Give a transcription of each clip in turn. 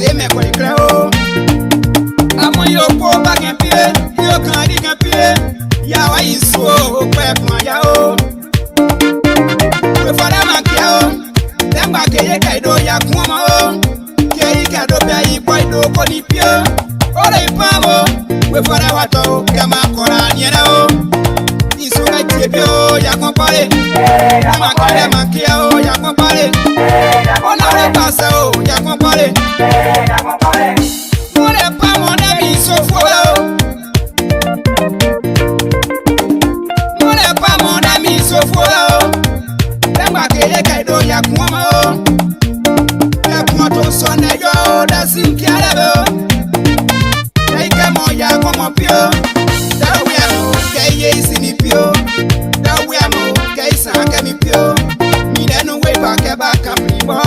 se me kwa ikreo amo yo po bagen pie yo kan di kan pie ya wa iso pe kun ya o we fara makia o demba ke ye kai do ya kun ma o ke yi ka do bia yi boy do ko ni pie o le pamo we fara wa to ke ma kora ni na o iso ga tie bi o ya kon pare ma kare makia o ya kon pare ona le pasa o ya kon pare mo le pamo na mi so fo o mo le pamo na mi so fo o demba ke ye kai do ya kun ma o ya kun to so na yo da sim ki ala o dai ke mo ya kon mo pio da we mo ke ye isi ni pio da we mo ke isa ke mi pio mi na no we ba ke ba ka mi bo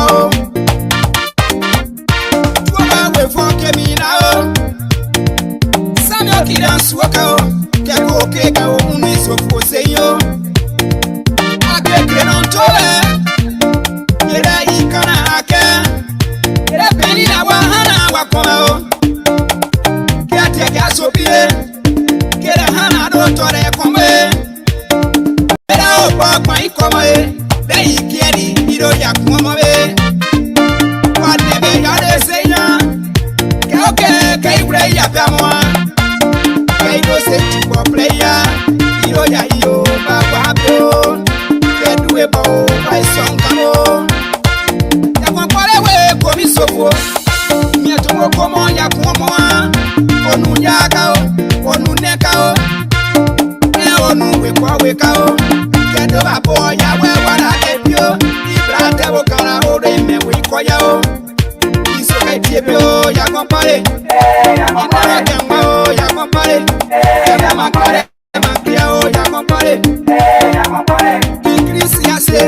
tu ba we fo ke mi na o samyo ki dan suoka o ke ko ke ka o ni so fo se yo ake non to e yera ikana ake yera beni na wa hana wa ko o ke ate ke so bie ke ra hana do to re ko me era o pa pa iko mo e dei kieri iro ya ko mo be wa de be ya de se na ke o ke bre ya pa mo ke do se ti po player iro ya yo ba ba bo ke duwe bo ai son kamo ya ko pare we ko mi sofo mi to mo ko mo ya ko mo onu ya ka o onu ne ka o e onu we ka o ke do ba bo ya we wa na ke bio ibra te bo kara o re me we ko ya o iso ka tie bio ya ko pare ya ko pare ke mo ya ko pare ya ma pare ma kia o ya ko pare Ingrisi ya se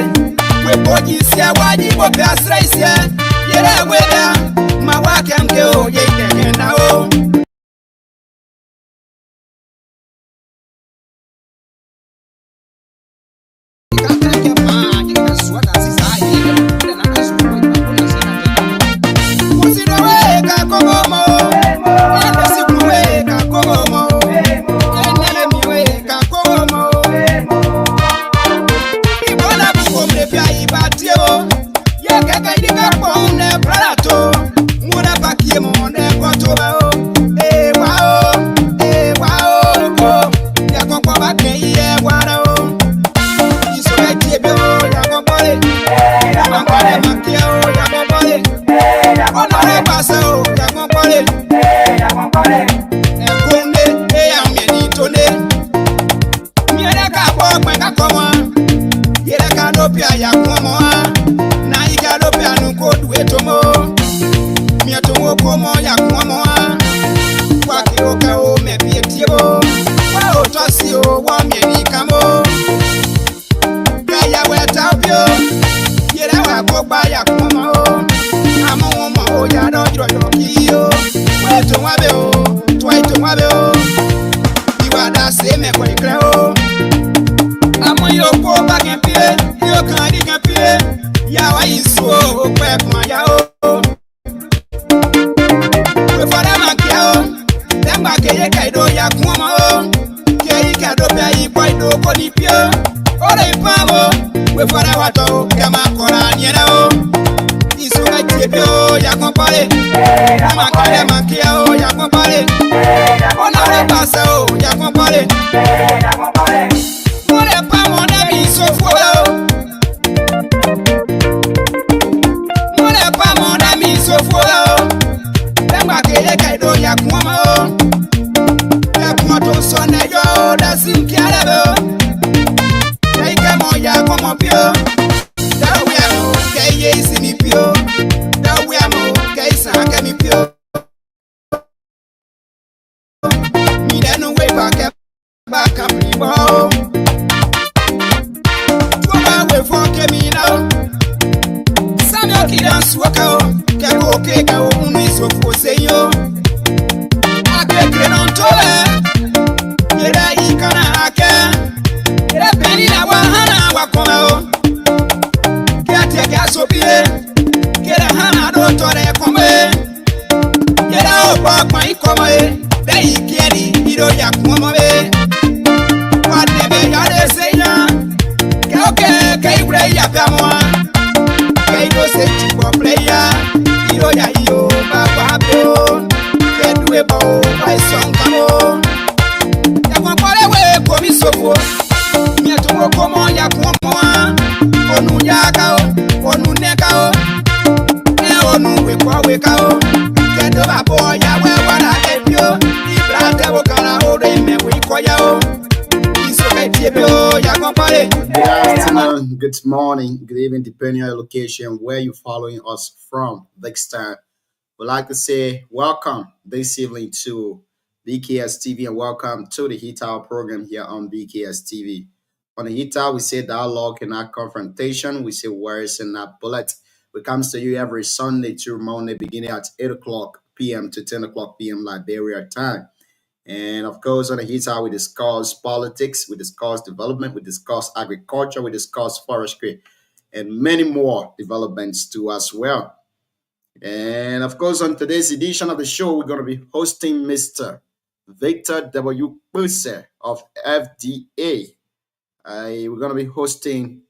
we boji se wa ni bo be asrai se yere we da ma wa ke nke o ye ke na o so bie, get a hand out to the come. Africa. Kendo babo ya we wana ebio. Ibrate wokana ore me wikoya. Good afternoon, good morning, good evening, depending on your location, where you're following us from this time. We'd like to say welcome this evening to BKS TV and welcome to the Hit Hour program here on BKS TV. On the Hit Hour, we say dialogue and not confrontation. We say words and not bullets. We comes to you every Sunday to Monday beginning at 8 o'clock p.m. to 10 o'clock p.m. Liberia time. And of course, on the Hit Hour, we discuss politics, we discuss development, we discuss agriculture, we discuss forestry, and many more developments too as well. And of course, on today's edition of the show, we're going to be hosting Mr. Victor W. Puse of FDA. We're going to be hosting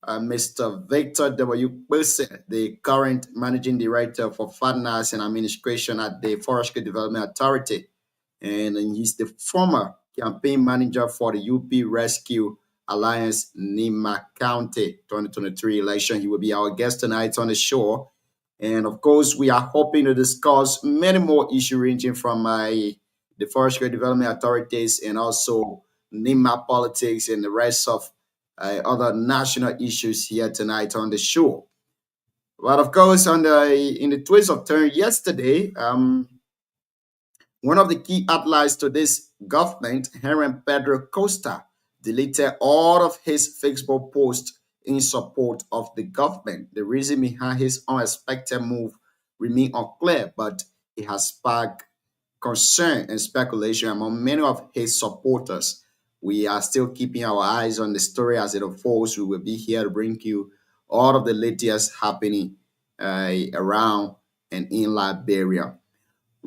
Mr. Victor W. Puse, the current managing director for finance and administration at the Forestry Development Authority. And he's the former campaign manager for the UP Rescue Alliance Nima County 2023 election. He will be our guest tonight on the show. And of course, we are hoping to discuss many more issues ranging from the forestry development authorities and also NIMA politics and the rest of other national issues here tonight on the show. But of course, in the twist of turn yesterday, one of the key allies to this government, Herman Pedro Costa, deleted all of his Facebook posts in support of the government. The reason behind his unexpected move remains unclear, but it has sparked concern and speculation among many of his supporters. We are still keeping our eyes on the story as it unfolds. We will be here to bring you all of the latest happening around and in Liberia.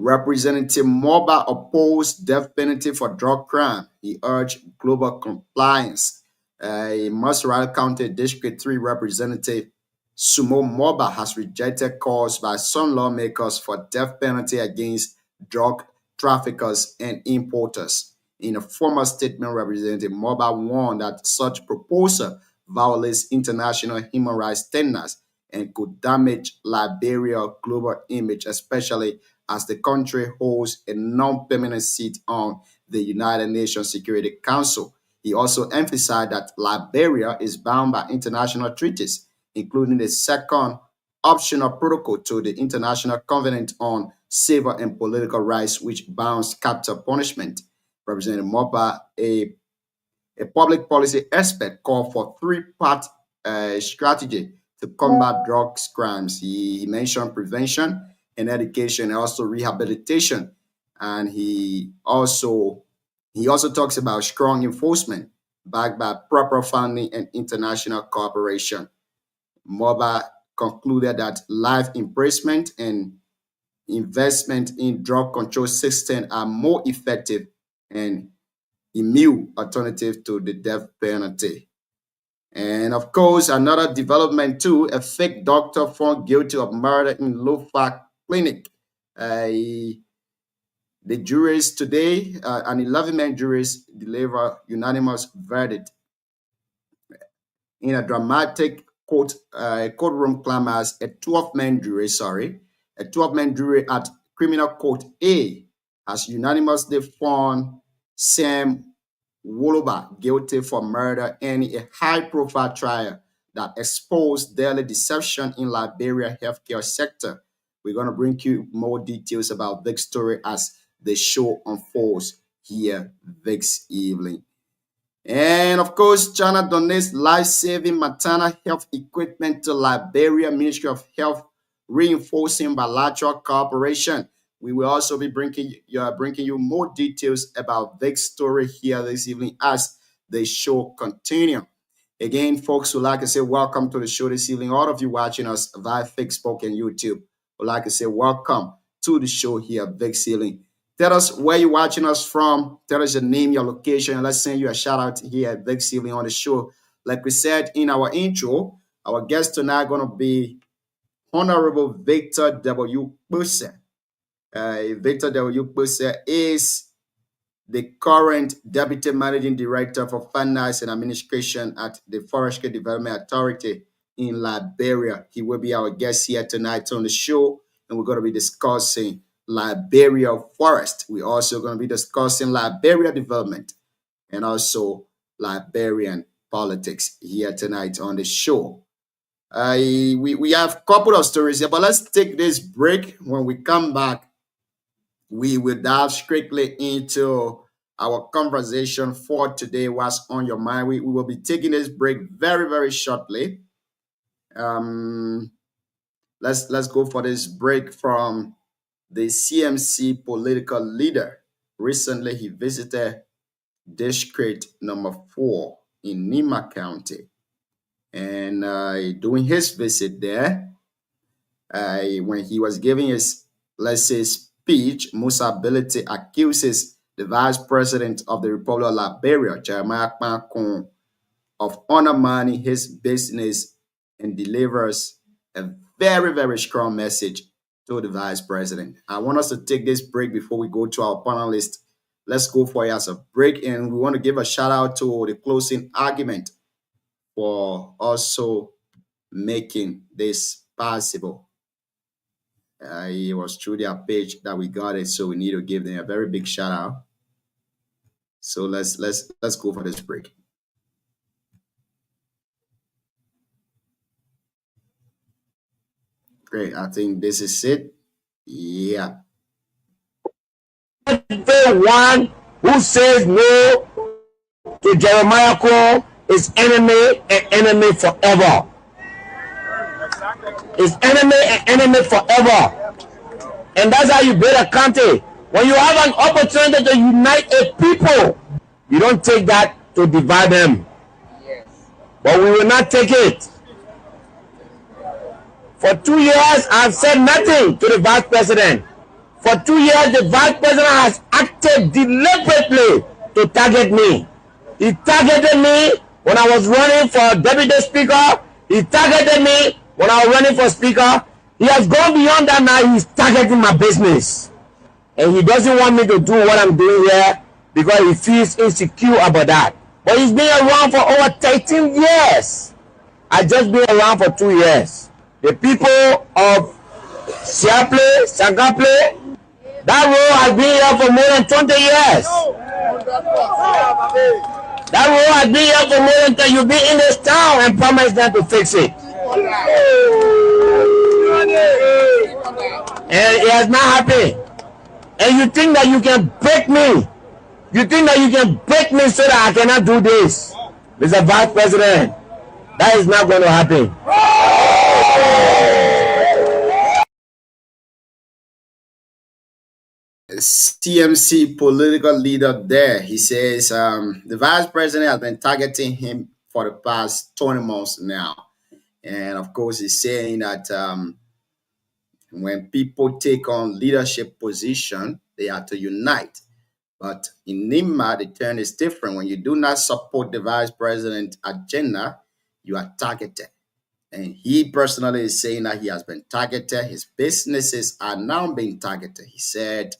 Representative Moba opposed death penalty for drug crime. He urged global compliance. Musrail County District 3 Representative Sumo Moba has rejected calls by some lawmakers for death penalty against drug traffickers and importers. In a formal statement, Representative Moba warned that such proposal violates international human rights standards and could damage Liberia's global image, especially as the country holds a non-permanent seat on the United Nations Security Council. He also emphasized that Liberia is bound by international treaties, including the second optional protocol to the International Covenant on Civil and Political Rights, which bans capital punishment. Representative Moba, a public policy expert, called for three-part strategy to combat drugs crimes. He mentioned prevention and education and also rehabilitation. And he also talks about strong enforcement backed by proper funding and international cooperation. Moba concluded that life imprisonment and investment in drug control systems are more effective and immune alternative to the death penalty. And of course, another development too, a fake doctor found guilty of murder in Lufak Clinic. The juries today, an 11-man juries deliver unanimous verdict in a dramatic courtroom climax. A 12-man jury at Criminal Court A has unanimously found Sam Woloba guilty for murder in a high-profile trial that exposed daily deception in Liberia healthcare sector. We're going to bring you more details about this story as the show unfolds here this evening. And of course, China donates life-saving maternal health equipment to Liberia Ministry of Health, reinforcing bilateral cooperation. We will also be bringing you more details about this story here this evening as the show continues. Again, folks, would like to say welcome to the show this evening. All of you watching us via Facebook and YouTube, would like to say welcome to the show here this evening. Tell us where you're watching us from. Tell us your name, your location, and let's send you a shout out here this evening on the show. Like we said in our intro, our guest tonight going to be Honorable Victor W. Puse. Victor W. Puse is the current Deputy Managing Director for Finance and Administration at the Forestry Development Authority in Liberia. He will be our guest here tonight on the show. and we're going to be discussing Liberia forest. We're also going to be discussing Liberia development and also Liberian politics here tonight on the show. We have a couple of stories here, but let's take this break. When we come back, we will dive strictly into our conversation for today. What's on your mind? We will be taking this break very, very shortly. Let's go for this break from the CMC political leader. Recently, he visited District number 4 in Nima County. And during his visit there, when he was giving his, let's say, speech, Musa Ability accuses the vice president of the Republic of Liberia, Jeremiah Kpankun, of undermining his business and delivers a very, very strong message to the vice president. I want us to take this break before we go to our panelist. Let's go for it as a break, and we want to give a shout out to the closing argument for also making this possible. It was through their page that we got it, so we need to give them a very big shout out. So let's go for this break. Great, I think this is it. Yeah. The one who says no to Jeremiah Cole is enemy and enemy forever. Is enemy and enemy forever. And that's how you build a country. When you have an opportunity to unite a people, you don't take that to divide them. But we will not take it. For 2 years, I've said nothing to the vice president. For 2 years, the vice president has acted deliberately to target me. He targeted me when I was running for deputy speaker. He targeted me when I was running for speaker. He has gone beyond that now. He's targeting my business. And he doesn't want me to do what I'm doing here because he feels insecure about that. But he's been around for over 13 years. I just been around for 2 years. The people of Siaple, Sangaple, that road has been here for more than 20 years. That road has been here for more than 10 years. You've been in this town and promised them to fix it. And it has not happened. And you think that you can break me. You think that you can break me so that I cannot do this. Mr. Vice President, that is not going to happen. CMC political leader there, he says the vice president has been targeting him for the past 20 months now. And of course, he's saying that when people take on leadership position, they have to unite. But in Nima, the turn is different. When you do not support the vice president agenda, you are targeted. And he personally is saying that he has been targeted. His businesses are now being targeted. He said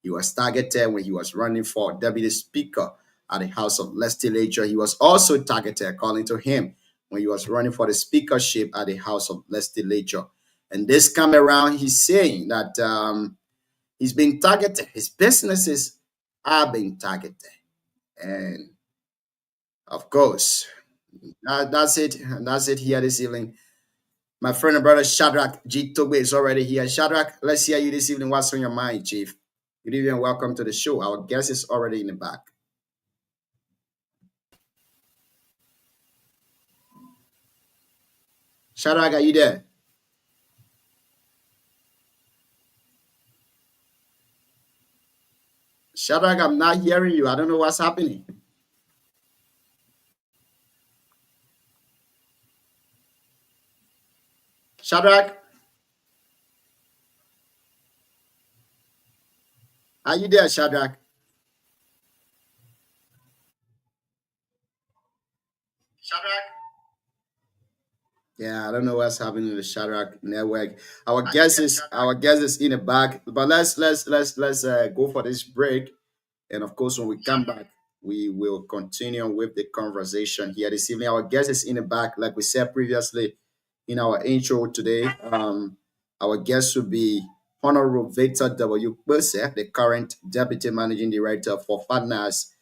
he was targeted when he was running for deputy speaker at the House of Legislature. He was also targeted, according to him, when he was running for the speakership at the House of Legislature. And this time around, he's saying that he's being targeted. His businesses are being targeted. And of course, that's it. That's it here this evening. My friend and brother Shadrach G. Togbe is already here. Shadrach, let's hear you this evening. What's on your mind, Chief? Good evening and welcome to the show. Our guest is already in the back. Shadrach, are you there? Shadrach, I'm not hearing you. I don't know what's happening. Shadrach, are you there, Shadrach? Shadrach? Yeah, I don't know what's happening in the Shadrach network. Our guest is in the back, but let's go for this break, and of course when we come back, we will continue with the conversation here this evening. Our guest is in the back, like we said previously in our intro today. Our guest will be Honorable Victor W. Bose, the current Deputy Managing Director for Finance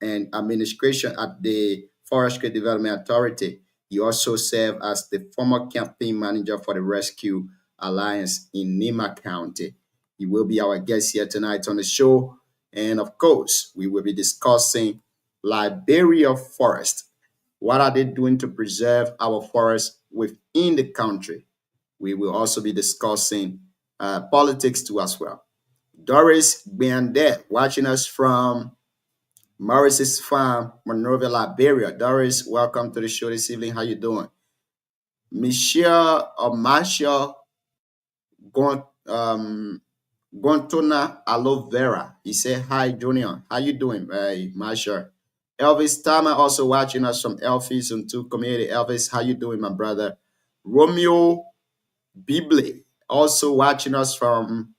and Administration at the Forestry Development Authority. He also served as the former campaign manager for the Rescue Alliance in Nima County. He will be our guest here tonight on the show. And of course, we will be discussing Liberia Forest. What are they doing to preserve our forests within the country? We will also be discussing politics too as well. Doris Biande, watching us from Morris's Farm, Monrovia, Liberia. Doris, welcome to the show this evening. How you doing? Michelle or Marshall Guantona Aloe Vera. He said, hi, Junior. How you doing, Marshall? Elvis Tama also watching us from Elvis and 2 community. Elvis, how you doing, my brother? Romeo Bible also watching us from,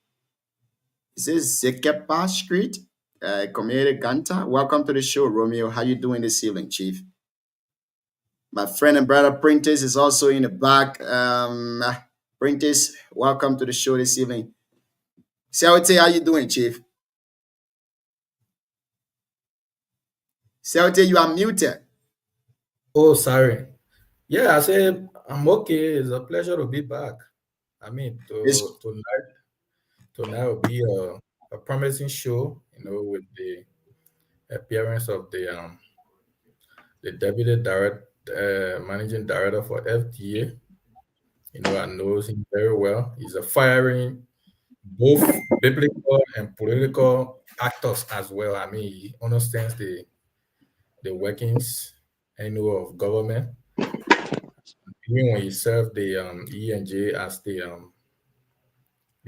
is this Zekepa Street? Community Ganta. Welcome to the show, Romeo. How you doing this evening, Chief? My friend and brother Prentice is also in the back. Prentice, welcome to the show this evening. Selte, how you doing, Chief? Selte, you are muted. Oh, sorry. Yeah, I said I'm okay. It's a pleasure to be back. I mean, tonight will be a promising show, with the appearance of the deputy managing director for FDA. I know him very well. He's a firing both biblical and political actors as well. I mean, he understands the workings, of government. Even when he served the ENJ as the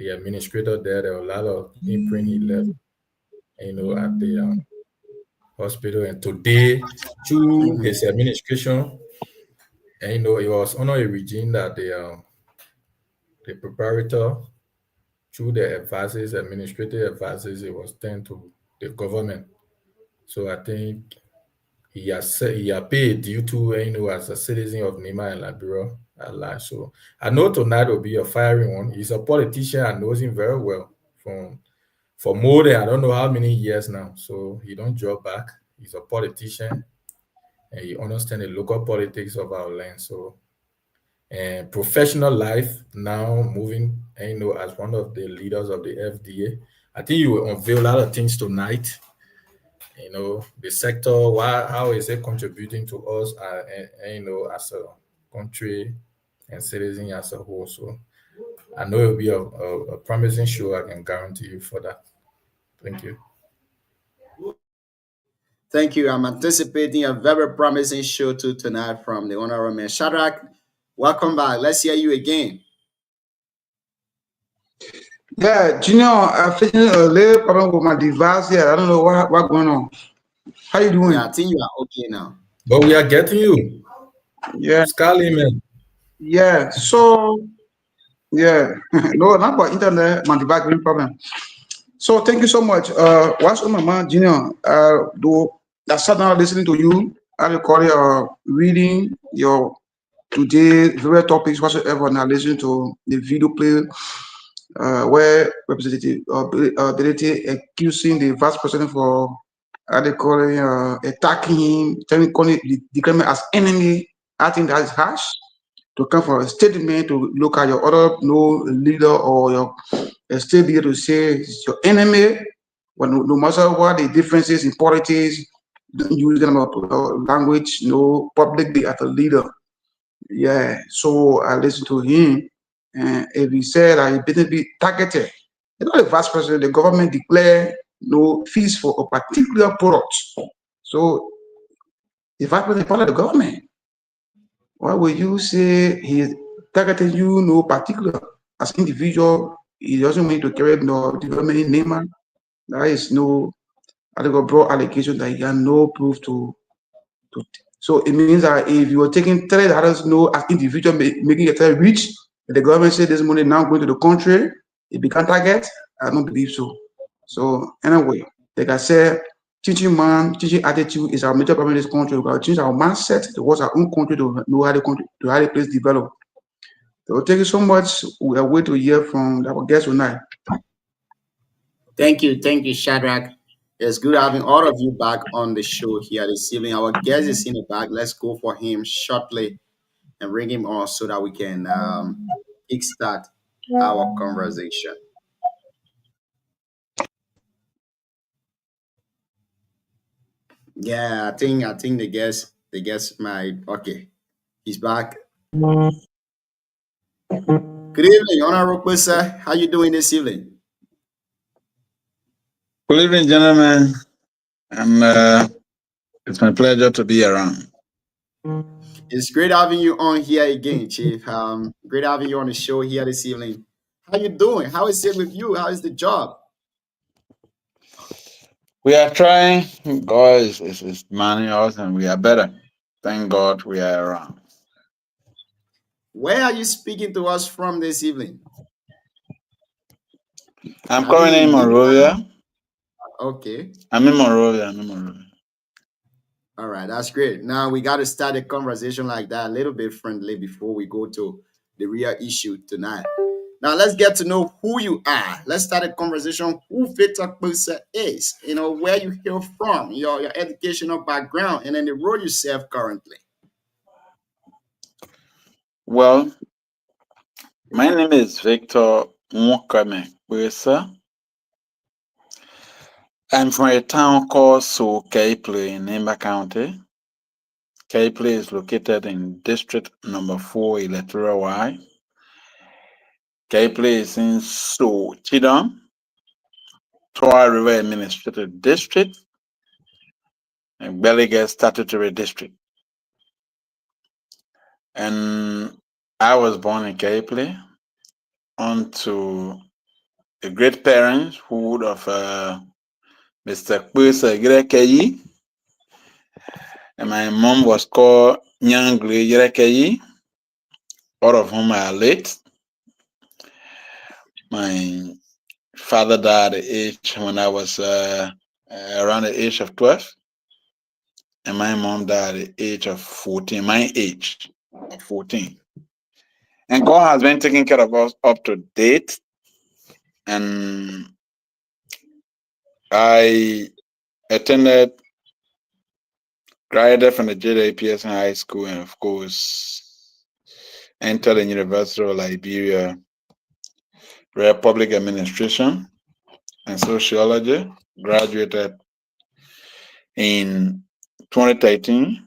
administrator there were a lot of imprint he left, at the hospital. And today, through his administration, and it was under a regime that the preparator, through the advisors, administrative advisors, it was turned to the government. So I think he has paid due to, as a citizen of Nima and Liberia. So I know tonight will be a firing one. He's a politician. I know him very well for more than I don't know how many years now. So he don't draw back. He's a politician, and he understands the local politics of our land. So, and professional life now moving, as one of the leaders of the FDA. I think you will unveil a lot of things tonight. The sector, how is it contributing to us, as a country and citizen as a whole. So I know it will be a promising show. I can guarantee you for that. Thank you. Thank you. I'm anticipating a very promising show too tonight from the Honorable Man Shadrach. Welcome back. Let's hear you again. Yeah, Junior, I'm facing a little problem with my device here. I don't know what's going on. How you doing? Yeah, I think you are okay now. But we are getting you. Yeah. Scully, man. Yeah. So, yeah. No, not about internet. My device having problem. So, thank you so much. What's on my mind, Junior? I sat down listening to you. I call it reading your today various topics whatsoever, and I listen to the video play. Where Representative Ability accusing the vice president for attacking him, declaring as enemy. I think that is harsh. To come for a statement to look at your other leader or your state leader to say it's your enemy, but no matter what the differences in politics, don't use them language, publicly as a leader. Yeah, so I listened to him. And if he said that he didn't be targeted, the vice president, the government declare no fees for a particular product. So the vice president part of the government, why would you say he's targeting you no particular as individual? He doesn't want to carry no development name. There is no broad allegation that he has no proof to. So it means that if you are taking $3 as individual making yourself rich, the government said this money now going to the country, it become target. I don't believe so. So anyway, like I said, teaching attitude is our major problem in this country. We got to change our mindset towards our own country to know how the place develop. So thank you so much. We are waiting to hear from our guest tonight. Thank you, Shadrach. It's good having all of you back on the show here this evening. Our guest is in the back. Let's go for him shortly and bring him on so that we can kickstart our conversation. Yeah, I think the guest might okay. He's back. Good evening, Honorable sir. How you doing this evening? Good evening, gentlemen, and it's my pleasure to be around. It's great having you on here again, Chief. Great having you on the show here this evening. How you doing? How is it with you? How is the job? We are trying. God is manning us, and we are better. Thank God we are around. Where are you speaking to us from this evening? I'm currently in Monrovia. Okay. I'm in Monrovia. All right, that's great. Now we got to start a conversation like that a little bit friendly before we go to the real issue tonight. Now let's get to know who you are. Let's start a conversation who Victor Kpesa is, where you hail from, your educational background, and then the role you serve currently. Well, my name is Victor Mwakame Kpesa. I'm from a town called Kaiple in Nimba County. Kaiple is located in District Number 4, Electoral Y. Kaiple is in Chidam, Toa River Administrative District, and Beligas Statutory District. And I was born in Kaiple unto the great parenthood of Mr. Kpesa Girekeyi. And my mom was called Nyangli Girekeyi, all of whom are late. My father died at the age when I was around the age of 12. And my mom died at the age of 14, my age of 14. And God has been taking care of us up to date. And I graduated from the JDPS High School, and of course, entered the University of Liberia, Public Administration and Sociology. Graduated in 2013.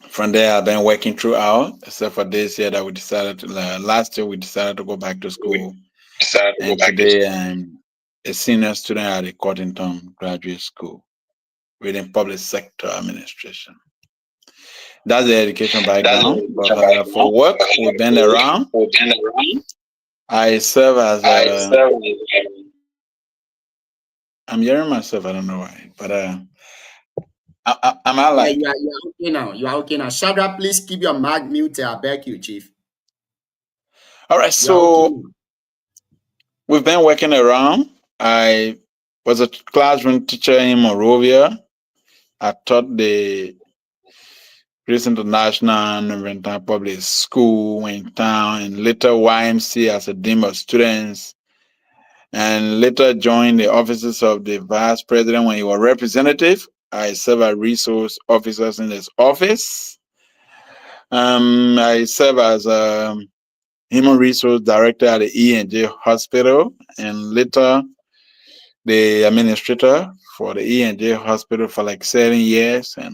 From there, I've been working throughout, except for this year that we decided last year we decided to go back to school. And today I'm a senior student at the Cottington Graduate School within public sector administration. That's the education background. But for work, we've been around. I serve as I'm hearing myself, I don't know why, but I'm not like. Yeah, you are okay now. You are okay now. Shadrach, please keep your mic muted. I beg you, Chief. All right, so we've been working around. I was a classroom teacher in Monrovia. I taught the Grace International Northern Public School in town, and later YMC as a dean of students, and later joined the offices of the vice president when he was representative. I serve as resource officers in his office. I serve as a human resource director at the E&J Hospital, and later the administrator for the E&J Hospital for like 7 years. And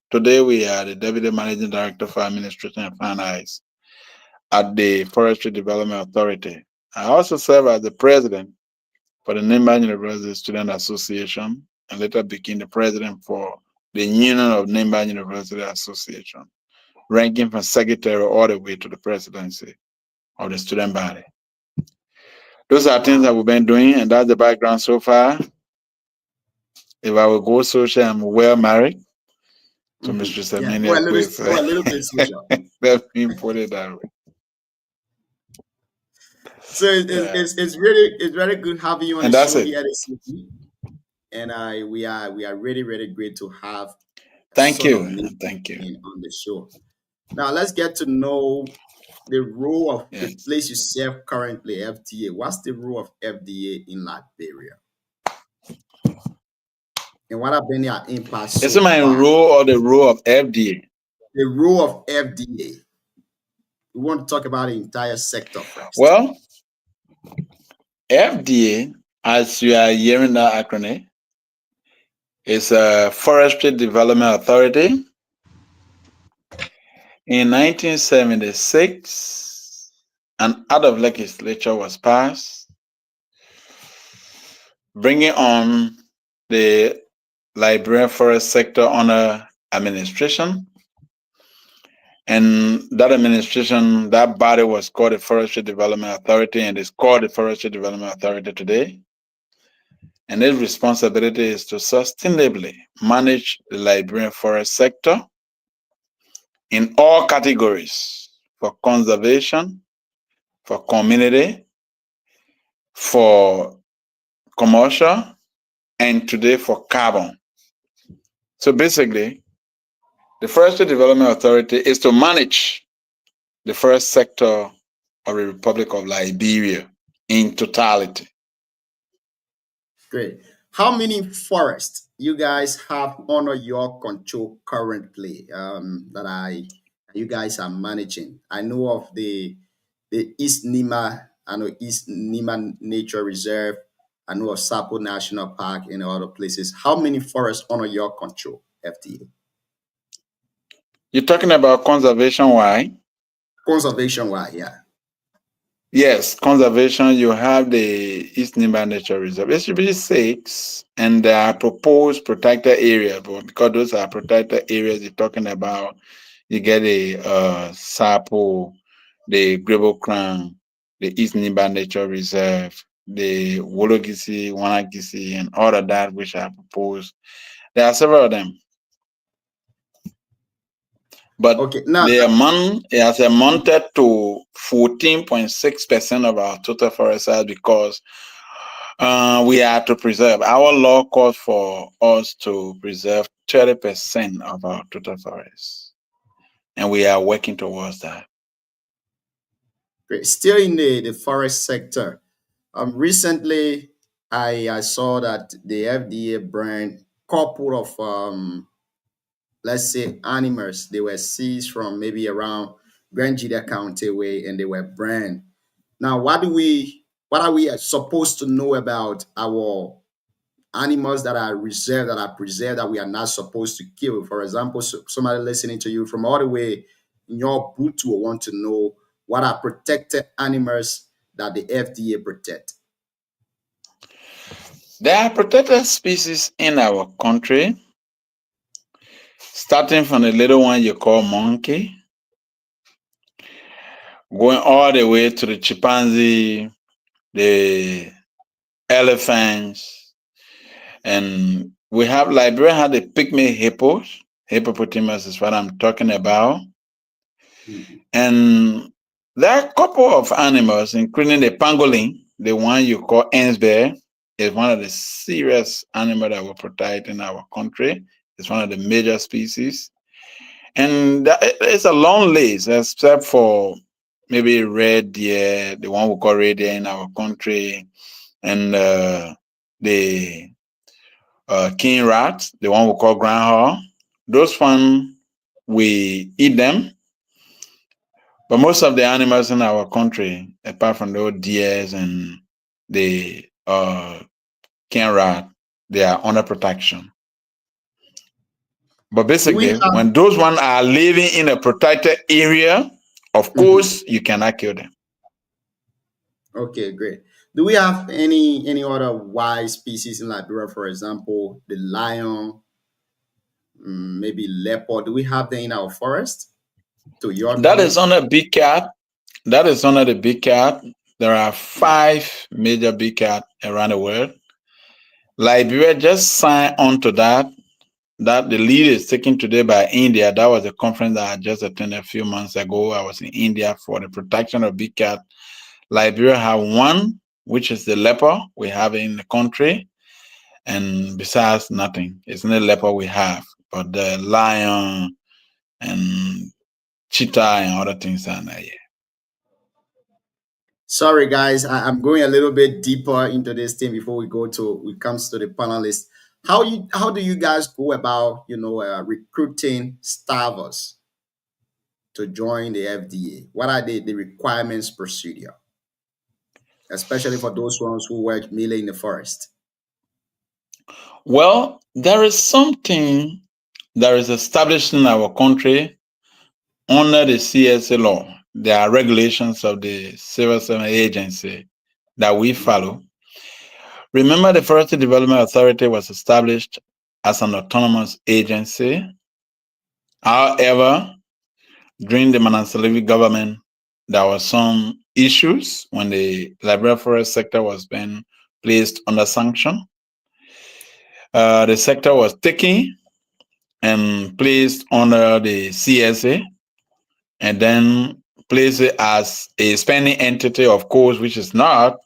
today we are the deputy managing director for administration and finance at the Forestry Development Authority. I also serve as the president for the Nimba University Student Association, and later became the president for the Union of Nimba University Association, ranking from secretary all the way to the presidency of the student body. Those are things that we've been doing, and that's the background so far. If I will go social, I'm well married to Mistress Amelia. A little bit social. Let me put it that way. So it's really good having you on the show here this evening. And we are really, really great to have Thank you on the show. Now let's get to know the role of the Yes. place you serve currently, FDA? What's the role of FDA in Liberia? And what have been their impact Is so it my far? role or the role of FDA? The role of FDA. We want to talk about the entire sector first. Well, FDA, as you are hearing that acronym, is a Forestry Development Authority. In 1976, an act of legislature was passed, bringing on the Liberian forest sector under administration. And that administration, that body was called the Forestry Development Authority, and it's called the Forestry Development Authority today. And its responsibility is to sustainably manage the Liberian forest sector in all categories for conservation, for community, for commercial, and today for carbon. So basically, the Forestry Development Authority is to manage the forest sector of the Republic of Liberia in totality. Great. How many forests you guys have under your control currently that you guys are managing? I know of the East Nima, I know East Nima Nature Reserve, I know of Sapo National Park and other places. How many forests under your control, FDA? You're talking about conservation, why? Conservation wise, yeah. Yes, conservation, you have the East Nimba Nature Reserve. It should be 6, and there are proposed protected areas, but because those are protected areas you're talking about, you get the Sapo, the Grebo Crown, the East Nimba Nature Reserve, the Wologisi, Wanagisi, and all of that which are proposed. There are several of them. But Okay, now it has amounted to 14.6% of our total forest size because we have to preserve. Our law calls for us to preserve 30% of our total forest, and we are working towards that. great. Still in the forest sector. Recently I saw that the FDA banned couple of let's say animals. They were seized from maybe around Grand Jida County way and they were banned. Now what are we supposed to know about our animals that are reserved, that are preserved, that we are not supposed to kill? For example, somebody listening to you from all the way in your boot will want to know what are protected animals that the FDA protect. There are protected species in our country, starting from the little one you call monkey, going all the way to the chimpanzee, the elephants, and we have Liberia had the pygmy hippos. Hippopotamus is what I'm talking about. And there are a couple of animals, including the pangolin, the one you call ants bear, is one of the serious animals that we protect in our country. It's one of the major species. And it's a long list, except for maybe red deer, the one we call red deer in our country, and the king rat, the one we call groundhog. Those one, we eat them. But most of the animals in our country, apart from those deers and the king rat, they are under protection. But basically, when those ones are living in a protected area, of course, you cannot kill them. Okay, great. Do we have any other wild species in Liberia? For example, the lion, maybe leopard. Do we have them in our forest? To your That knowledge? is under big cat. That is under the big cat. There are 5 major big cat around the world. Liberia just signed on to that the lead is taken today by India. That was a conference that I just attended a few months ago. I was in India for the protection of big cat. Liberia have one, which is the leopard we have in the country, and besides nothing. It's not the leopard we have, but the lion and cheetah and other things are there. Sorry, guys. I'm going a little bit deeper into this thing before we comes to the panelists. How do you guys go about recruiting staffers to join the FDA? What are the requirements procedure, especially for those ones who work mainly in the forest? Well, there is something that is established in our country under the CSA law. There are regulations of the Civil Service Agency that we follow. Remember, the Forestry Development Authority was established as an autonomous agency. However, during the Manasalivi government, there were some issues when the Liberia forest sector was being placed under sanction. The sector was taken and placed under the CSA, and then placed it as a spending entity, of course, which is not,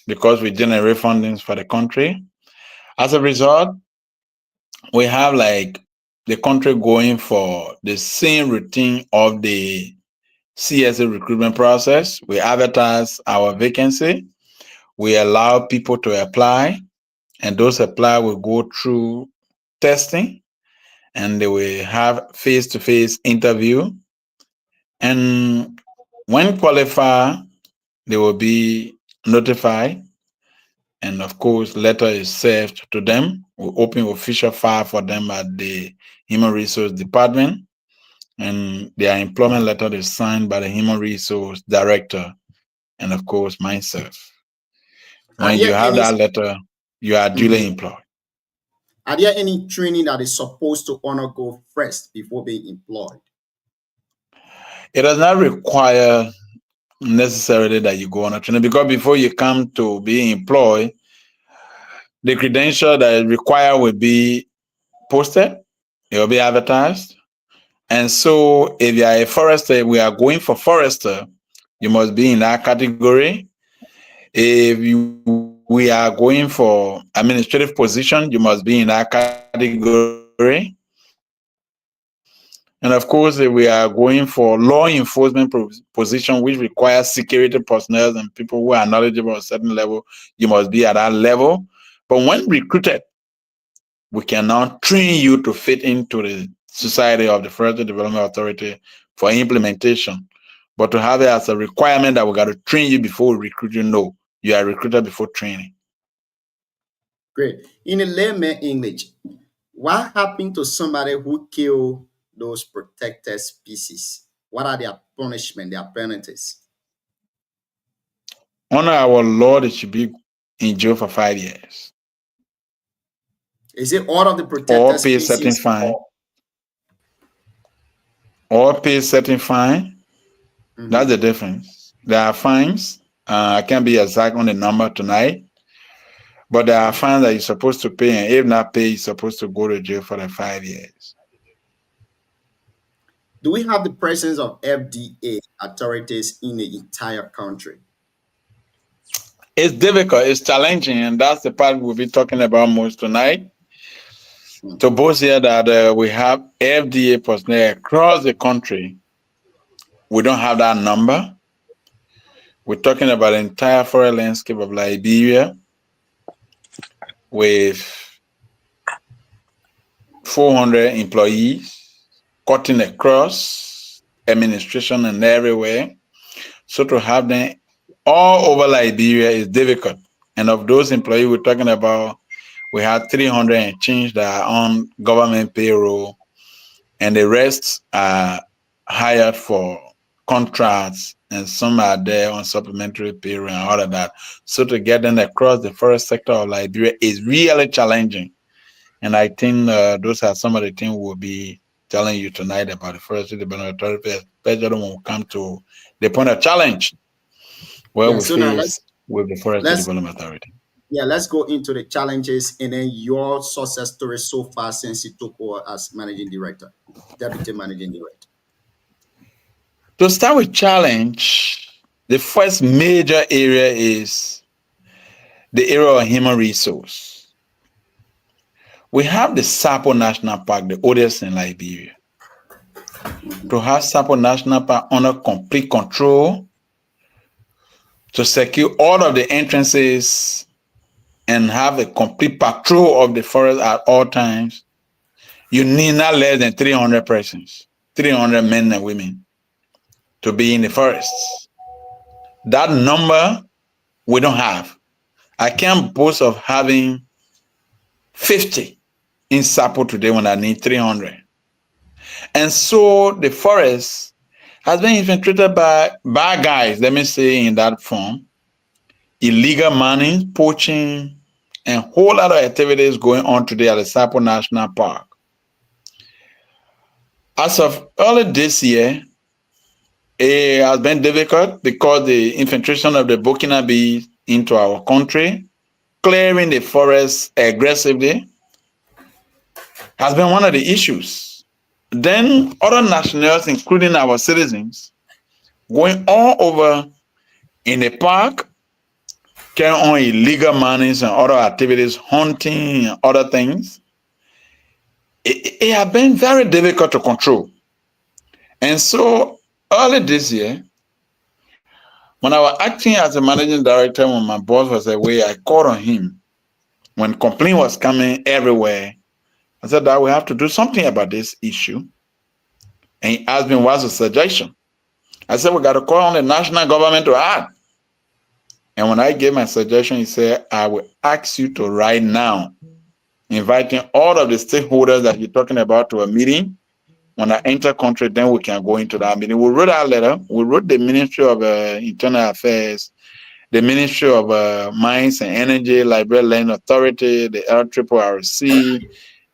because we generate fundings for the country. As a result, we have like the country going for the same routine of the CSA recruitment process. We advertise our vacancy. We allow people to apply, and those apply will go through testing, and they will have face-to-face interview. And when qualified, they will be notified. And of course, letter is served to them. We open official file for them at the Human Resource Department. And their employment letter is signed by the Human Resource Director and, of course, myself. When you have that letter, you are duly employed. Are there any training that is supposed to undergo first before being employed? It does not require necessarily that you go on a training, because before you come to be employed, the credential that is required will be posted, it will be advertised. And so if you are a forester, we are going for forester, you must be in that category. If we are going for administrative position, you must be in that category. And of course, if we are going for law enforcement position, which requires security personnel and people who are knowledgeable at a certain level, you must be at that level. But when recruited, we can now train you to fit into the society of the Forestry Development Authority for implementation. But to have it as a requirement that we got to train you before we recruit you, no. You are recruited before training. Great. In a layman English, what happened to somebody who killed those protected species? What are their punishment, their penalties? Under our law, they should be in jail for 5 years. Is it all of the protected or pay species? certain fine? Or pay certain fine. That's the difference. There are fines. I can't be exact on the number tonight, but there are fines that you're supposed to pay, and if not pay, you're supposed to go to jail for the 5 years. Do we have the presence of FDA authorities in the entire country? It's difficult, it's challenging, and that's the part we'll be talking about most tonight. To both here that we have FDA personnel across the country, we don't have that number. We're talking about the entire forest landscape of Liberia with 400 employees cutting across administration and everywhere. So to have them all over Liberia is difficult. And of those employees we're talking about, we have 300 and change that are on government payroll, and the rest are hired for contracts, and some are there on supplementary payroll and all of that. So to get them across the forest sector of Liberia is really challenging. And I think those are some of the things we'll be telling you tonight about the Forestry Development Authority, especially when we come to the point of challenge where we face with the Forestry Development Authority. Yeah, let's go into the challenges and then your success story so far since you took over as managing director, deputy managing director. To start with challenge, the first major area is the area of human resource. We have the Sapo National Park, the oldest in Liberia. To have Sapo National Park under complete control, to secure all of the entrances and have a complete patrol of the forest at all times, you need not less than 300 persons, 300 men and women to be in the forests. That number we don't have. I can't boast of having 50 in Sapo today when I need 300. And so the forest has been infiltrated by bad guys, let me say in that form, illegal mining, poaching, and a whole lot of activities going on today at the Sapo National Park. As of early this year, it has been difficult because the infiltration of the Burkinabe into our country, clearing the forests aggressively, has been one of the issues. Then other nationals, including our citizens, going all over in the park, carrying on illegal mining and other activities, hunting and other things. It has been very difficult to control. And so early this year, when I was acting as a managing director, when my boss was away, I called on him. When complaint was coming everywhere, I said that we have to do something about this issue. And he asked me what's the suggestion. I said, we got to call on the national government to act. And when I gave my suggestion, he said, I will ask you to right now, inviting all of the stakeholders that you're talking about to a meeting. When I enter country, then we can go into that meeting. We wrote our letter. We wrote the Ministry of Internal Affairs, the Ministry of Mines and Energy, Liberia Land Authority, the LRRC,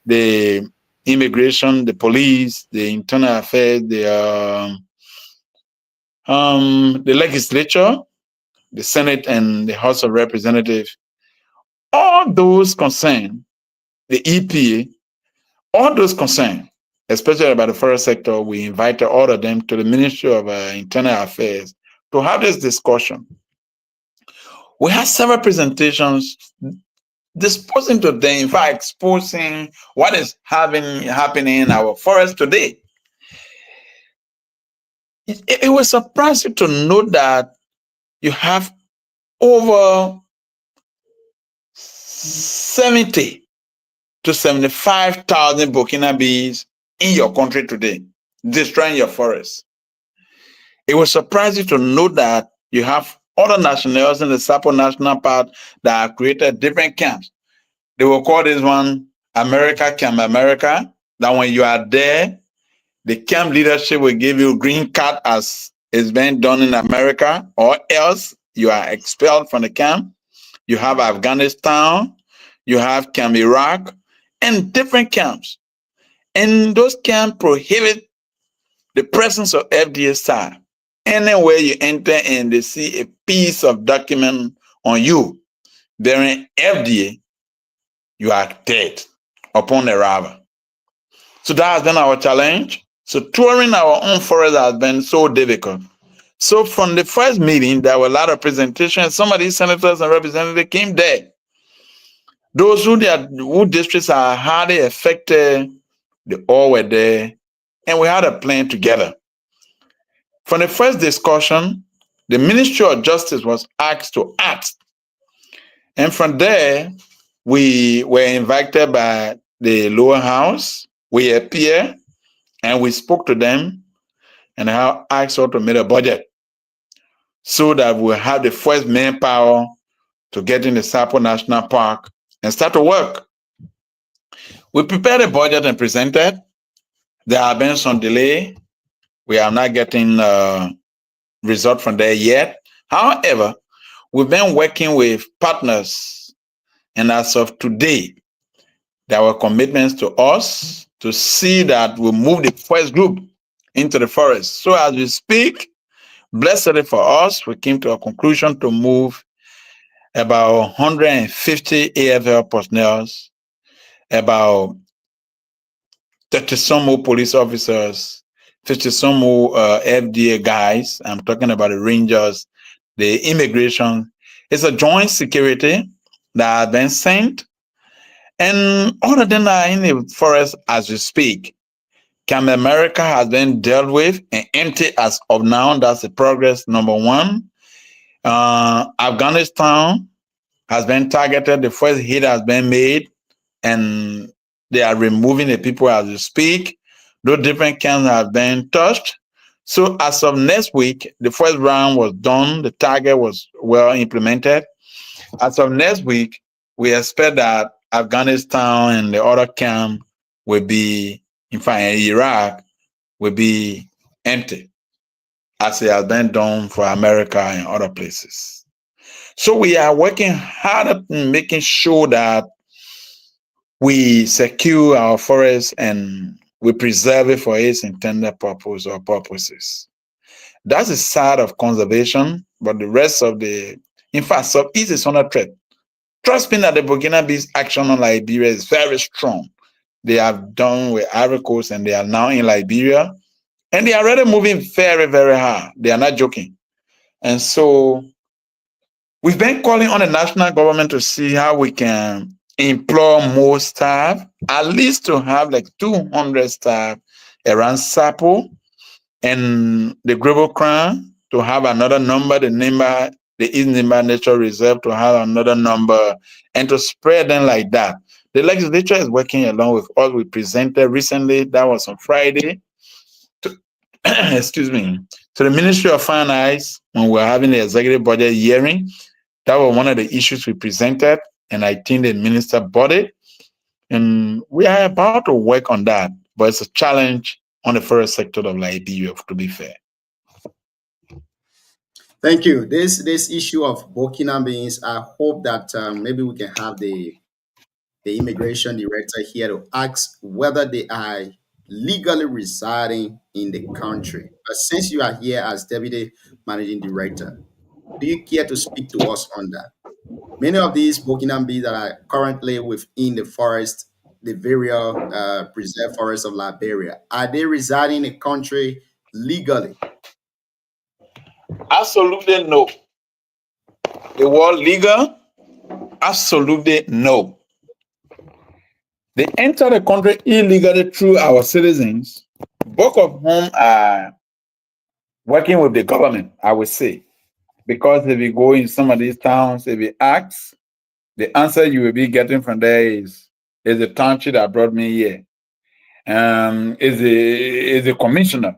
the Immigration, the Police, the Internal Affairs, the Legislature, the Senate, and the House of Representatives. All those concerned, the EPA, all those concerned, especially about the forest sector, we invited all of them to the Ministry of Internal Affairs to have this discussion. We had several presentations disposing to them, in fact, exposing what is happening in our forest today. It was surprising to know that you have over 70 to 75,000 Burkinabes in your country today, destroying your forests. It was surprising to know that you have other nationals in the Sapo National Park that have created different camps. They will call this one America Camp America, that when you are there, the camp leadership will give you a green card as is being done in America, or else you are expelled from the camp. You have Afghanistan, you have Camp Iraq, and different camps. And those camps prohibit the presence of FDA staff. Anywhere you enter and they see a piece of document on you bearing FDA, you are dead upon arrival. So that has been our challenge. So touring our own forest has been so difficult. So from the first meeting, there were a lot of presentations. Some of these senators and representatives came there. Those who districts are highly affected, they all were there, and we had a plan together. From the first discussion, the Ministry of Justice was asked to act. And from there, we were invited by the lower house. We appeared and we spoke to them and I asked her to make a budget so that we'll have the first manpower to get in the Sapo National Park and start to work. We prepared a budget and presented. There have been some delay. We are not getting result from there yet. However, we've been working with partners, and as of today, there were commitments to us to see that we move the first group into the forest. So as we speak, blessedly for us, we came to a conclusion to move about 150 AFL personnel, about 30 some more police officers, 50 some more FDA guys. I'm talking about the rangers, the immigration. It's a joint security that has been sent, and all of them are in the forest as we speak. Camp America has been dealt with and empty as of now. That's the progress number one. Afghanistan has been targeted. The first hit has been made, and they are removing the people as we speak. Those different camps have been touched. So as of next week, the first round was done. The target was well implemented. As of next week, we expect that Afghanistan and the other camp will be, in fact, Iraq will be empty, as it has been done for America and other places. So we are working hard in making sure that we secure our forest and we preserve it for its intended purpose or purposes. That's the side of conservation, but the rest of in fact, Southeast is under threat. Trust me that the Burkina Faso action on Liberia is very strong. They have done with Ivory Coast and they are now in Liberia. And they are already moving very, very hard. They are not joking. And so we've been calling on the national government to see how we can employ more staff, at least to have like 200 staff around Sapo and the Global Crown, to have another number, the East Nimba Nature Reserve, to have another number, and to spread them like that. The legislature is working along with us. We presented recently, that was on Friday, excuse me, to the Ministry of Finance when we were having the executive budget hearing. That was one of the issues we presented, and I think the minister bought it. And we are about to work on that, but it's a challenge on the forest sector of Liberia, to be fair. Thank you. This issue of Burkina Faso, I hope that maybe we can have the immigration director here to ask whether they are legally residing in the country. But since you are here as deputy managing director, do you care to speak to us on that? Many of these Burkina Faso that are currently within the forest, the various preserved forests of Liberia, are they residing in the country legally? Absolutely no. The word legal? Absolutely no. They enter the country illegally through our citizens, both of whom are working with the government, I would say. Because if you go in some of these towns, if you ask, the answer you will be getting from there is the township that brought me here. Is a commissioner.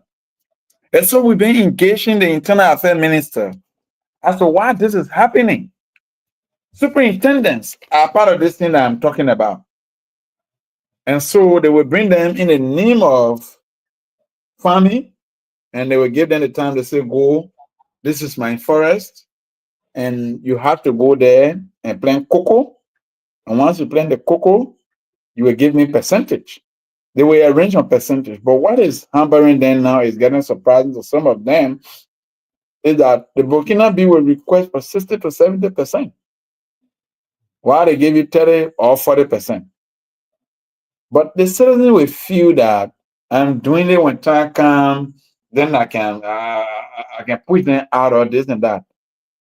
And so we've been engaging the internal affairs minister as to why this is happening. Superintendents are part of this thing that I'm talking about. And so they will bring them in the name of farming, and they will give them the time to say, go, this is my forest, and you have to go there and plant cocoa. And once you plant the cocoa, you will give me percentage. They will arrange on percentage. But what is hampering them now is getting surprising to some of them is that the Burkina Faso will request for 60 to 70%, while they give you 30 or 40%. But the citizen will feel that I'm doing it when time comes, then I can push them out of this and that.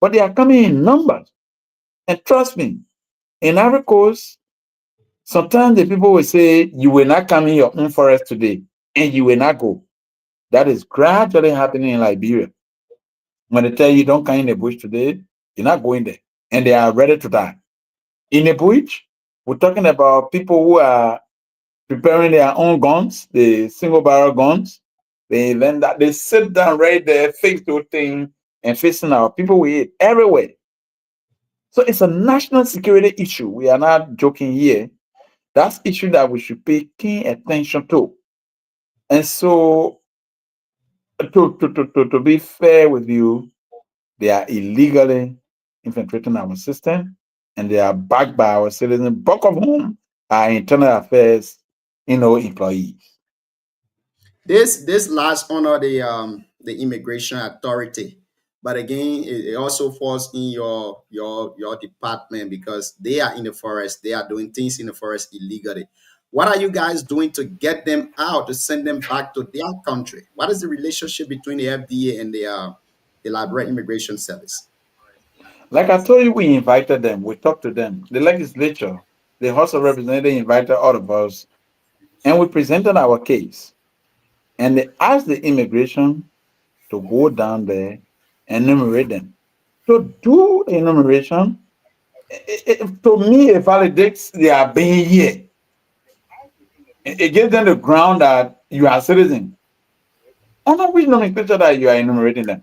But they are coming in numbers. And trust me, in Ivory Coast, sometimes the people will say, you will not come in your own forest today, and you will not go. That is gradually happening in Liberia. When they tell you don't come in the bush today, you're not going there. And they are ready to die. In the bush, we're talking about people who are preparing their own guns, the single barrel guns. They sit down right there, face the thing, and facing our people with it everywhere. So it's a national security issue. We are not joking here. That's issue that we should pay keen attention to. And so to be fair with you, they are illegally infiltrating our system, and they are backed by our citizens, bulk of whom are internal affairs, employees. This laws honor the immigration authority, but again, it also falls in your department because they are in the forest. They are doing things in the forest illegally. What are you guys doing to get them out, to send them back to their country? What is the relationship between the FDA and the Liberia Immigration Service? Like I told you, we invited them. We talked to them. The legislature, the House of Representatives invited all of us, and we presented our case. And they asked the immigration to go down there and enumerate them. to do enumeration, to me, it validates their being here. It gives them the ground that you are a citizen. Under which nomenclature that you are enumerating them?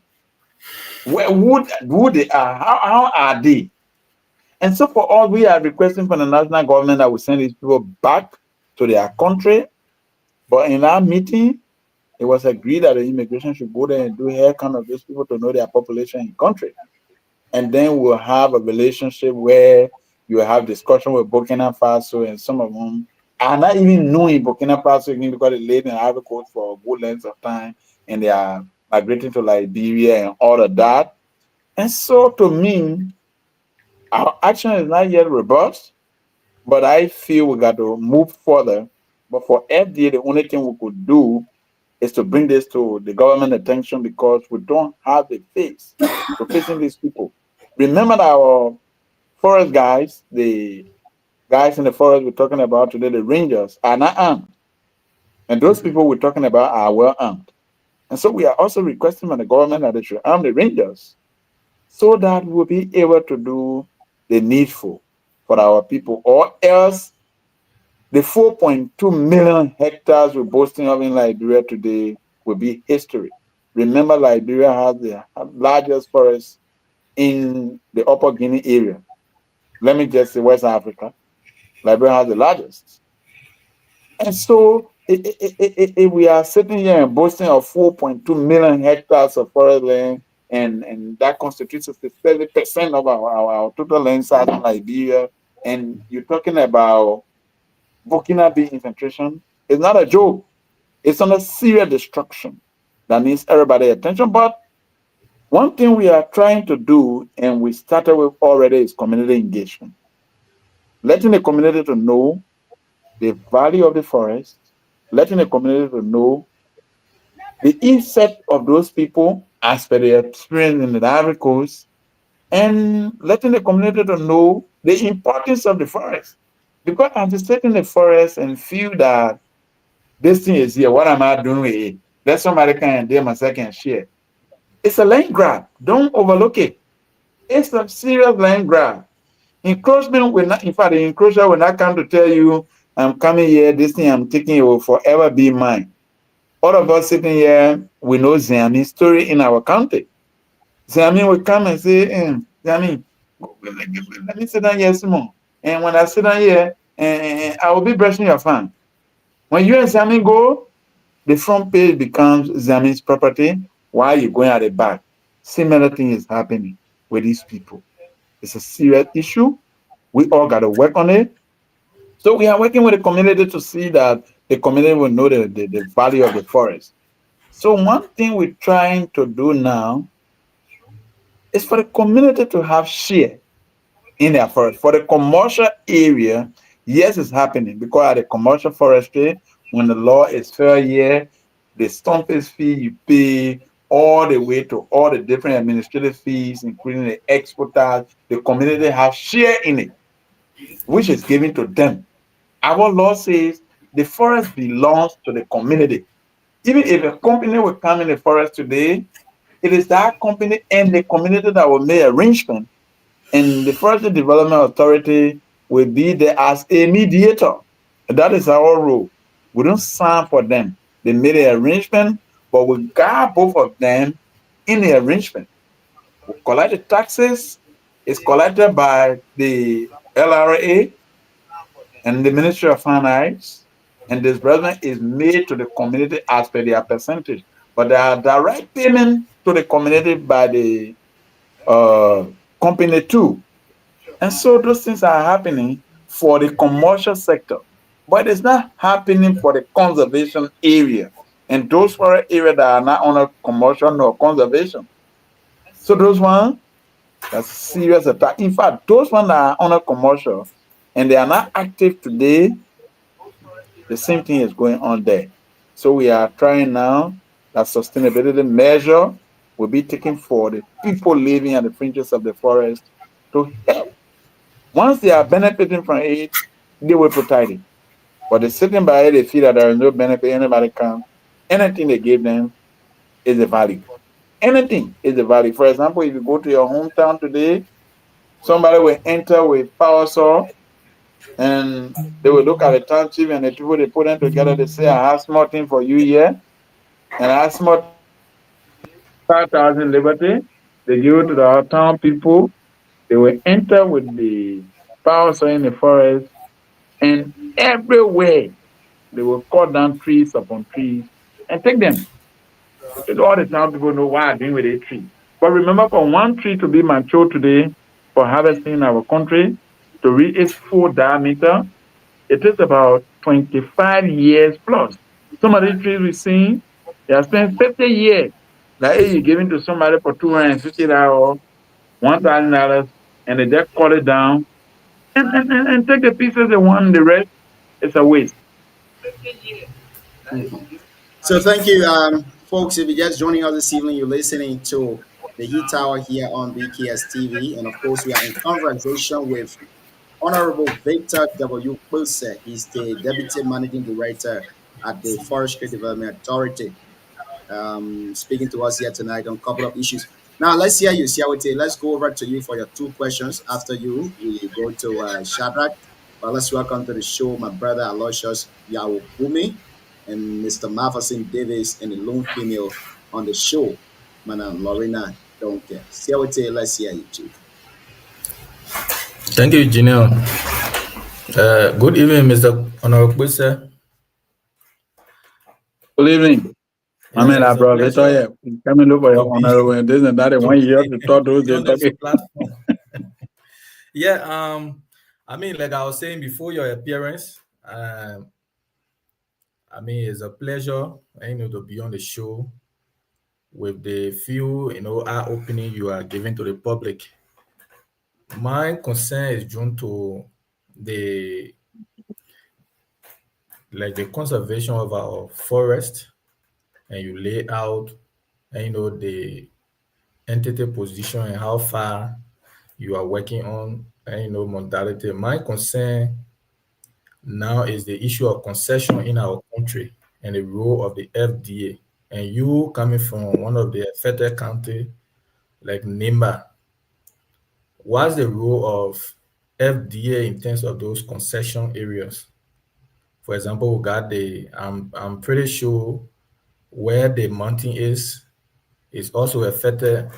Where who they are? How are they? And so for all, we are requesting from the national government that we send these people back to their country. But in our meeting, it was agreed that the immigration should go there and do hair count of those people to know their population in country. And then we'll have a relationship where you have discussion with Burkina Faso, and some of them are not even knowing Burkina Faso again because they lived in Ivory Coast for a good length of time and they are migrating to Liberia and all of that. And so to me, our action is not yet robust, but I feel we got to move further. But for FDA, the only thing we could do is to bring this to the government attention because we don't have the face to facing these people. Remember that our forest guys, the guys in the forest we're talking about today, the rangers, are not armed. And those people we're talking about are well armed. And so we are also requesting from the government that they should arm the rangers so that we'll be able to do the needful for our people, or else the 4.2 million hectares we're boasting of in Liberia today will be history. Remember, Liberia has the largest forest in the Upper Guinea area. Let me just say West Africa. Liberia has the largest. And so if we are sitting here and boasting of 4.2 million hectares of forest land, and that constitutes 30% of our total land size in Liberia, and you're talking about Burkina being infiltration, it's not a joke. It's under serious destruction that needs everybody's attention. But one thing we are trying to do, and we started with already, is community engagement. Letting the community to know the value of the forest, letting the community to know the effect of those people as per their experience in the Ivory Coast, and letting the community to know the importance of the forest. Because I'm just sitting in the forest and feel that this thing is here, what am I doing with it? Let somebody come and do my second share. It's a land grab. Don't overlook it. It's a serious land grab. Encroachment will not, in fact, the encroacher will not come to tell you, I'm coming here, this thing I'm taking, it will forever be mine. All of us sitting here, we know Zami's story in our country. Zami will come and say, Zami, let me sit down here some more. And when I sit down here, I will be brushing your fan. When you and Zami go, the front page becomes Zami's property while you're going at the back. Similar thing is happening with these people. It's a serious issue. We all got to work on it. So we are working with the community to see that the community will know the value of the forest. So one thing we're trying to do now is for the community to have share in their forest. For the commercial area, yes, it's happening because at the commercial forestry, when the law is fair here, the stumpage fee you pay all the way to all the different administrative fees, including the exporters, the community have share in it, which is given to them. Our law says the forest belongs to the community. Even if a company will come in the forest today, it is that company and the community that will make arrangement, and the Forestry Development Authority will be there as a mediator. That is our role. We don't sign for them. They made an arrangement, but we got both of them in the arrangement. We collect the taxes. It's collected by the LRA and the Ministry of Finance, and disbursement is made to the community as per their percentage. But there are direct payment to the community by the company too. And so those things are happening for the commercial sector, but it's not happening for the conservation area. And those forest areas that are not under commercial nor conservation. So those ones, that's serious attack. In fact, those ones that are under commercial and they are not active today, the same thing is going on there. So we are trying now that sustainability measure will be taken for the people living at the fringes of the forest to help. Once they are benefiting from it, they will protect it. But they're sitting by it, they feel that there is no benefit, anybody can. Anything they give them is a value. anything is the value. For example, if you go to your hometown today, somebody will enter with power saw and they will look at the township and the people they put them together. They say, I have small thing for you here, and I have small 5,000 liberty. They give it to the town people. They will enter with the power saw in the forest, and everywhere they will cut down trees upon trees and take them. Because all the town people know why I'm doing with a tree. But remember, for one tree to be mature today for harvesting in our country, to reach its full diameter, it takes about 25 years plus. Some of these trees we see, they have spent 50 years. Like you're giving to somebody for $250, $1,000, and they just cut it down and take the pieces they want, the rest is a waste. So thank you, folks. If you're just joining us this evening, you're listening to the Heat Tower here on BKS TV, and of course, we are in conversation with Honorable Victor W. Pulse. He's the Deputy Managing Director at the Forestry Development Authority, speaking to us here tonight on a couple of issues. Now, let's hear you, Siawete. Let's go over to you for your two questions. After you, we go to Shadrach. But let's welcome to the show my brother Aloysius Yawubumi and Mr. Maverson Davis and the lone female on the show, Madam Lorena Donke. Siawete, let's hear you, Chief. Thank you, Janelle. Good evening, Mr. Honorable sir. Good evening. I mean, I brought it here. Coming over your honorable and this and that. And 1 year to talk to those talking. Yeah, I mean, like I was saying before your appearance, I mean, it's a pleasure, to be on the show with the few, eye-opening you are giving to the public. My concern is due to the conservation of our forest, and you lay out, the entity position and how far you are working on, modality. My concern now is the issue of concession in our country and the role of the FDA. And you coming from one of the affected county like Nimba, what's the role of FDA in terms of those concession areas? For example, we got I'm pretty sure where the mountain is also affected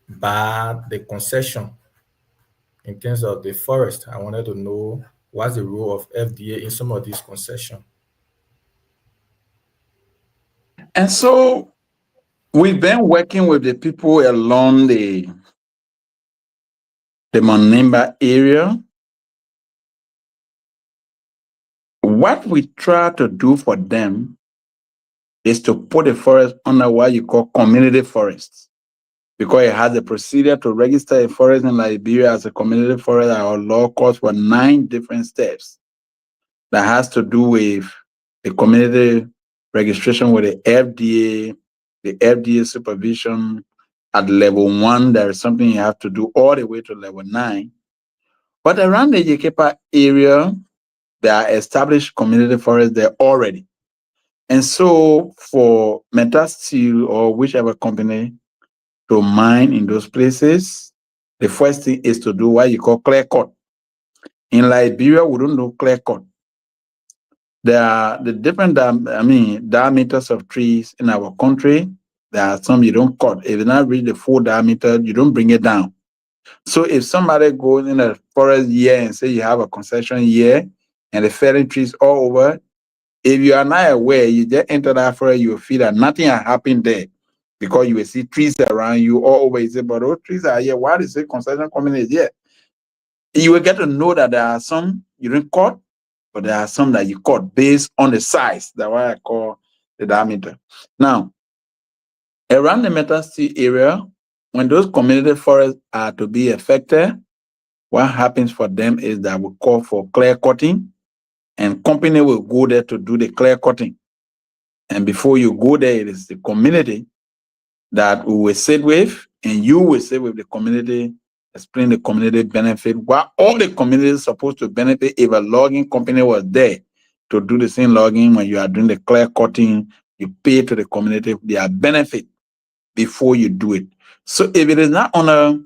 by the concession in terms of the forest. I wanted to know what's the role of FDA in some of these concessions. And so we've been working with the people along the Monimba area. What we try to do for them is to put the forest under what you call community forests, because it has a procedure to register a forest in Liberia as a community forest. Our law calls for 9 different steps that has to do with the community registration with the FDA supervision at level 1. There is something you have to do all the way to level 9. But around the Yekepa area, there are established community forests there already. And so for Metal Steel or whichever company to mine in those places, the first thing is to do what you call clear cut. In Liberia, we don't do clear cut. There are the different diameters of trees in our country. There are some you don't cut. If you not reach the full diameter, you don't bring it down. So if somebody goes in a forest here and say you have a concession here and the felling trees all over, if you are not aware, you just enter that forest, you will feel that nothing has happened there because you will see trees around you all over. You say, but those trees are here. Why is the concession coming here? You will get to know that there are some you didn't cut, but there are some that you cut based on the size. That's why I call the diameter. Now, around the Metal Steel area, when those community forests are to be affected, what happens for them is that we call for clear cutting, and company will go there to do the clear cutting. And before you go there, it is the community that we will sit with, and you will sit with the community, explain the community benefit, what all the community is supposed to benefit if a logging company was there to do the same logging. When you are doing the clear cutting, you pay to the community their benefit. before you do it. So if it is not on a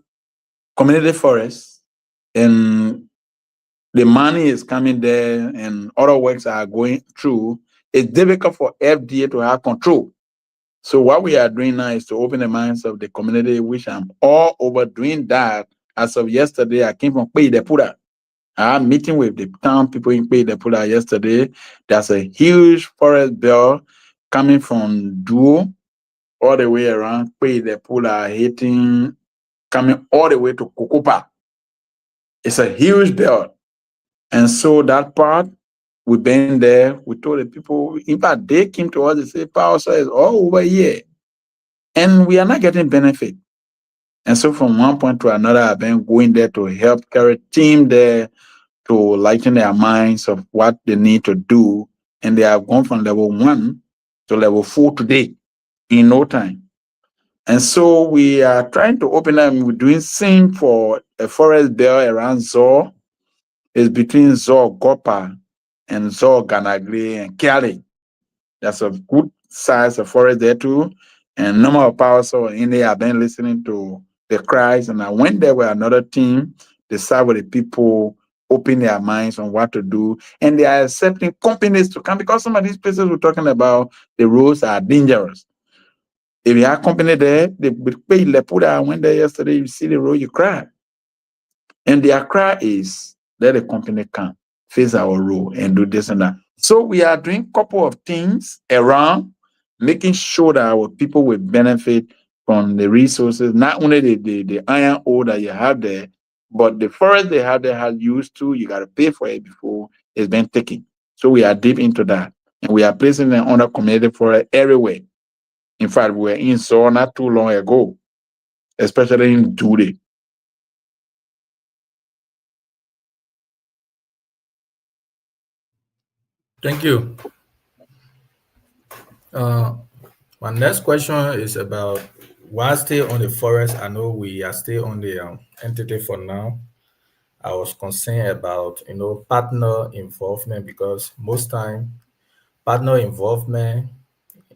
community forest and the money is coming there and other works are going through, it's difficult for FDA to have control. So what we are doing now is to open the minds of the community, which I'm all over doing that. As of yesterday, I came from Payidepura. I had a meeting with the town people in Payidepura yesterday. There's a huge forest bill coming from Duo all the way around Payidepura, hitting, coming all the way to Kukupa. It's a huge bill. And so that part, we've been there. We told the people, in fact, they came to us and said, Power is all over here. And we are not getting benefit. And so from one point to another, I've been going there to help carry team there to lighten their minds of what they need to do. And they have gone from level 1 to level 4 today in no time. And so we are trying to open them. We're doing same for a forest belt around Zor. It's between Zor Gopa and Zor Ganagri and Kiali. That's a good size of forest there too. And number of power so in there, I've been listening to the cries, and I went there with another team. They sat with the people, open their minds on what to do, and they are accepting companies to come because some of these places we're talking about, the roads are dangerous. If you have company there, they pay Lepuda. I went there yesterday, you see the road, you cry. And their cry is, let the company come, face our road and do this and that. So we are doing a couple of things around, making sure that our people will benefit from the resources, not only the iron ore that you have there, but the forest they have there has used to, you got to pay for it before it's been taken. So we are deep into that. And we are placing them under community forest everywhere. In fact, we were in Zor not too long ago, especially in Dure. Thank you. My next question is about why stay on the forest. I know we are still on the entity for now. I was concerned about partner involvement because most time partner involvement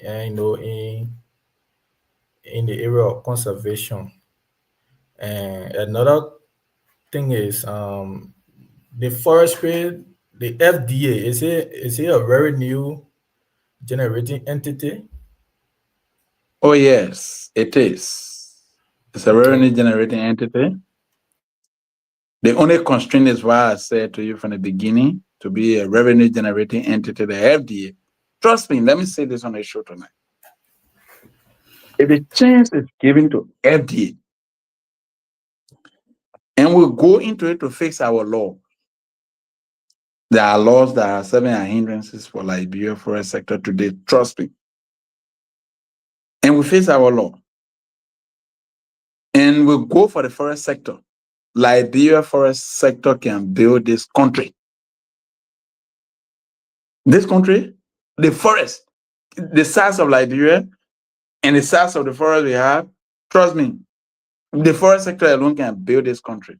and in the area of conservation. And another thing is the forestry, the FDA, is it a very new generating entity? Oh, yes, it is. It's a Okay. revenue generating entity. The only constraint is why I said to you from the beginning to be a revenue generating entity, the FDA. Trust me, let me say this on the show tonight. If the chance is given to FDA and we go into it to fix our law, there are laws that are serving as hindrances for Liberia forest sector today. Trust me. And we fix our law. And we go for the forest sector. Liberia forest sector can build this country. This country, the forest, the size of Liberia and the size of the forest we have, trust me, the forest sector alone can build this country.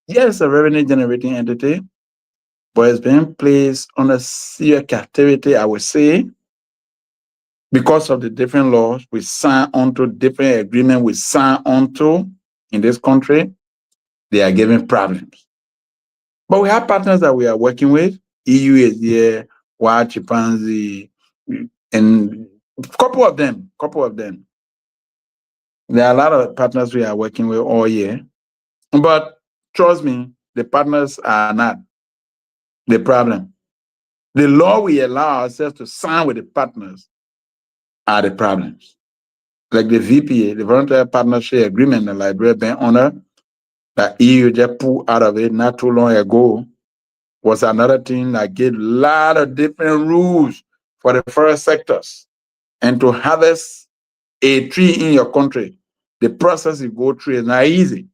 Yes, a revenue generating entity, but it's been placed under severe captivity, I would say, because of the different laws we sign onto, different agreements we sign onto in this country. They are giving problems. But we have partners that we are working with. EU is here, Wild Chimpanzee, and a couple of them. There are a lot of partners we are working with all year. But trust me, the partners are not the problem. The law we allow ourselves to sign with the partners are the problems. Like the VPA, the Voluntary Partnership Agreement, the Liberia Bank Honor, that EU just pulled out of it not too long ago, was another thing that gave a lot of different rules for the forest sectors. And to harvest a tree in your country, the process you go through is not easy.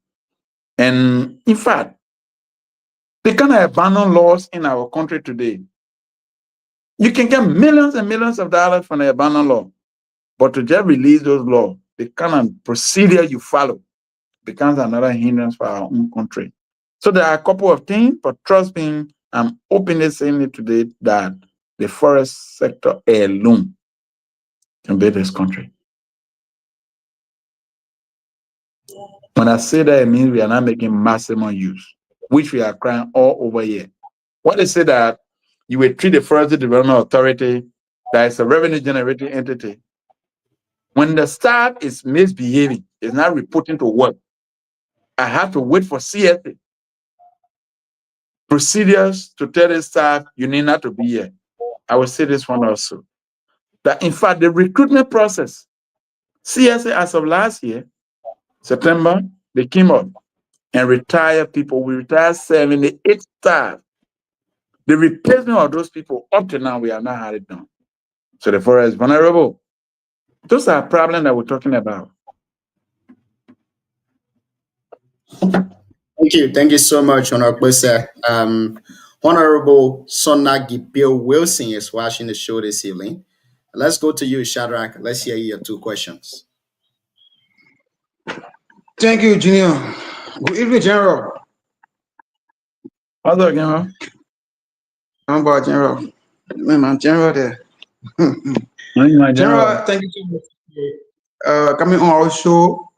And in fact, the kind of abandoned laws in our country today, you can get millions and millions of dollars from the abandoned law. But to just release those laws, the kind of procedure you follow becomes another hindrance for our own country. So there are a couple of things, but trust me, I'm openly saying it today that the forest sector alone can build this country. When I say that, it means we are not making maximum use, which we are crying all over here. When they say that you will treat the Forest Development Authority that is a revenue generating entity, when the staff is misbehaving, is not reporting to work, I have to wait for CSA procedures to tell the staff you need not to be here. I will say this one also. That in fact, the recruitment process, CSA as of last year, September, they came up and retired people. We retired 78 staff. The replacement of those people, up to now, we have not had it done. So the forest is vulnerable. Those are problems that we're talking about. Thank you so much, Honorable Sir. Honorable Sonagi Bill Wilson is watching the show this evening. Let's go to you, Shadrach. Let's hear your two questions. Thank you, Junior. Good evening, General. Other General? I'm about General. Man, General there. General, thank you so much. Coming on our show.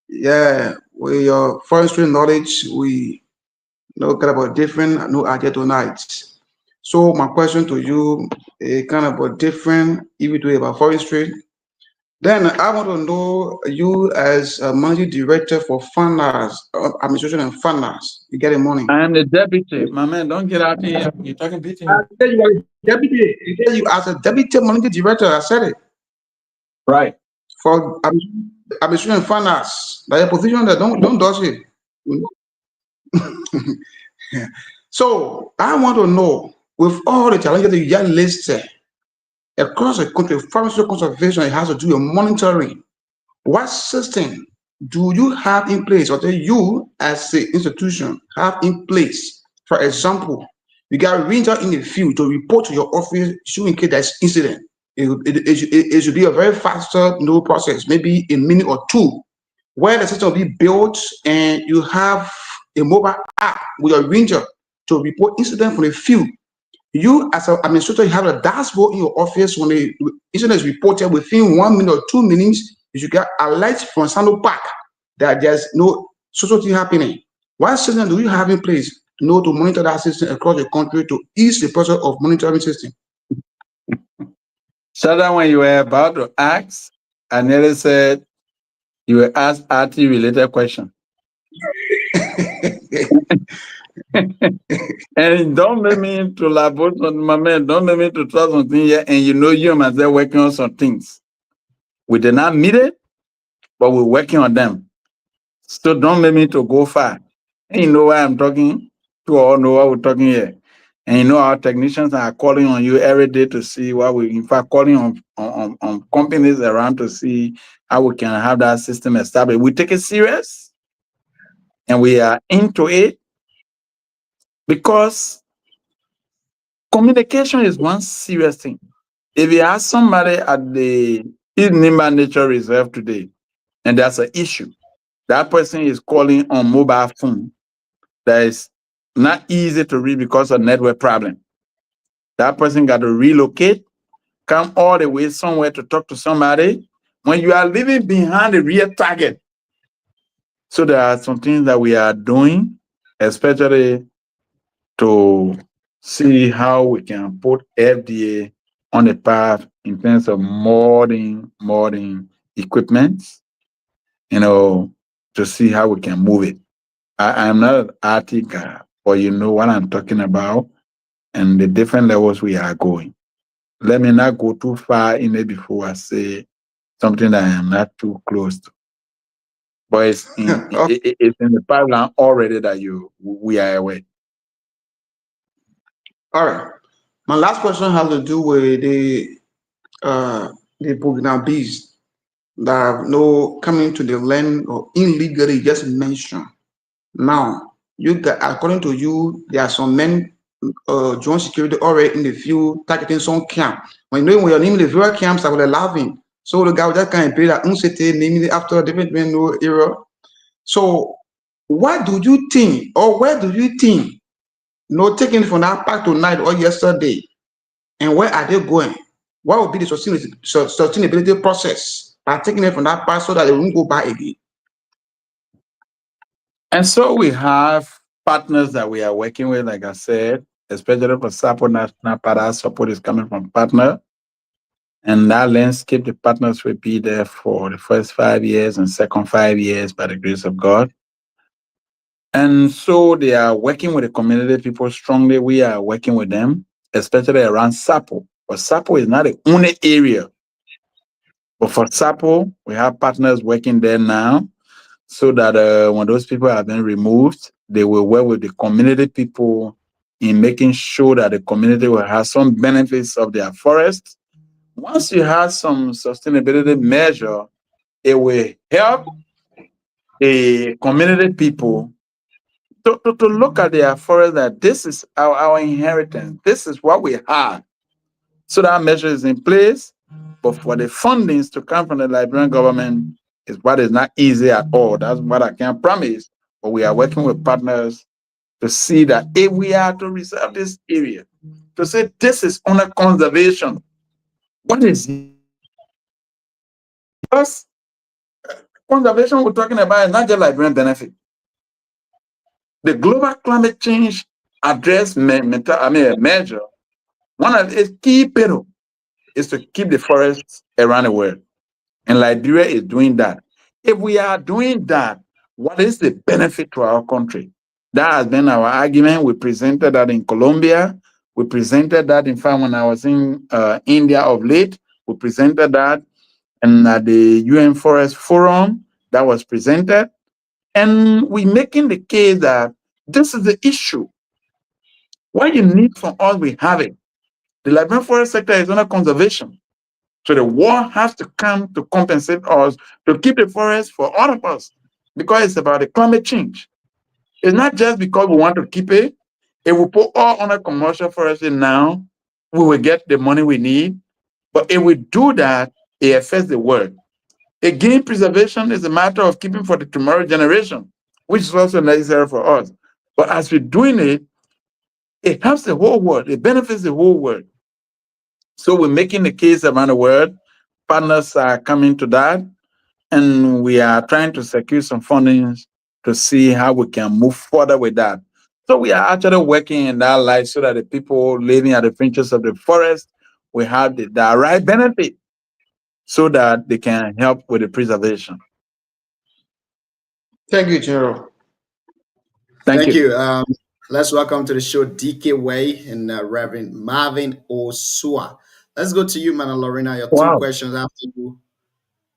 Yeah, with your forestry knowledge, we know kind of a different no idea tonight. So my question to you is kind of a different if you do about forestry. Then I want to know you as a managing director for finance, administration and finance. You get the money. I am the deputy. My man, don't get out here. You're talking beating. I tell you are deputy. I tell you as a deputy managing director. I said it Right. for administration and finance. That a position that don't do it. So I want to know with all the challenges that you just listed across the country, forestry conservation, it has to do with monitoring. What system do you have in place, or do you as an institution have in place? For example, you got a ranger in the field to report to your office in case there's incident. It should be a very faster process, maybe a minute or two, where the system will be built and you have a mobile app with your ranger to report incident from the field. You as an administrator, you have a dashboard in your office. When the incident is reported within 1 minute or 2 minutes, you should get alerts from Sando Park that there's no social thing happening. What system do you have in place to monitor that system across the country to ease the process of monitoring system? So that when you were about to ask, I nearly said you were asked RT related question. And don't make me to labor on my man, don't make me to try something here, and you myself working on some things. We did not meet it, but we're working on them. So don't make me to go far. And you know why I'm talking to, all know what we're talking here. And you know our technicians are calling on you every day to see what we, in fact, calling on companies around to see how we can have that system established. We take it serious and we are into it because communication is one serious thing. If you ask somebody at the East Nimba Nature Reserve today, and that's an issue, that person is calling on mobile phone that is not easy to read because of network problem. That person got to relocate, come all the way somewhere to talk to somebody when you are living behind the real target. So there are some things that we are doing, especially to see how we can put FDA on the path in terms of modern equipment, to see how we can move it. I am not an RT guy, but you know what I'm talking about and the different levels we are going. Let me not go too far in it before I say something that I am not too close to. But it's it's in the pipeline already that we are aware. All right. My last question has to do with the Burkina bees that have no coming to the land or illegally just mentioned. Now, you got, according to you, there are some men joint security already in the field targeting some camp. When you're naming the various camps that were laughing. So the guy with that kind of period uncertain naming it after a different era. So what do you think, or where do you think, taking from that park tonight or yesterday, and where are they going? What will be the sustainability process by taking it from that part so that they won't go back again? And so we have partners that we are working with, like I said, especially for Sapo National Park. Support is coming from partner. And that landscape, the partners will be there for the first 5 years and second 5 years by the grace of God. And so they are working with the community people strongly. We are working with them, especially around Sapo. But Sapo is not the only area. But for Sapo, we have partners working there now so that when those people have been removed, they will work with the community people in making sure that the community will have some benefits of their forest. Once you have some sustainability measure, it will help the community people to look at their forest that this is our inheritance. This is what we have. So that measure is in place. But for the fundings to come from the Liberian government is what is not easy at all. That's what I can promise. But we are working with partners to see that if we are to reserve this area, to say this is under conservation, what is it? Because conservation we're talking about is not just Liberian benefit. The global climate change address measure, one of its key pillars is to keep the forests around the world. And Liberia is doing that. If we are doing that, what is the benefit to our country? That has been our argument. We presented that in Colombia. We presented that, in fact, when I was in India of late. We presented that and at the UN Forest Forum that was presented. And we're making the case that this is the issue. What you need from us, we have it. The Liberian forest sector is under conservation. So the war has to come to compensate us to keep the forest for all of us because it's about the climate change. It's not just because we want to keep it. If we put all under commercial forestry now, we will get the money we need. But if we do that, it affects the world. Again, preservation is a matter of keeping for the tomorrow generation, which is also necessary for us. But as we're doing it, it helps the whole world. It benefits the whole world. So we're making the case around the world. Partners are coming to that. And we are trying to secure some funding to see how we can move further with that. So we are actually working in that light so that the people living at the fringes of the forest will have the right benefit so that they can help with the preservation. Thank you, General. Thank you. Let's welcome to the show DK Way and Reverend Marvin Osua. Let's go to you, Mana Lorena. Your two questions after you.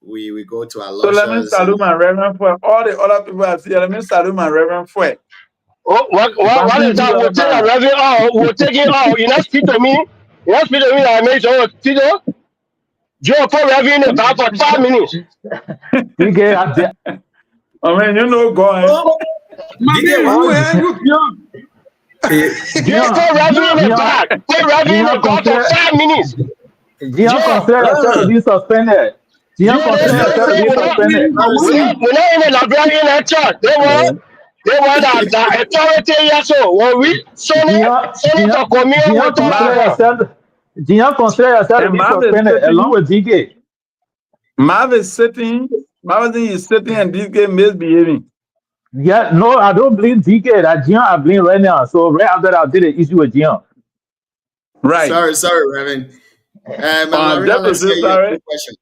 We go to our So let me salute my Reverend for all the other people I see. Let me salute my Reverend for. Oh, what is that? We'll take a Reverend. We'll take it. You not speak to me. You not speak to me. I make sure. Tito, Joe, for Reverend in the back for 5 minutes. I mean, you know, go ahead. Joe, for Reverend in the back. For Reverend in the back for 5 minutes. Jian, consider yourself to be suspended. Jian, consider yourself to be suspended. We're not in the library in that church. They want that authority. Yes, so when we Senator Committee will talk. Jian, consider yourself to be suspended along with DK. Marvin is sitting and DK misbehaving. Yeah, no, I don't blame DK. That Jian I blame right now. So right after that, I did an issue with Jian. Right. Sorry, Reverend. Let's hear your question.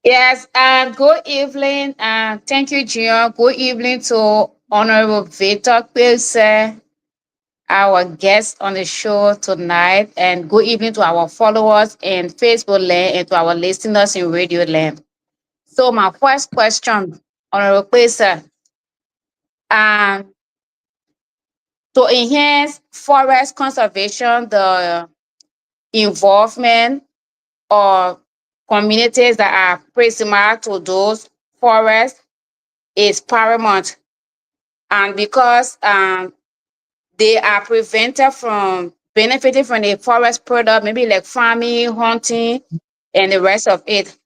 Yes, good evening. Thank you, Jian. Good evening to Honorable Victor Pilse, our guest on the show tonight, and good evening to our followers in Facebook land and to our listeners in Radio land. So my first question, Honorable Pilse, to enhance forest conservation, the involvement of communities that are proximal to those forests is paramount. And because they are prevented from benefiting from the forest product, maybe like farming, hunting, and the rest of it,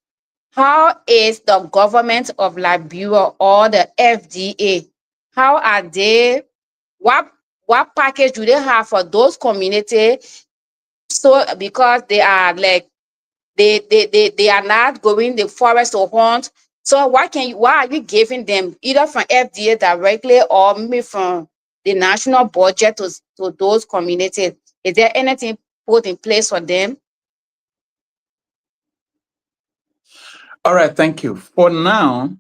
how is the government of Liberia or the FDA, how are they, what package do they have for those communities? So because they are like, they are not going the forest to hunt, So why are you giving them either from FDA directly or maybe from the national budget to those communities? Is there anything put in place for them? All right, thank you. For now,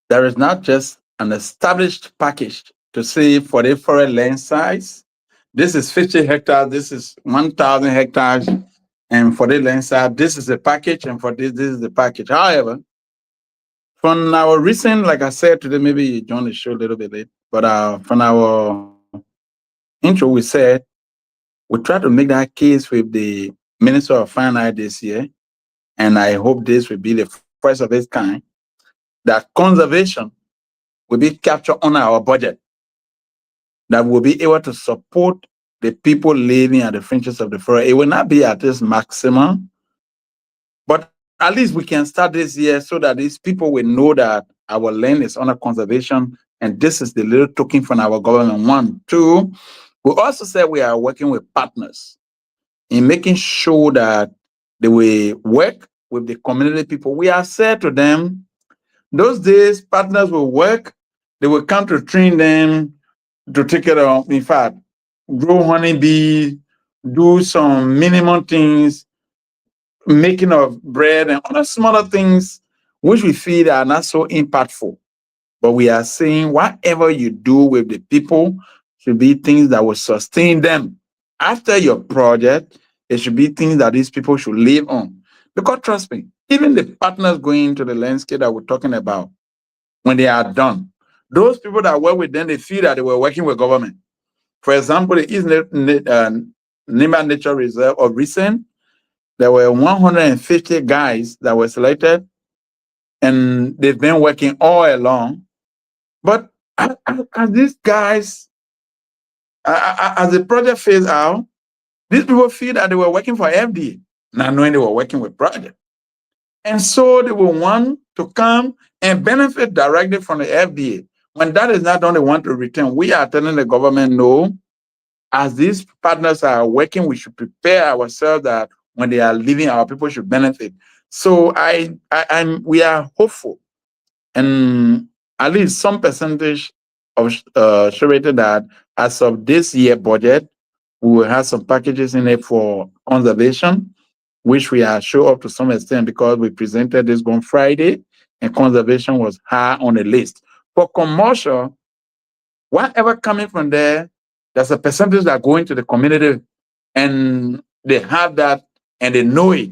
there is not just an established package to say for the forest land size, this is 50 hectares, this is 1,000 hectares, and for the land size, this is the package, and for this is the package. However, from our recent, like I said today, maybe you joined the show a little bit late, but from our intro, we said we try to make that case with the Minister of Finance this year, and I hope this will be the first of its kind, that conservation will be captured on our budget, that will be able to support the people living at the fringes of the forest. It will not be at this maximum, but at least we can start this year so that these people will know that our land is under conservation, and this is the little token from our government. One, two, we also said we are working with partners in making sure that they will work with the community people. We have said to them, those days partners will work, they will come to train them to take care of, in fact, grow honeybee, do some minimum things, making of bread and other smaller things which we feel are not so impactful. But we are saying whatever you do with the people should be things that will sustain them. After your project, it should be things that these people should live on. Because trust me, even the partners going into the landscape that we're talking about, when they are done, those people that work with them, they feel that they were working with government. For example, the East Nima Nature Reserve of recent, there were 150 guys that were selected, and they've been working all along. But as these guys, as the project phased out, these people feel that they were working for FDA, not knowing they were working with project. And so they will want to come and benefit directly from the FDA. When that is not done, they want to return. We are telling the government, no, as these partners are working, we should prepare ourselves that when they are leaving, our people should benefit. So we are hopeful, and at least some percentage of surety that as of this year budget, we will have some packages in it for conservation, which we are sure up to some extent because we presented this on Friday, and conservation was high on the list. For commercial, whatever coming from there, there's a percentage that go into the community, and they have that and they know it,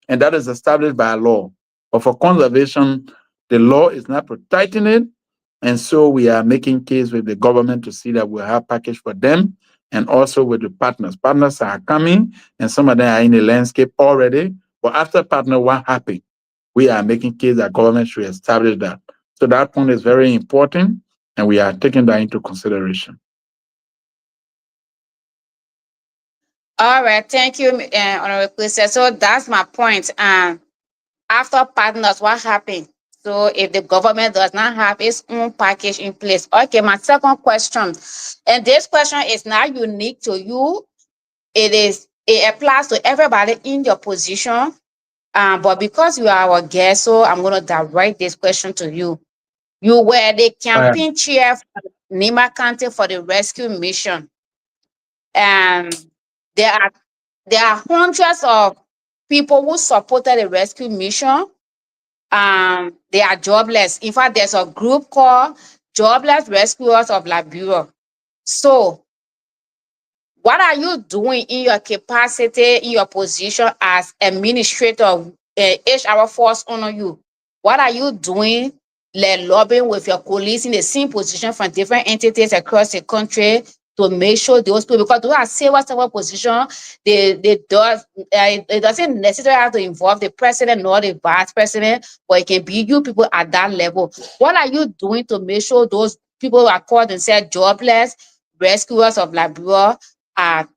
and that is established by law. But for conservation, the law is not protecting it, and so we are making case with the government to see that we'll have package for them, and also with the partners. Partners are coming, and some of them are in the landscape already. But after partner, what happened? We are making case that government should establish that. So that point is very important, and we are taking that into consideration. All right, thank you, Honorable Christian. So that's my point. After partners, what happened? So if the government does not have its own package in place. Okay, my second question, and this question is not unique to you. It applies to everybody in your position. But because you are our guest, so I'm going to direct this question to you. You were the campaign chair for Nima County for the rescue mission. And there are hundreds of people who supported the rescue mission. They are jobless. In fact, there's a group called Jobless Rescuers of Liberia. So what are you doing in your capacity, in your position as administrator, HR force under you? What are you doing, like lobbying with your colleagues in the same position from different entities across the country to make sure those people, because those are several positions, it doesn't necessarily have to involve the president nor the vice president, but it can be you people at that level. What are you doing to make sure those people who are called themselves jobless rescuers of Liberia and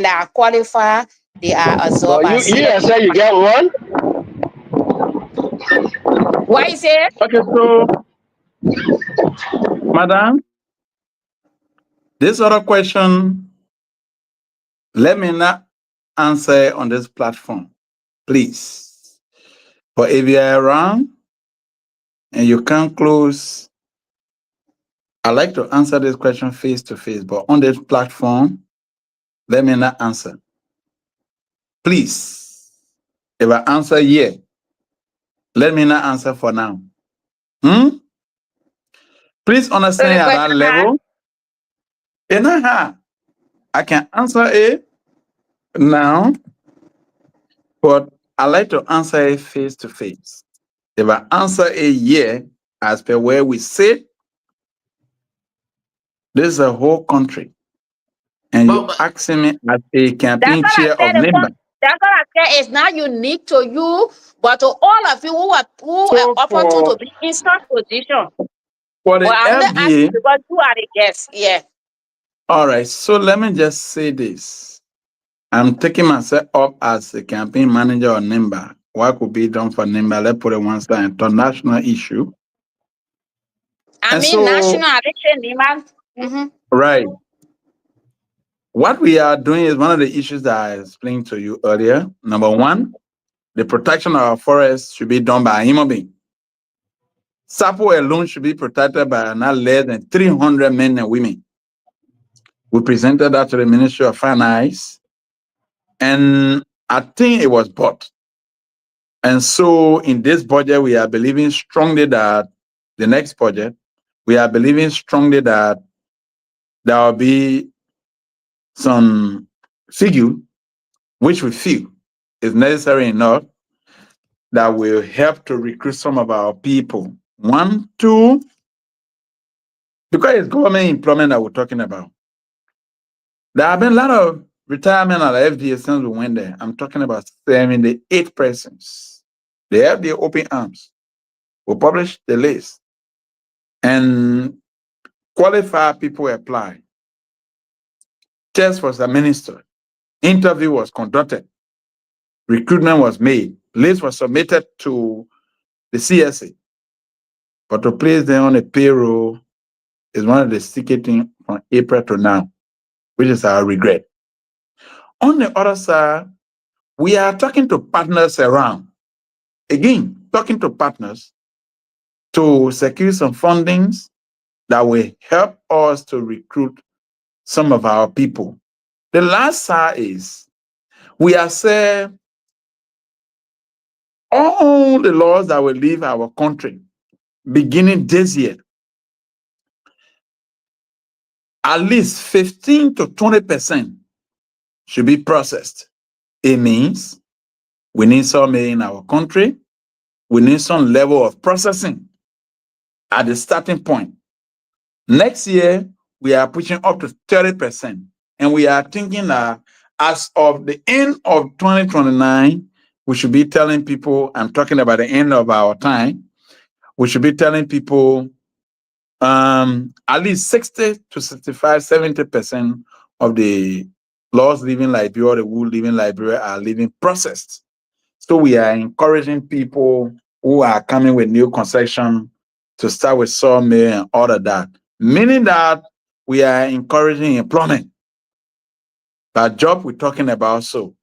are qualified, they are absorbed But by you CF? say you get one. What is it? Okay, so, Madam, this other question, let me not answer on this platform, please. But if you are around, and you can't close, I like to answer this question face to face, but on this platform, let me not answer. Please, if I answer yeah, let me not answer for now. Please So understand the at that question level. I can answer it now, but I like to answer it face to face. If I answer a yeah, as per where we sit, this is a whole country. And you asking me as a that's campaign what I chair of said. NIMBA. That's what I said. It's not unique to you, but to all of you who are So opportune to be in such position. for But the I only ask you FDA, because you are the guest. Yeah. all right, so let me just say this. I'm taking myself up as a campaign manager of NIMBA. What could be done for NIMBA? Let's put it one side, international issue. I And mean, so, national addiction, right, what we are doing is one of the issues that I explained to you earlier. Number one, the protection of our forests should be done by a human being. Sapo alone should be protected by not less than 300 men and women. We presented that to the Ministry of Finance, and I think it was bought. And so in this budget, we are believing strongly that the next budget, we are believing strongly that there will be some figure which we feel is necessary enough that will help to recruit some of our people. One, two, because it's government employment that we're talking about. There have been a lot of retirement at the FDA since we went there. I'm talking about 78 persons. The FDA open arms will publish the list, and qualified people apply. Test was administered. Interview was conducted. Recruitment was made. List was submitted to the CSA. But to place them on a payroll is one of the sticky things from April to now, which is our regret. On the other side, we are talking to partners around. Again, talking to partners to secure some fundings that will help us to recruit some of our people. The last side is we are saying all the laws that will leave our country beginning this year, at least 15 to 20% should be processed. It means we need some in our country. We need some level of processing at the starting point. Next year, we are pushing up to 30%. And we are thinking that as of the end of 2029, we should be telling people, I'm talking about the end of our time, we should be telling people at least 60 to 65, 70% of the laws leaving Liberia or the wool leaving Liberia are leaving processed. So we are encouraging people who are coming with new concession to start with sawmill and all of that, meaning that we are encouraging employment. That job we're talking about, so.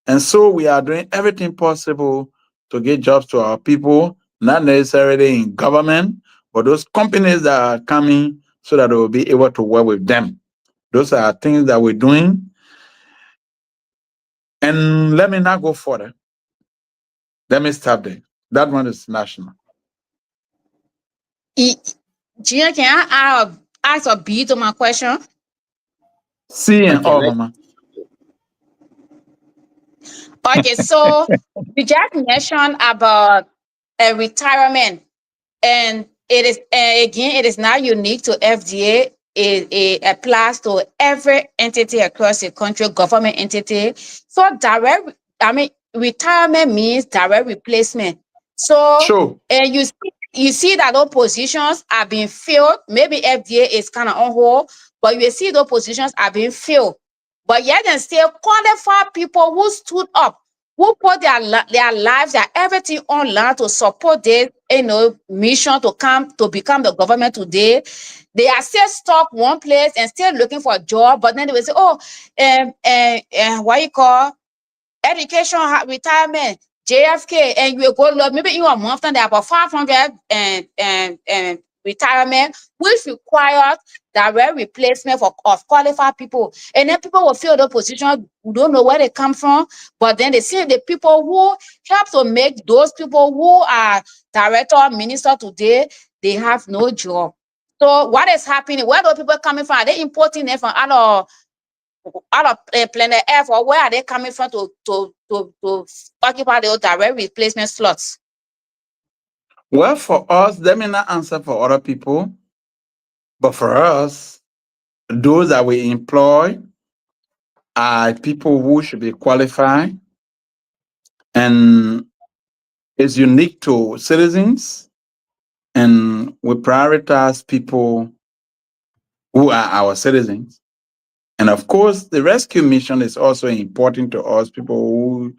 And so we are doing everything possible to get jobs to our people, not necessarily in government, but those companies that are coming so that they will be able to work with them. Those are things that we're doing. And let me not go further. Let me stop there. That one is national. Gina, can I ask a B to my question? See and Okay, all, Mama. Okay, so you just mentioned about retirement, and it is again, it is not unique to FDA. It applies to every entity across the country, government entity. So retirement means direct replacement. So Sure. and you see that those positions are being filled. Maybe FDA is kind of on hold, but you see those positions are being filled. But yet and still qualified people who stood up, who put their lives, their everything online to support this, mission to become the government today. They are still stuck one place and still looking for a job. But then they will say, oh, what you call education, retirement, JFK, and you go look, maybe in a month and there about 500 and retirement, which requires direct replacement of qualified people. And then people will fill the position, who don't know where they come from, but then they see the people who help to make those people who are director, minister today, they have no job. So what is happening? Where are those people coming from? Are they importing them from out of planet Earth, or where are they coming from to occupy those direct replacement slots? Well, for us, that may not answer for other people, but for us, those that we employ are people who should be qualified, and it's unique to citizens, and we prioritize people who are our citizens. And of course, the rescue mission is also important to us, people who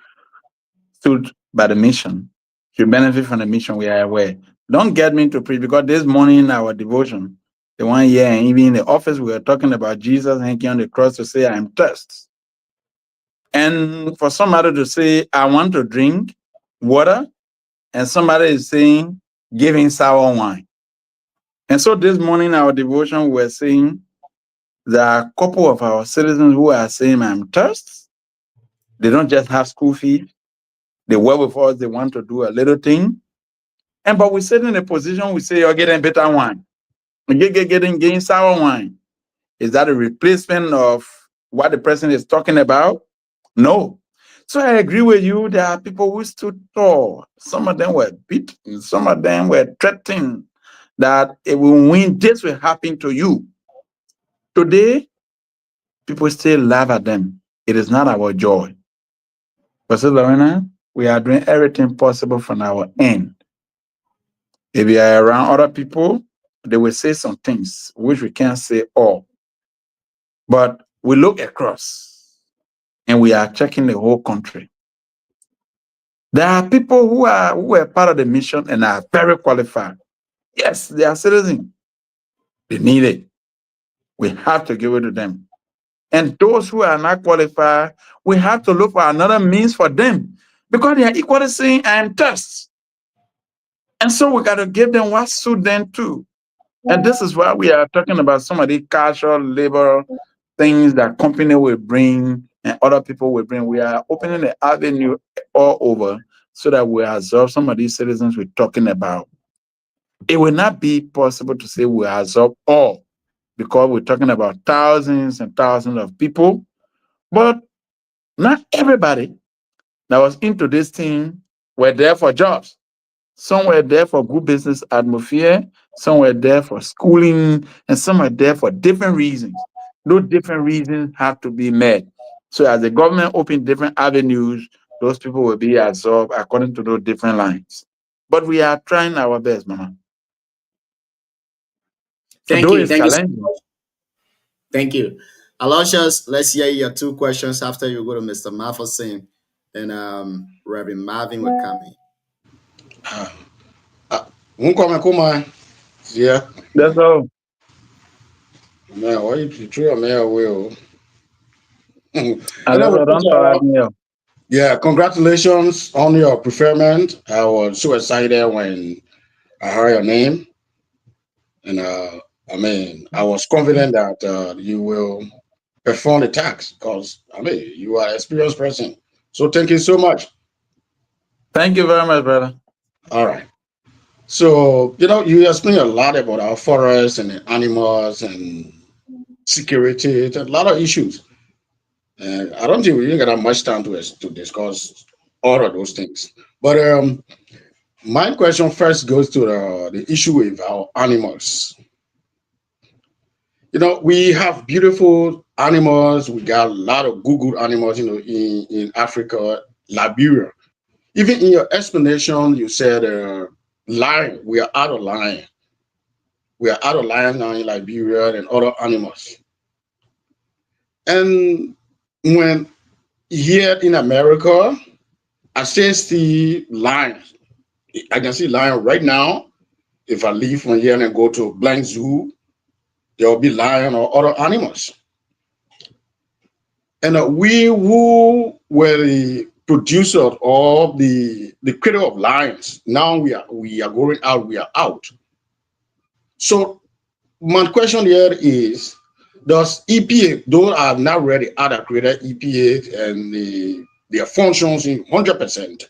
stood by the mission, should benefit from the mission, we are aware. Don't get me to preach, because this morning in our devotion, the one year, and even in the office, we were talking about Jesus hanging on the cross to say, I am thirsty. And for somebody to say, I want to drink water, and somebody is saying, give him sour wine. And so this morning, our devotion, we were saying, there are a couple of our citizens who are saying, I'm thirsty. They don't just have school fees. They work with us, they want to do a little thing. But we sit in a position, we say, you're getting better wine. Getting sour wine. Is that a replacement of what the person is talking about? No. So I agree with you. There are people who stood tall. Some of them were beaten. Some of them were threatened that it will win, this will happen to you. Today, people still laugh at them. It is not our joy. But so, Lorena, we are doing everything possible from our end. If we are around other people, they will say some things which we can't say all. But we look across and we are checking the whole country. There are people who are part of the mission and are very qualified. Yes, they are citizens. They need it. We have to give it to them. And those who are not qualified, we have to look for another means for them, because they are equally saying, I am thirsty. And so we got to give them what suits them too. And this is why we are talking about some of the casual labor things that company will bring and other people will bring. We are opening the avenue all over so that we absorb some of these citizens we're talking about. It will not be possible to say we absorb all, because we're talking about thousands and thousands of people, but not everybody that was into this thing were there for jobs. Some were there for good business atmosphere, some were there for schooling, and some are there for different reasons. Those different reasons have to be met. So as the government opens different avenues, those people will be absorbed according to those different lines. But we are trying our best, Mama. Thank Though you. it's Thank you so challenging. much. Thank you. Aloysius, let's hear your two questions after you go to Mr. Matheson. Then Reverend Marvin will come in. Yeah, That's all. man, why you true, man? Will. And Anyway, that's don't tell me. yeah, congratulations on your preferment. I was so excited when I heard your name, and I was confident that you will perform the task because you are an experienced person. So thank you so much. Thank you very much, brother. All right. So you explained a lot about our forests and the animals and security, a lot of issues. And I don't think we didn't get that much time to discuss all of those things. But my question first goes to the issue with our animals. We have beautiful animals. We got a lot of good animals, in Africa, Liberia. Even in your explanation, you said lion. We are out of lion. We are out of lion now in Liberia and other animals. And when here in America, I still see lions. I can see lion right now. If I leave from here and go to Blank Zoo, there will be lion or other animals. And we who were the producer or the critter of lions. Now we are going out, we are out. So my question here is, does EPA, though I have not read the other created EPA and their functions in 100%,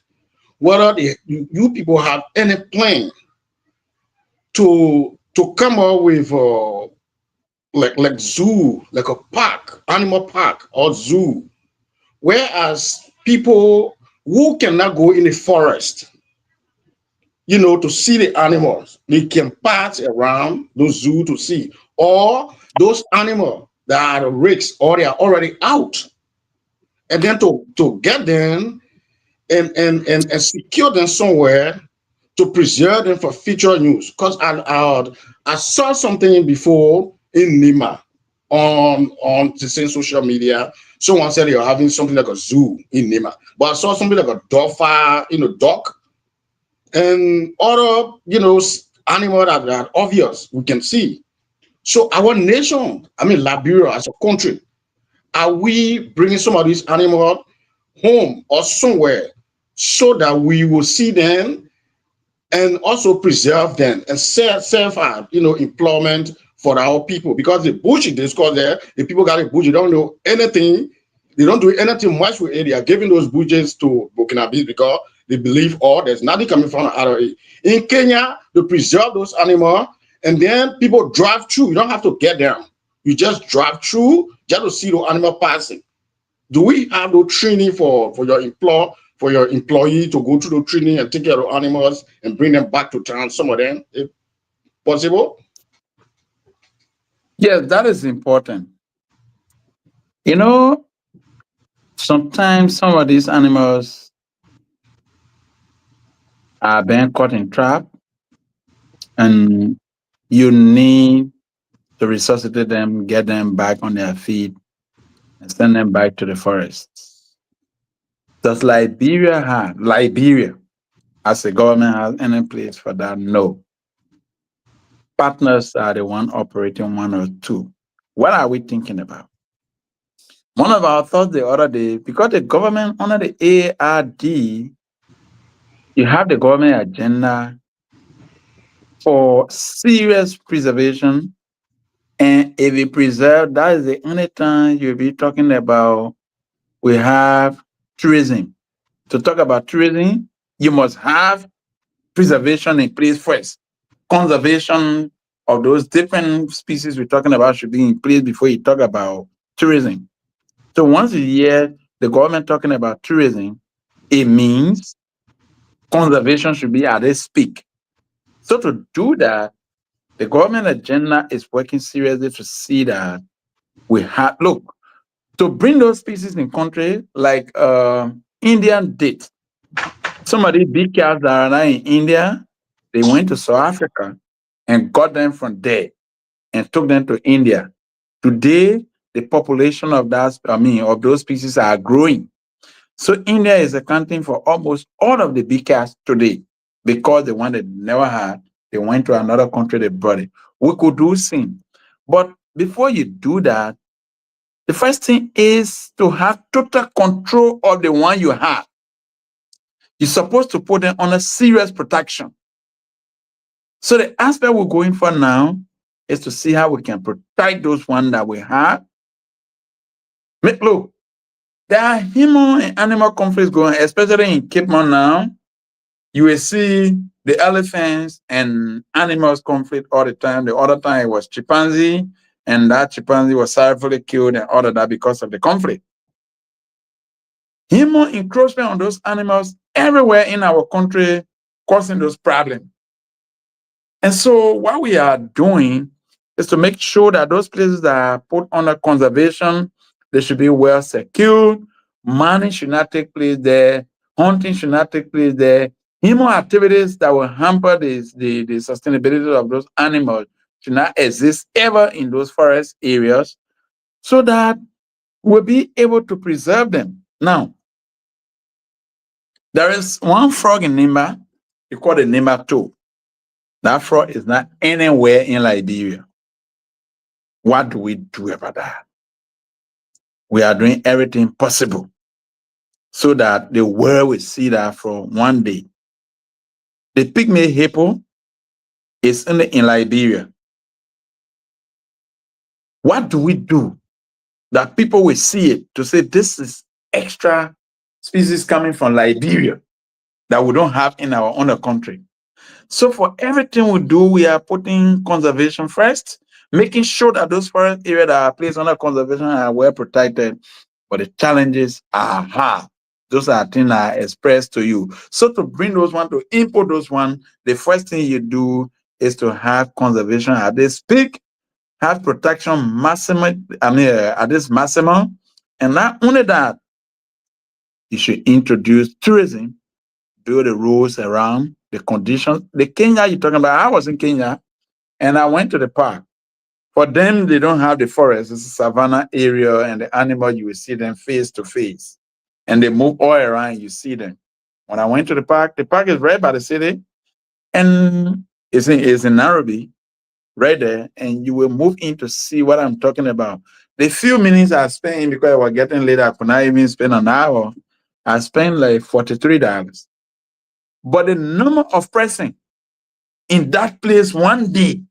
whether you people have any plan to come up with like zoo, like a park, animal park or zoo, whereas people who cannot go in the forest, to see the animals, they can pass around the zoo to see, or those animals that are rigs or they are already out, and then to get them and secure them somewhere to preserve them for future use. Because I saw something before in Nima on the same social media. Someone said you're having something like a zoo in Nima, but I saw something like a duck, and other animals that are obvious we can see. So our nation, Liberia as a country, are we bringing some of these animals home or somewhere so that we will see them and also preserve them and serve employment for our people? Because the bush is there, the people got a bush, they don't know anything, they don't do anything much with it. They are giving those bushes to Burkinabes because they believe, there's nothing coming from out of it. In Kenya, they preserve those animals, and then people drive through. You don't have to get down. You just drive through just to see the animal passing. Do we have no training for your employee to go through the training and take care of animals and bring them back to town, some of them, if possible? Yes, that is important. Sometimes some of these animals are being caught in trap, and you need to resuscitate them, get them back on their feet, and send them back to the forests. Does Liberia as a government has any place for that? No. Partners are the one operating one or two. What are we thinking about? One of our thoughts the other day, because the government under the ARD, you have the government agenda for serious preservation. And if we preserve, that is the only time you'll be talking about. We have tourism. To talk about tourism, you must have preservation in place first. Conservation of those different species we're talking about should be in place before you talk about tourism. So once you hear the government talking about tourism, it means conservation should be at its peak. So to do that, the government agenda is working seriously to see that we have, to bring those species in country like Indian date. Some of these big cats that are now in India, they went to South Africa and got them from there and took them to India. Today, the population of those species are growing. So India is accounting for almost all of the big cats today, because the one that never had, they went to another country, they brought it. We could do same. But before you do that, the first thing is to have total control of the one you have. You're supposed to put them on a serious protection. So the aspect we're going for now is to see how we can protect those ones that we have. Look, there are human and animal conflicts going, especially in Cape Town now. You will see the elephants and animals conflict all the time. The other time it was chimpanzee, and that chimpanzee was sorrowfully killed and all of that because of the conflict. Human encroachment on those animals everywhere in our country causing those problems. And so what we are doing is to make sure that those places that are put under conservation, they should be well secured. Mining should not take place there. Hunting should not take place there. Human activities that will hamper the sustainability of those animals should not exist ever in those forest areas, so that we'll be able to preserve them. Now, there is one frog in Nimba, we call it Nimba 2. That frog is not anywhere in Liberia. What do we do about that? We are doing everything possible so that the world will see that from one day. The pygmy hippo is in Liberia. What do we do that people will see it to say this is extra species coming from Liberia that we don't have in our own country? So for everything we do, we are putting conservation first, making sure that those forest areas that are placed under conservation are well protected. But the challenges are hard. Those are things I expressed to you. So to bring those one, to import those one, the first thing you do is to have conservation at this peak, have protection maximum, at this maximum. And not only that, you should introduce tourism, build the rules around the conditions. The Kenya you're talking about, I was in Kenya and I went to the park. For them, they don't have the forest. It's a savanna area, and the animal, you will see them face to face. And they move all around, you see them. When I went to the park is right by the city, and it's in Nairobi, right there, and you will move in to see what I'm talking about. The few minutes I spent, because I was getting late, I could not even spend an hour. I spent like $43. But the number of person in that place one day,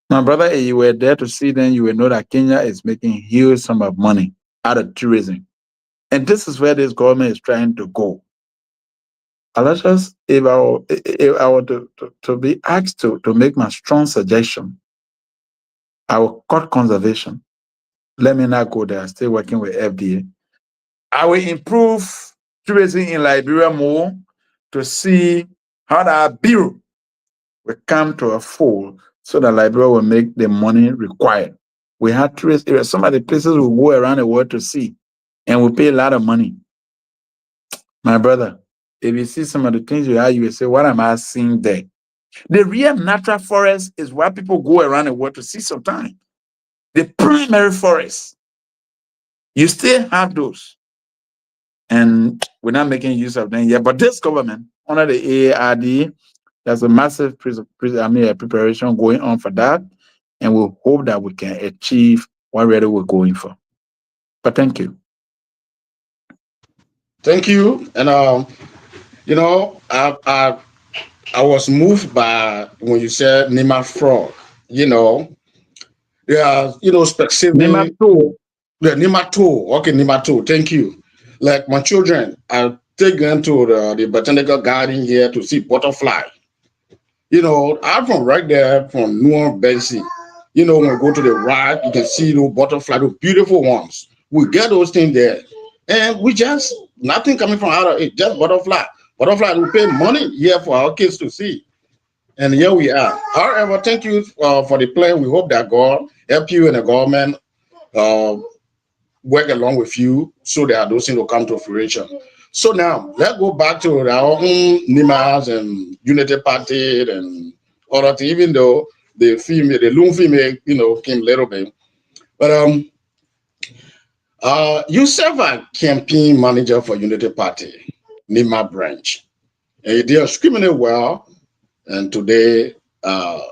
my brother, if you were there to see them, you will know that Kenya is making huge sum of money out of tourism. And this is where this government is trying to go. Aloysius, if I were to be asked to make my strong suggestion, I will cut conservation. Let me not go there. Still working with FDA. I will improve tourism in Liberia more to see how that bill will come to a full so that Liberia will make the money required. We have tourist areas. Some of the places we go around the world to see, and we pay a lot of money. My brother, if you see some of the things you will say, what am I seeing there? The real natural forest is what people go around the world to see sometimes. The primary forest, you still have those. And we're not making use of them yet. But this government, under the AARD, there's a massive preparation going on for that. And we hope that we can achieve what really we're going for. But thank you. Thank you. And I was moved by when you said Nima frog. Specifically Nematode. the Nematode. Okay, Nematode. Thank you. Like my children, I take them to the botanical garden here to see butterfly. I'm from right there from New Basic. When we go to the right, you can see those butterfly, those beautiful ones. We get those things there. And we just, nothing coming from out of it, just butterfly. Butterfly, we pay money here for our kids to see. And here we are. However, thank you for the plan. We hope that God help you and the government work along with you so that those things will come to fruition. So now, let's go back to our own NIMAS and Unity Party and other things, even though the loon female, came a little bit. But you serve as campaign manager for Unity Party, NIMA branch. And you did extremely well. And today,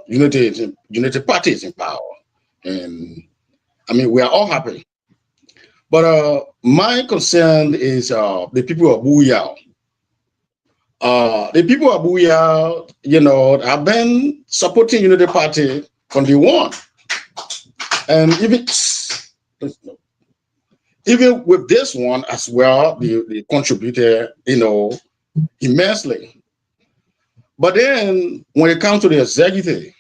Unity Party is in power. And we are all happy. But my concern is the people of Buyao. The people of Buyao, have been supporting Unity Party from day one. And even with this one as well, they contributed, immensely. But then when it comes to the executive,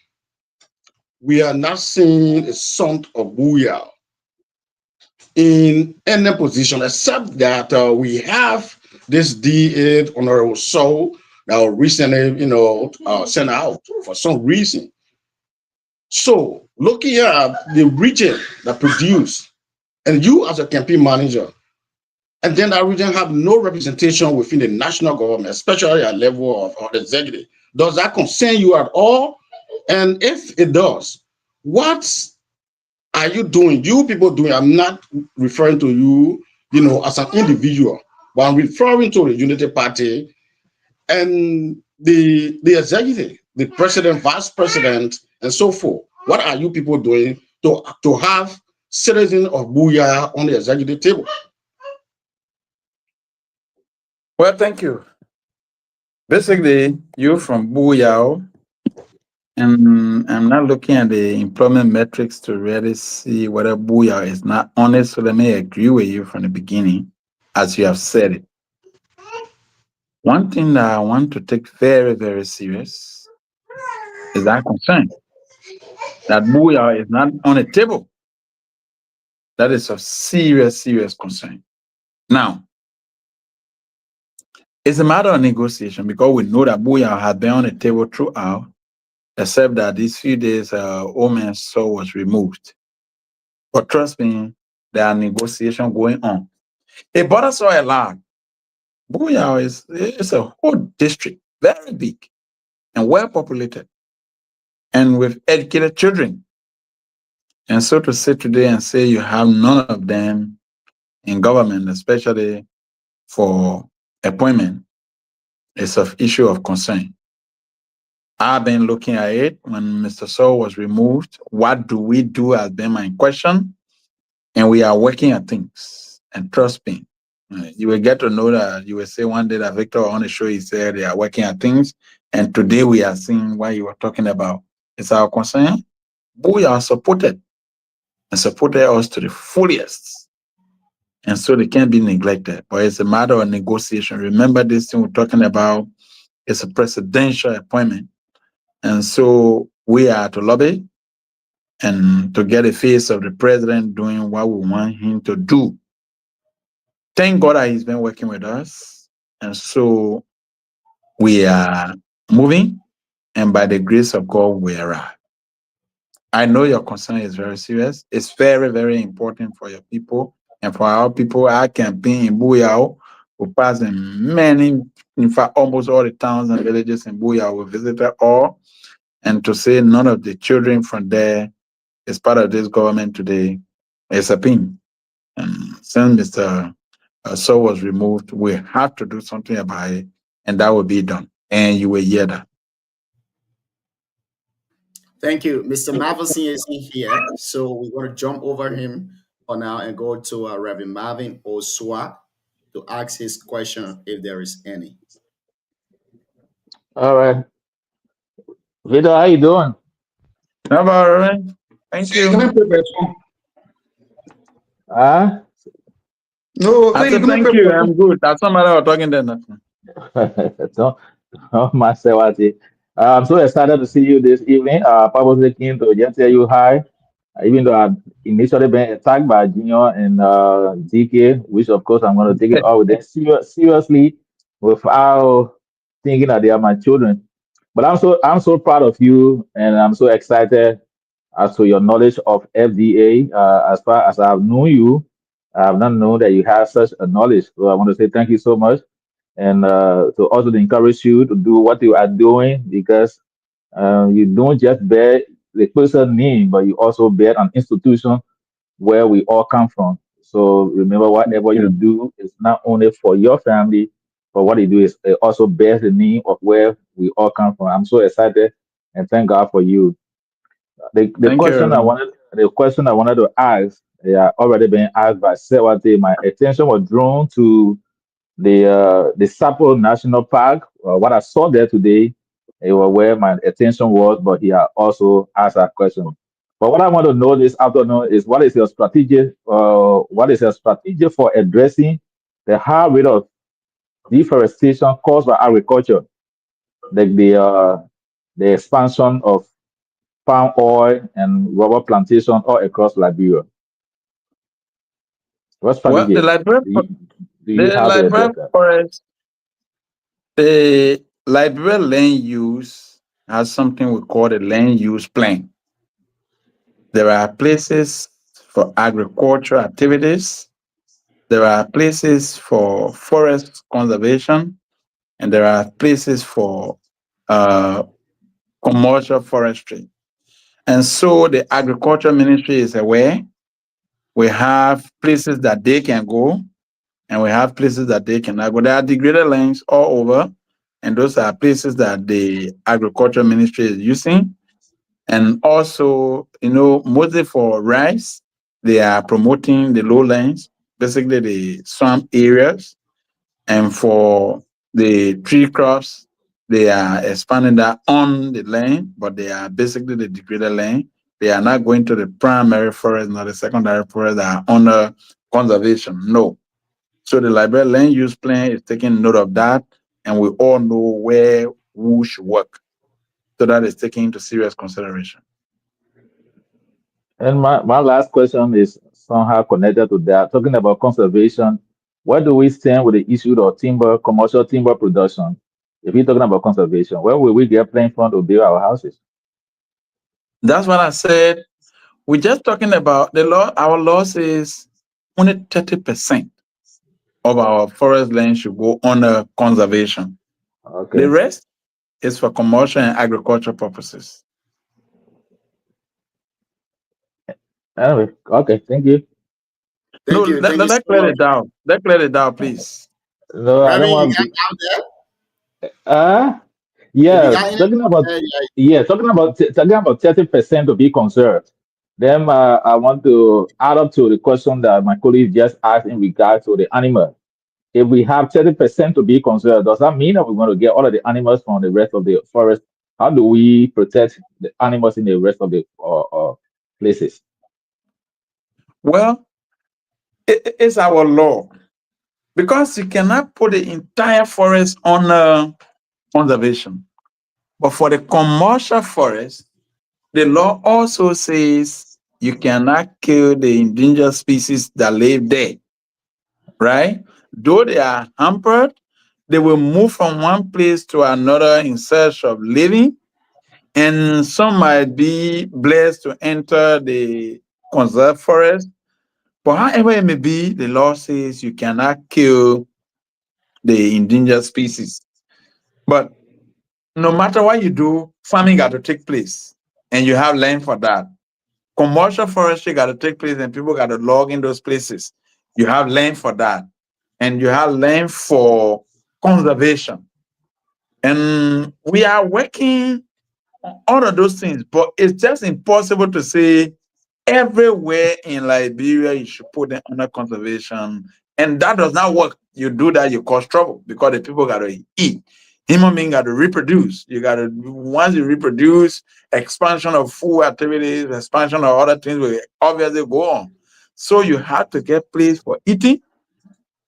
we are not seeing a son of Buyao in any position except that we have this D8 honorable soul that was recently, sent out for some reason. So looking at the region that produced, and you as a campaign manager, and then that region have no representation within the national government, especially at level of the executive. Does that concern you at all? And if it does, what are you doing? You people doing? I'm not referring to you, as an individual, but I'm referring to the Unity Party and the executive, the president, vice president, and so forth. What are you people doing to have citizens of Buyao on the executive table? Well, thank you. Basically, you from Buyao, and I'm not looking at the employment metrics to really see whether Buyao is not honest. So let me agree with you from the beginning, as you have said it. One thing that I want to take very, very serious is that concern that Buyao is not on the table. That is of serious, serious concern. Now, it's a matter of negotiation because we know that Buyao has been on the table throughout, except that these few days, Omen's soul was removed. But trust me, there are negotiations going on. It bothers us a lot. Buyao is a whole district, very big and well populated, and with educated children. And so to sit today and say you have none of them in government, especially for appointment, is an issue of concern. I've been looking at it when Mr. Saul was removed. What do we do has been my question. And we are working at things. And trust me, you will get to know that you will say one day that Victor on the show, he said they are working at things. And today we are seeing what you were talking about. It's our concern. We are supported and supported us to the fullest. And so they can't be neglected. But it's a matter of negotiation. Remember this thing we're talking about is a presidential appointment. And so we are to lobby and to get a face of the president doing what we want him to do. Thank God that he's been working with us. And so we are moving, and by the grace of God, we arrive. I know your concern is very serious. It's very, very important for your people and for our people. Our campaign in Buyao will pass in many, in fact, almost all the towns and villages in Buyao. We visited all. And to say none of the children from there is part of this government today is a pin. And since Mr. So was removed, we have to do something about it, and that will be done. And you will hear that. Thank you. Mr. Mavelson is in here, so we're going to jump over him for now and go to Reverend Marvin Osua to ask his question if there is any. All right. Vito, how you doing? How about Reverend? Thank you. Ah, No, I said give me thank you. I'm good. That's somebody was talking there. Nothing. don't, don't myself at it. I'm so excited to see you this evening. Purposely came to just tell you hi. Even though I've initially been attacked by Junior and DK, which of course I'm going to take it all with them seriously without thinking that they are my children. But I'm so proud of you, and I'm so excited as to your knowledge of FDA. As far as I've known you, I have not known that you have such a knowledge. So I want to say thank you so much, and to also encourage you to do what you are doing, because you don't just bear the person name, but you also bear an institution where we all come from. So remember, whatever you do is not only for your family, but what you do is it also bears the name of where we all come from. I'm so excited, and thank God for you. The Thank you, question I Reverend. wanted to ask, yeah, already been asked by Sewate. My attention was drawn to the Sapo National Park. What I saw there today, it was where my attention was, but he had also asked that question. But what I want to know this afternoon is what is your strategy for addressing the high rate of deforestation caused by agriculture, like the expansion of palm oil and rubber plantation all across Liberia. What Well, strategy do you, do you the have to address Liberian that? forest, the Liberian land use has something we call the land use plan. There are places for agricultural activities. There are places for forest conservation, and there are places for uh, commercial forestry. And so the agriculture ministry is aware. We have places that they can go, and we have places that they cannot go. There are degraded lands all over, and those are places that the agriculture ministry is using. And also, mostly for rice, they are promoting the lowlands, basically the swamp areas. And for the tree crops, they are expanding that on the land, but they are basically the degraded land. They are not going to the primary forest, not the secondary forest that are under conservation. No. So the Liberia land use plan is taking note of that, and we all know where who should work. So that is taken into serious consideration. And my last question is somehow connected to that. Talking about conservation, where do we stand with the issue of timber, commercial timber production? If you're talking about conservation, where will we get plain fund to build our houses? That's what I said. We're just talking about the law. Our law says only 30% of our forest land should go under conservation. Okay. The rest is for commercial and agricultural purposes. Anyway, okay, thank you. Thank you. Thank you so Let's clear much. it down. Let's clear it down, please. No, I don't Reverend, you want got to. out there? If you Yeah, got talking about yeah, yeah, talking about 30% to be conserved. Then I want to add up to the question that my colleague just asked in regard to the animal. If we have 30% to be conserved, does that mean that we're going to get all of the animals from the rest of the forest? How do we protect the animals in the rest of the places? Well, it's our law because you cannot put the entire forest on conservation. But for the commercial forest, the law also says you cannot kill the endangered species that live there, right? Though they are hampered, they will move from one place to another in search of living, and some might be blessed to enter the conserved forest. But however it may be, the law says you cannot kill the endangered species. But no matter what you do, farming got to take place, and you have land for that. Commercial forestry got to take place, and people got to log in those places. You have land for that, and you have land for conservation. And we are working on all of those things, but it's just impossible to say everywhere in Liberia you should put them under conservation. And that does not work. You do that, you cause trouble because the people got to eat. Human being got to reproduce. You got to, once you reproduce, expansion of food activities, expansion of other things will obviously go on. So you have to get place for eating,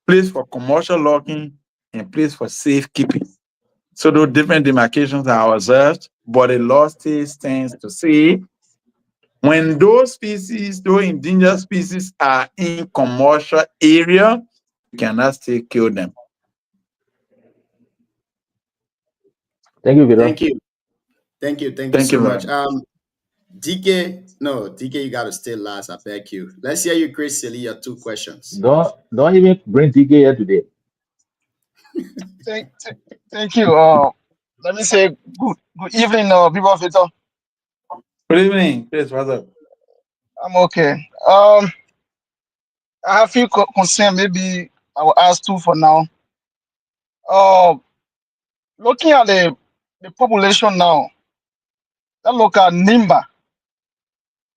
place for commercial logging, and place for safekeeping. So those different demarcations are observed, but the law still stands to say when those species, those endangered species are in commercial area, you cannot still kill them. Thank you, Vito. Thank you. Thank you. Thank you Thank you so very much. much. DK, you gotta stay last. I beg you. Let's hear you, Chris Silly, your two questions. Don't even bring DK here today. Thank, thank thank you. Let me say good evening, people of Vito. Good evening, Chris. What's up? I'm okay. I have few concern. Maybe I will ask two for now. Uh, Looking at the population now, let's look at Nimba,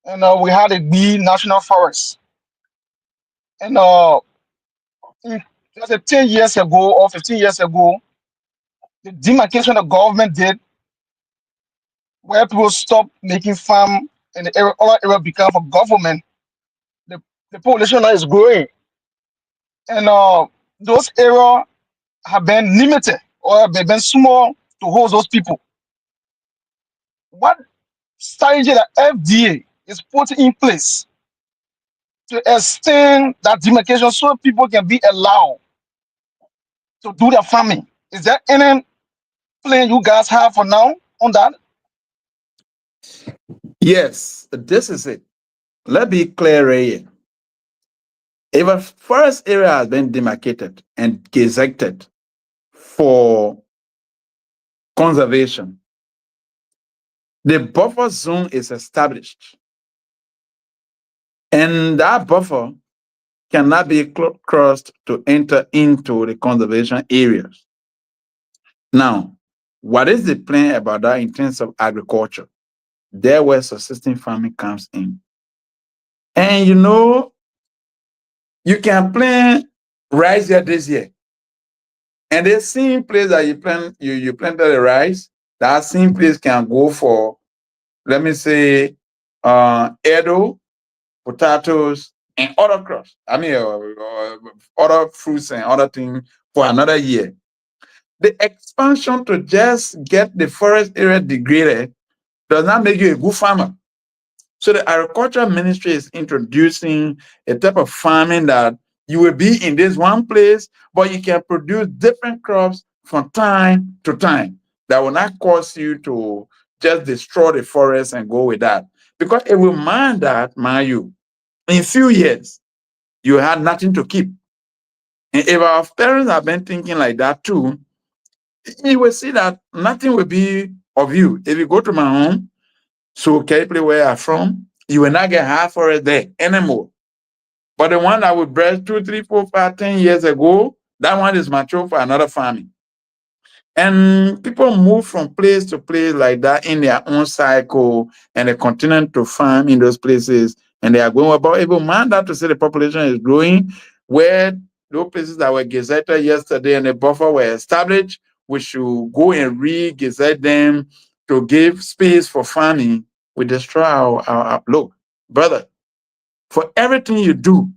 and we had a big national forest, and just 10 years ago or 15 years ago, the demarcation the government did, where people stopped making farm and the area, all area become for government. The, the population now is growing, and those areas have been limited or have been small to hold those people. What strategy that FDA is putting in place to extend that demarcation so people can be allowed to do their farming? Is there any plan you guys have for now on that? Yes, this is it. Let's be clear here. If a forest area has been demarcated and gazetted for conservation, the buffer zone is established. And that buffer cannot be crossed to enter into the conservation areas. Now, what is the plan about that in terms of agriculture? There where subsistence farming comes in. And you can plant rice here this year. And the same place that you planted the rice, that same place can go for, let me say, edo, potatoes, and other crops. I mean, other fruits and other things for another year. The expansion to just get the forest area degraded does not make you a good farmer. So the agriculture ministry is introducing a type of farming that you will be in this one place, but you can produce different crops from time to time that will not cause you to just destroy the forest and go with that. Because it will mind you, in a few years, you had nothing to keep. And if our parents have been thinking like that too, you will see that nothing will be of you. If you go to my home, so carefully where I'm from, you will not get half forest there anymore. But the one that we bred 2, 3, 4, 5, 10 years ago, that one is mature for another farming. And people move from place to place like that in their own cycle, and they continue to farm in those places. And they are going about even man that to say the population is growing, where those places that were gazetted yesterday and the buffer were established, we should go and re-gazette them to give space for farming. We destroy our look. Brother, for everything you do,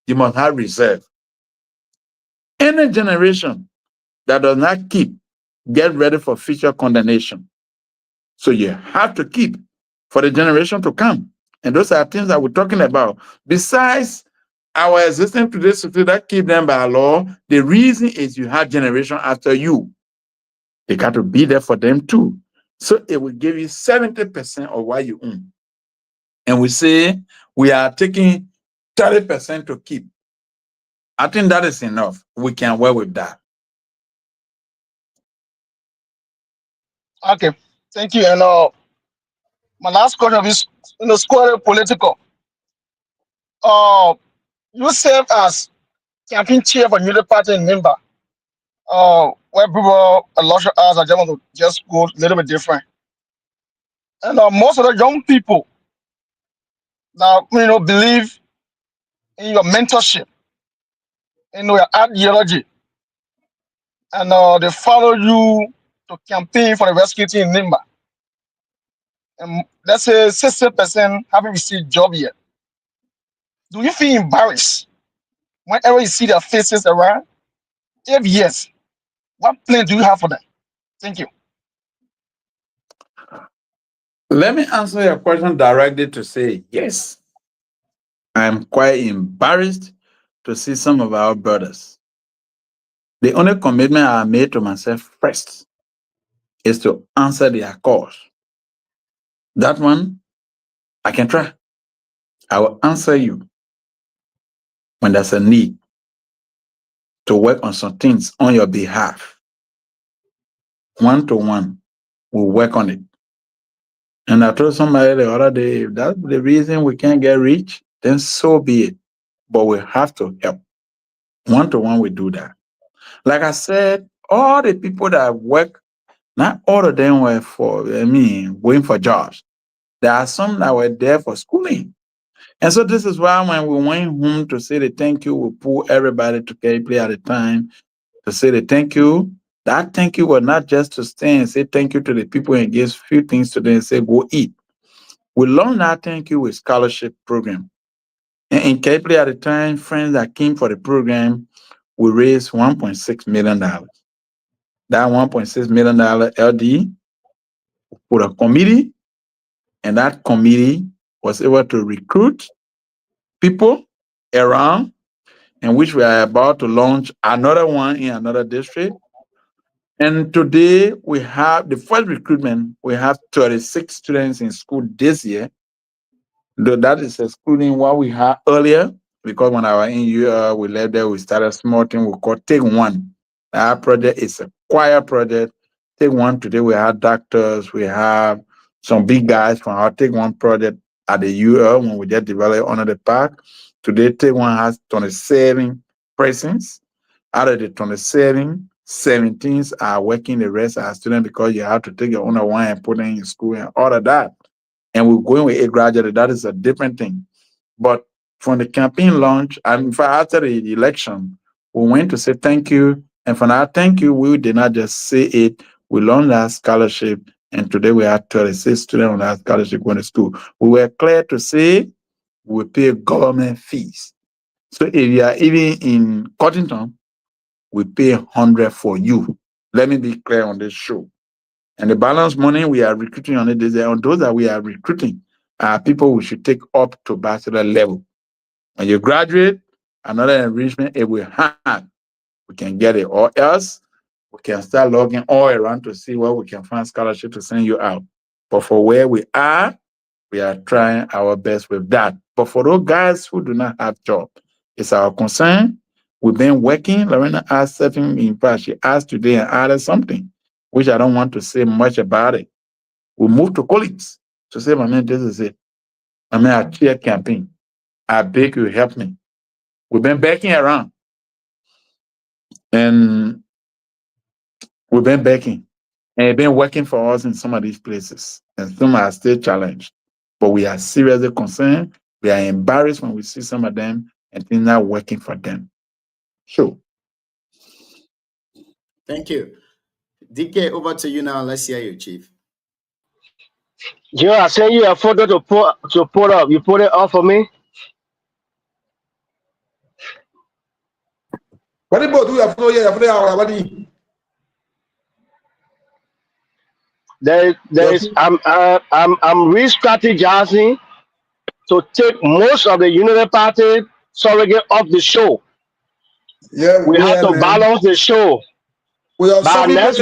you must have reserve. Any generation that does not keep, get ready for future condemnation. So you have to keep for the generation to come. And those are things that we're talking about. Besides our existence today society that keep them by law, the reason is you have generation after you. You got to be there for them too. So it will give you 70% of what you own. And we say we are taking 30% to keep. I think that is enough. We can work with that. Okay, thank you. And my last question is, square political. Uh, you serve as campaign chair for new party member. Where people a lot of us are just want to just go a little bit different. And most of the young people that believe in your mentorship, your ideology, and they follow you to campaign for the rescue team member. And let's say 60% haven't received job yet. Do you feel embarrassed whenever you see their faces around? If yes, what plan do you have for them? Thank you. Let me answer your question directly to say yes. I'm quite embarrassed to see some of our brothers. The only commitment I made to myself first is to answer their calls. That one, I can try. I will answer you when there's a need to work on some things on your behalf. One-to-one, we'll work on it. And I told somebody the other day, if that's the reason we can't get rich, then so be it. But we have to help. One-to-one, we do that. Like I said, all the people that work, not all of them were going for jobs. There are some that were there for schooling. And so this is why when we went home to say the thank you, we pull everybody together at a time to say the thank you. That thank you was not just to stand and say thank you to the people and give few things to them and say go eat. We launched that thank you with scholarship program. And in Cape at the time, friends that came for the program, we raised $1.6 million. That $1.6 million LD put a committee, and that committee was able to recruit people around, in which we are about to launch another one in another district. And today we have the first recruitment. We have 36 students in school this year. Though that is excluding what we had earlier, because when I was in UR, we left there, we started a small thing we call Take One. Our project is a choir project. Take One, today we have doctors, we have some big guys from our Take One project at the UR when we just developed under the park. Today, Take One has 27 persons. Out of the 27, 17 are working, the rest are students because you have to take your own one and put in your school and all of that. And we're going with a graduate, that is a different thing. But from the campaign launch, and in fact, after the election, we went to say thank you And for now, thank you. We did not just say it. We learned that scholarship, and today we had 36 students on that scholarship going to school. We were clear to say we pay government fees. So if you are even in Cottington, we pay 100 for you. Let me be clear on this show. And the balance money we are recruiting on it, on those that we are recruiting are people we should take up to bachelor level. When you graduate, another enrichment it will have. We can get it, or else we can start logging all around to see where we can find scholarship to send you out. But for where we are trying our best with that. But for those guys who do not have job, it's our concern. We've been working. Lorena asked something in fact, she asked today and added something, which I don't want to say much about it. We moved to colleagues to say, my man, this is it. I mean, a cheer campaign. I beg you help me. We've been backing around. And we've been backing. And it's been working for us in some of these places. And some are still challenged. But we are seriously concerned. We are embarrassed when we see some of them and things not working for them. Sure. Thank you. DK, over to you now. Let's hear you, Chief. Joe, I sent you a photo to put up. You put it up for me? What about do you have to hear? I'm re-strategizing to take most of the Unity Party surrogate off the show. Yeah, we have to balance the show. By next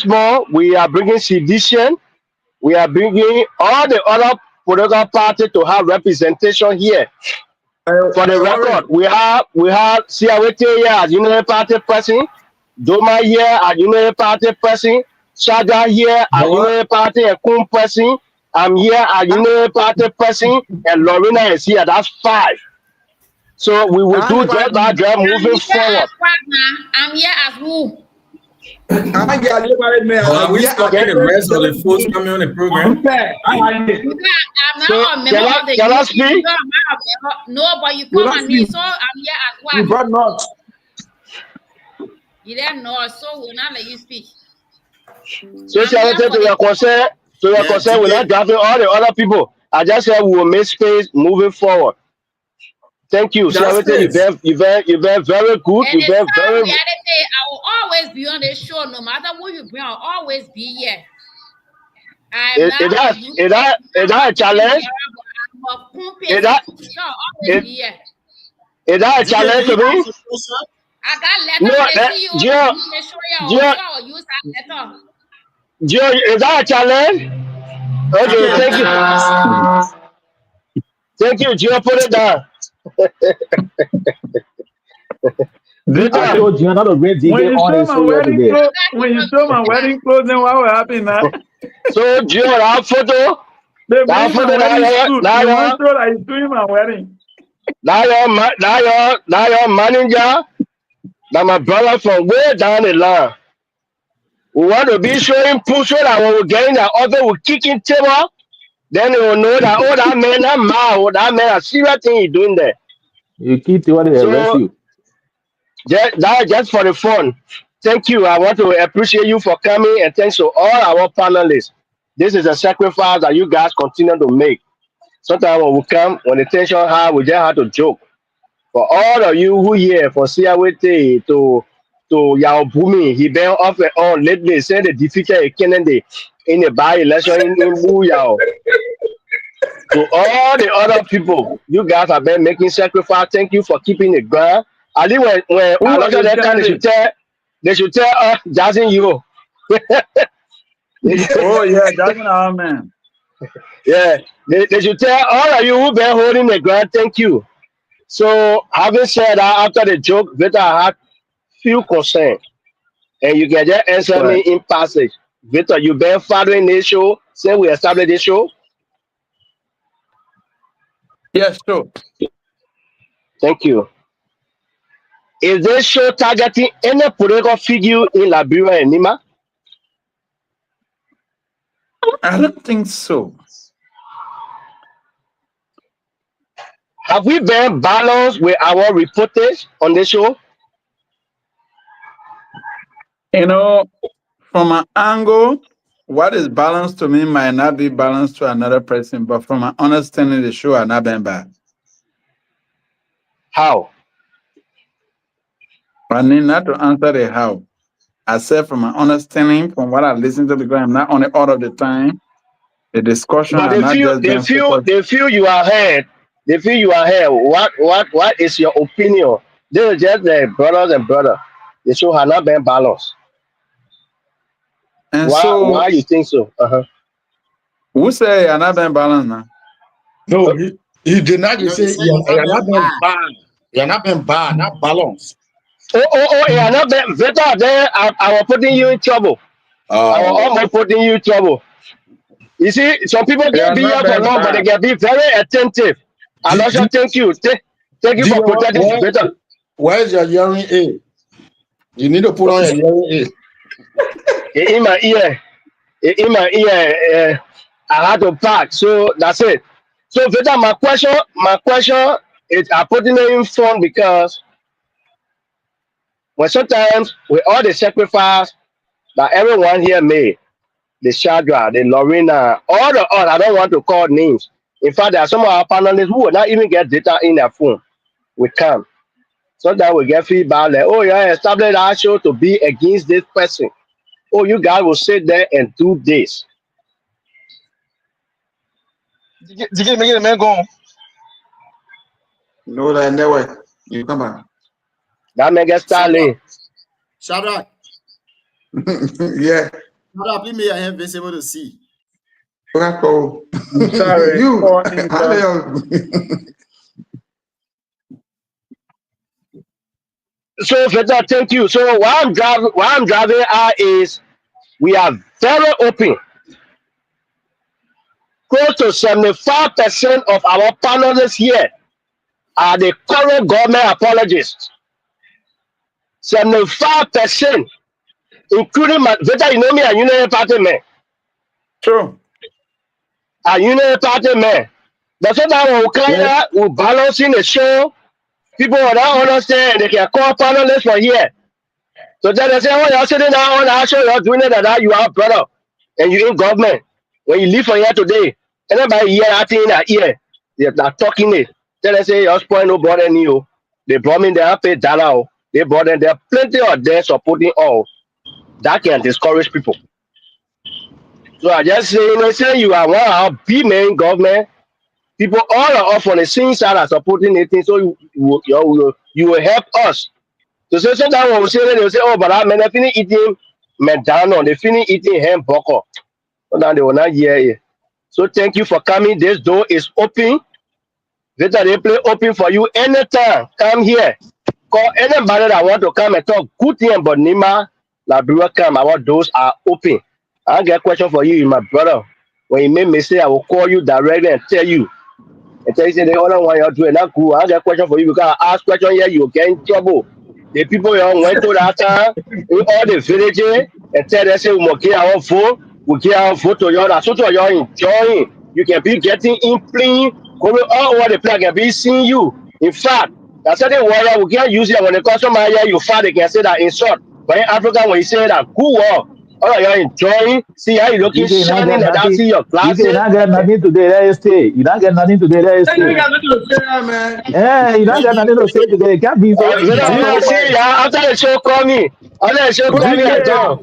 month, we are bringing sedition. We are bringing all the other political parties to have representation here. For the record, we have Siawete here as Unity Party president, Doma here as Unity Party president, Shaga here as Unity Party and Kum president. I'm here as Unity Party president, and Lorena is here. That's 5. So we will do dress by dress moving forward. I'm here as who? Are we stopping the rest of the folks coming on the program? I'm not a member of the can I speak? No, but you come and me, so I'm here as what? You brought not. You didn't know, so we'll not let you speak. So to your concern, we're not drafting all the other people. I just said we will make space moving forward. Thank you. So you've been very good. And You've been very. I will always be on this show, no matter what you bring. I'll always be here. Is that a challenge? Is that a challenge to me? I got letters. Gio, is that a challenge? Okay, thank you. Thank you, Gio. Put it down. I told you not to bring DK on his show today. When you show my wedding clothes, then what will happen now? So, Gio, that photo. That photo now show that he's doing my wedding. Now your manager, now my brother from way down the line. We want to be showing push so that when we get in the other, we kick in table. Then they will know that, oh, that man, that man, a serious thing he's doing there. You keep what they arrest you. Just for the fun. Thank you. I want to appreciate you for coming, and thanks to all our panelists. This is a sacrifice that you guys continue to make. Sometimes when we come, when the tension high, we just have to joke. For all of you who here, for Siawete to Yao Bumi, he been off and on lately, saying they defeated Kennedy in the by-election in Buyao. To all the other people, you guys have been making sacrifice. Thank you for keeping the ground. I think when a lot of that time they should tell Jason you. Oh yeah, Jason our man. Yeah, they should tell all of you who been holding the ground. Thank you. So having said that, after the joke, Victor had few concerns, and you can just answer me in passage. Victor, you been following this show since we established this show? Yes, sure. Thank you. Is this show targeting any political figure in Liberia and Nima? I don't think so. Have we been balanced with our reporters on the show? You know, from an angle, what is balanced to me might not be balanced to another person, but from my understanding, the show are not been bad. How? I need not to answer the how. I said from my understanding, from what I listen to, because I'm not on it all of the time, the discussion But are not just being focused. they feel you are heard. They feel you are heard. What is your opinion? They are just the brothers and brother. The show has not been balanced. And Why so, you think so? who say are not been balanced now? No, he did not No, just he say said it's not you're not been been bad. bad. You're not been bad, not balanced. It has not been better. Then I was putting you in trouble. I was Oh, almost putting you in trouble. You see, some people They can are be not here for been long, but they bad. can be very attentive. And D, also, D, thank you. Thank you D, for protecting better. where's your hearing aid? You need to put on your hearing aid. In my ear, I had to pack. So that's it. So Vita, my question is I put in the phone because when sometimes with all the sacrifice that everyone here made, the Shadra, the Lorena, all I don't want to call names. In fact, there are some of our panelists who will not even get data in their phone. We can. Sometimes we get feedback like, oh yeah, establish our show to be against this person. Oh, you guys will sit there and do this. Jiggy, make it a man go. No, that never. You come back. That make us start late. Shadrach, Yeah. Shadrach, please may I have visible to see. Okay, cool. I'm sorry. You. For instance, So Vita, thank you. So why I'm driving out is we are very open. Close to 75% of our panelists here are the current government apologists. 75%, including my Vita, you know me, a union party man. true. A union party man. But sometimes we balancing the show. People will not understand they can call panelists for here. So then they say, oh, you're sitting down on our show, you're doing it that you are brother. And you in government. When you leave from here today, and then by a year, I think that year, they're talking it. Then they say, you're spoiling no brother new. They brought me there, pay dollar. They brought them there, are plenty of them supporting all. That can discourage people. So I just say, say you are one of our big main government. People all are off on the same side are supporting it. So you will help us. So sometimes when we say that, they will say, oh, but I mean, they finish eating McDonald's, they finish eating hamburger. So now they will not hear it. So thank you for coming. This door is open. Vita Replay open for you anytime. Come here. Call anybody that want to come and talk good thing about Nima. Liberia come. Our doors are open. I get a question for you, my brother. When you make mistake, I will call you directly and tell you. And tell you say the other one you're doing not cool. I got a question for you because I ask question here, you get in trouble. The people here went to that time in all the villages and tell them say we must get our vote, we get our vote to you. That's what you're enjoying. You can be getting in clean, going all over the place, I can be seeing you. In fact, that's certain warrior we can't use it when the customer here you fight, they can say that in short. But in Africa, when you say that good war, all right, you're enjoying, see how you looking DK, you not shining get and I nothing. see your DK, you glasses. not get nothing today. Let it stay. You not get nothing today. Let it Hey, you stay. got nothing to say, man. Yeah, you not Thank get you, nothing to say today. You can't be so thank You you, know, ignorant. when you DK. see, yeah, after the show, call me. After the show, Put call me DK, and talk.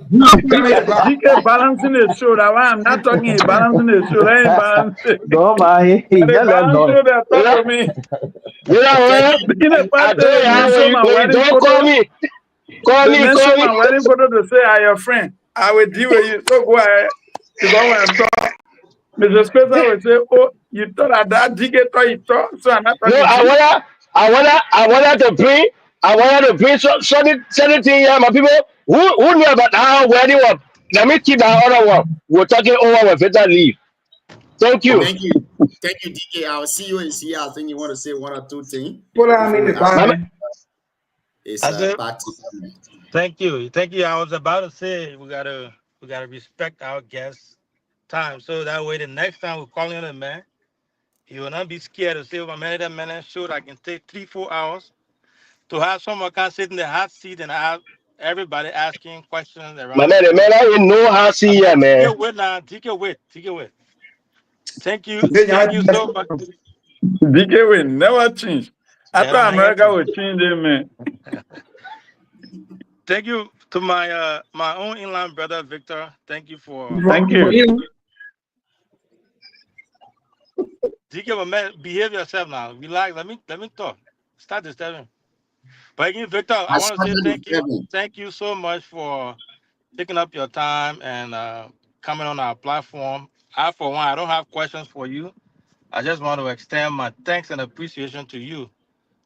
put me back. DK balancing the show. That why I'm not talking. He balancing the show. They ain't balancing. Don't mind. But they Just let balance know. through. They You talk know, to me. you know Thank what? you, In the DK. I past, told you, they didn't when show you, my when you wedding don't call photo. me, call They me, didn't call show me. my wedding photo to say I'm your friend. I will deal with you. So go ahead. Because when I talk, Mr. Spencer will say, oh, you thought that DK thought you thought, so I'm not No, talking to you. I wanted to bring certain thing here, my people. Who knew about our wedding one? Let me keep that other one. We're talking over when Vita leave. Thank you. Thank you. Thank you, DK. I'll see you in here. I think you want to say one or two things Put on before me we the ask Mama, band. it's I said, back to you. thank you, thank you. I was about to say we gotta respect our guests' time, so that way the next time we're calling on a man, he will not be scared to say, "Oh, my man, that man shoot. I can take 3, 4 hours to have someone can sit in the hot seat and have everybody asking questions My around the man, the man, world. I didn't know how to see ya, man. TK wait now. TK wait. TK wait. Thank you so much. BK will never change. I Yeah, thought nah, yeah. America would change it, man. Thank you to my own inland brother Victor. Thank you for Thank you. TK, my man. Behave yourself now. Relax. Let me talk. Start disturbing. But again, Victor, I I want to say started with thank you. Kevin. Thank you so much for taking up your time and coming on our platform. I, for one, I don't have questions for you. I just want to extend my thanks and appreciation to you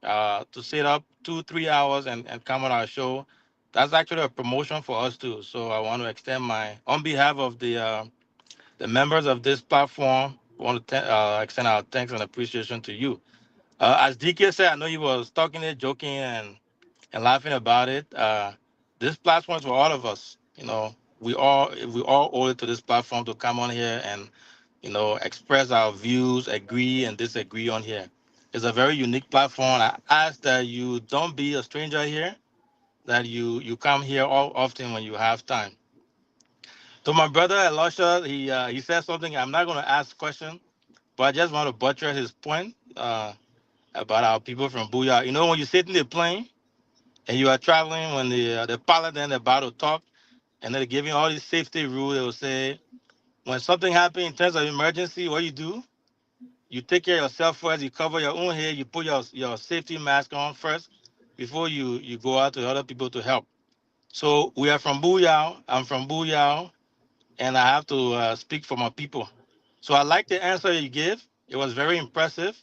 to sit up 2 3 hours and come on our show. That's actually a promotion for us too. So I want to extend my on behalf of the members of this platform. I want to extend our thanks and appreciation to you. As DK said, I know he was talking it, joking, and laughing about it. This platform is for all of us. You know, we all owe it to this platform to come on here and express our views, agree and disagree on here. It's a very unique platform. I ask that you don't be a stranger here, that you come here all often when you have time. To my brother Elisha, he said something. I'm not going to ask question, but I just want to butcher his point about our people from Booyah. You know, when you sit in the plane and you are traveling, when the pilot then about to talk, and they're giving all these safety rules, they will say, when something happens in terms of emergency, what you do, you take care of yourself first. You cover your own head. You put your safety mask on first before you go out to other people to help. So we are from Booyah. I'm from Booyah, and I have to speak for my people. So I like the answer you gave. It was very impressive,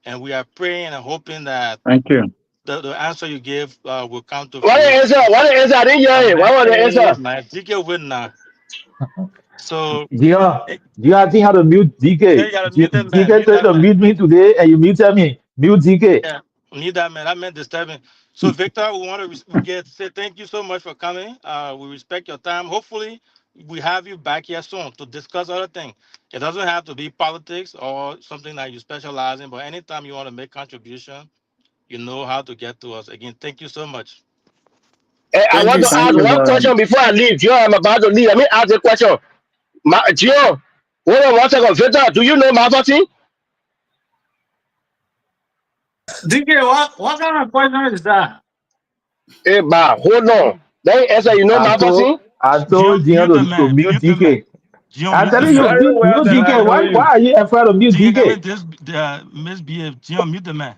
and we are praying and hoping that Thank you. the answer you gave will come to What the fruition. answer? What the answer? I didn't hear it. What was the answer? My DK winner. So Gio, eh, Gio, I think how to mute yeah, DK. you gotta mute that man. DK Mute told you that to man. mute me today, and you muted me. Mute DK. Yeah, need that man. That meant disturbing. So Victor, we want to we get say thank you so much for coming. We respect your time. Hopefully, we have you back here soon to discuss other things. It doesn't have to be politics or something that you specialize in, but anytime you want to make contribution, you know how to get to us. Again, thank you so much. I Thank want you to so Thank ask you one very question much. before I leave. Gio, I'm about to leave. Let me ask a question. Gio, hold on one second. Victor, do you know Mafati? DK, what kind of question is that? Hey, hold on. Let me answer. You know Mafati? I Gio, told Gio mute the to man. mute Mute the man. DK. Gio, I'm mute the telling you, man. Very well mute that I DK. know Why you. are you afraid of mute DK, DK? this misbehave. Gio, mute the man.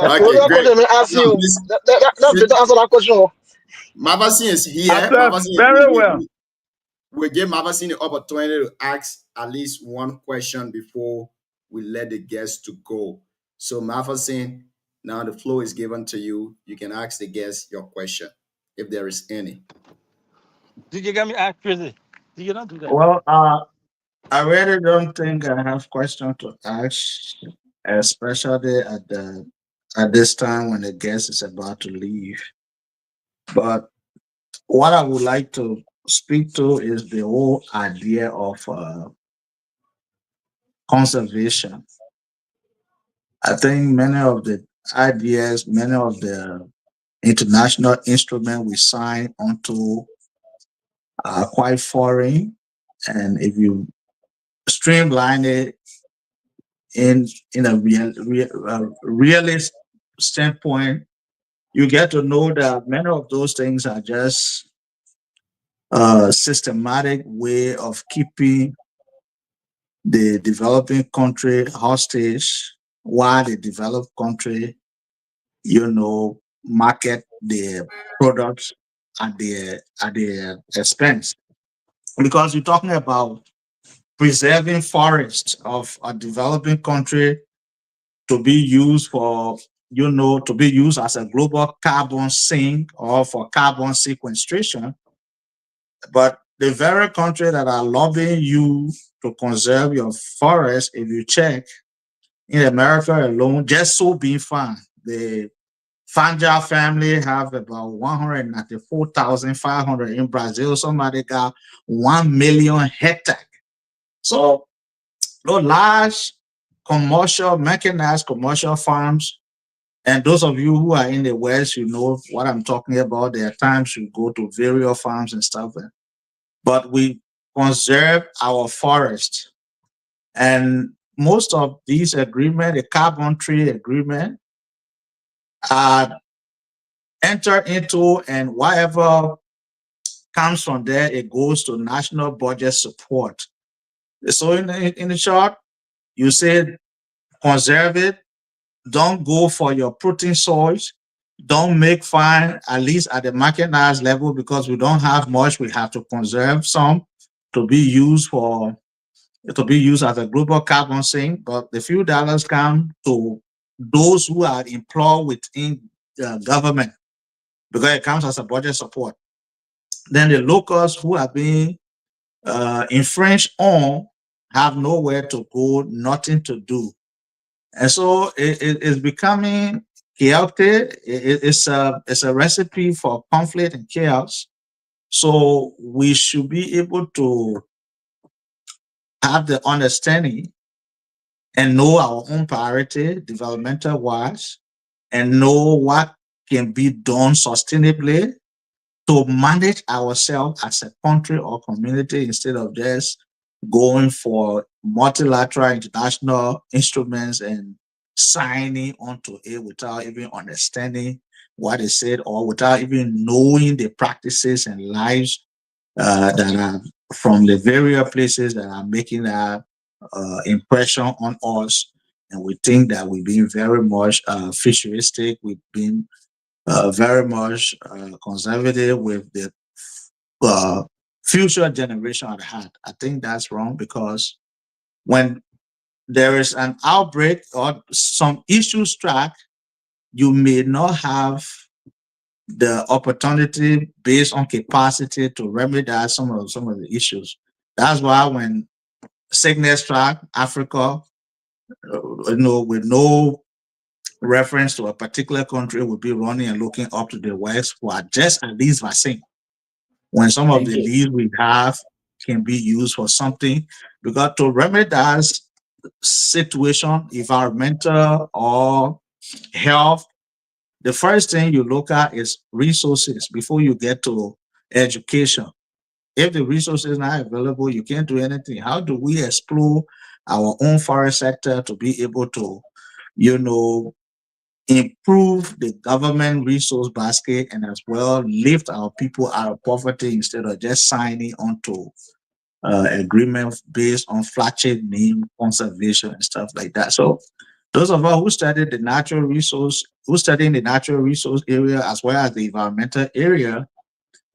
I told Okay, you that great. question. Let me ask Now, you. please, That Victor answer that question. Mavasin is I here. said Mavasin, very well. we give Mavasin the opportunity to ask at least one question before we let the guests to go. So Mavasin, now the floor is given to you. You can ask the guest your question, if there is any. DK got me act crazy. DK, don't do that. Well, I really don't think I have question to ask, especially at this time when the guest is about to leave. But what I would like to speak to is the whole idea of conservation. I think many of the ideas, many of the international instruments we sign onto are quite foreign, and if you streamline it in a realist standpoint, you get to know that many of those things are just a systematic way of keeping the developing country hostage while the developed country, market their products at their expense. Because you're talking about preserving forests of a developing country to be used for, to be used as a global carbon sink or for carbon sequestration. But the very country that are lobbying you to conserve your forest, if you check in America alone, just so being found, the Fanja family have about 194,500 in Brazil. Somebody got 1 million hectares. So those large commercial, mechanized commercial farms And those of you who are in the West, you know what I'm talking about. There are times you go to various farms and stuff, but we conserve our forest. And most of these agreements, the carbon trade agreement, are entered into, and whatever comes from there, it goes to national budget support. So in the short, you say conserve it, don't go for your protein soils, don't make fine, at least at the mechanized level, because we don't have much. We have to conserve some to be used as a global carbon sink. But the few dollars come to those who are employed within the government, because it comes as a budget support. Then the locals who are being infringed on have nowhere to go, nothing to do. And so it's becoming chaotic. It's a recipe for conflict and chaos. So we should be able to have the understanding and know our own priority, developmental wise, and know what can be done sustainably to manage ourselves as a country or community, instead of just going for multilateral international instruments and signing onto it without even understanding what is said, or without even knowing the practices and lives that are from the various places that are making that impression on us. And we think that we've been very much futuristic. We've been very much conservative with the uh, future generation at heart. I think that's wrong, because when there is an outbreak or some issue struck, you may not have the opportunity based on capacity to remedy some of the issues. That's why when sickness struck Africa, with no reference to a particular country, would be running and looking up to the West for just at least vaccine, when some of Thank the you. leads we have can be used for something. Because to remedy situation, environmental or health, the first thing you look at is resources before you get to education. If the resources are not available, you can't do anything. How do we explore our own forest sector to be able to, improve the government resource basket, and as well lift our people out of poverty, instead of just signing onto agreement based on flashy name conservation and stuff like that. So those of us who study the natural resource, who study in the natural resource area as well as the environmental area,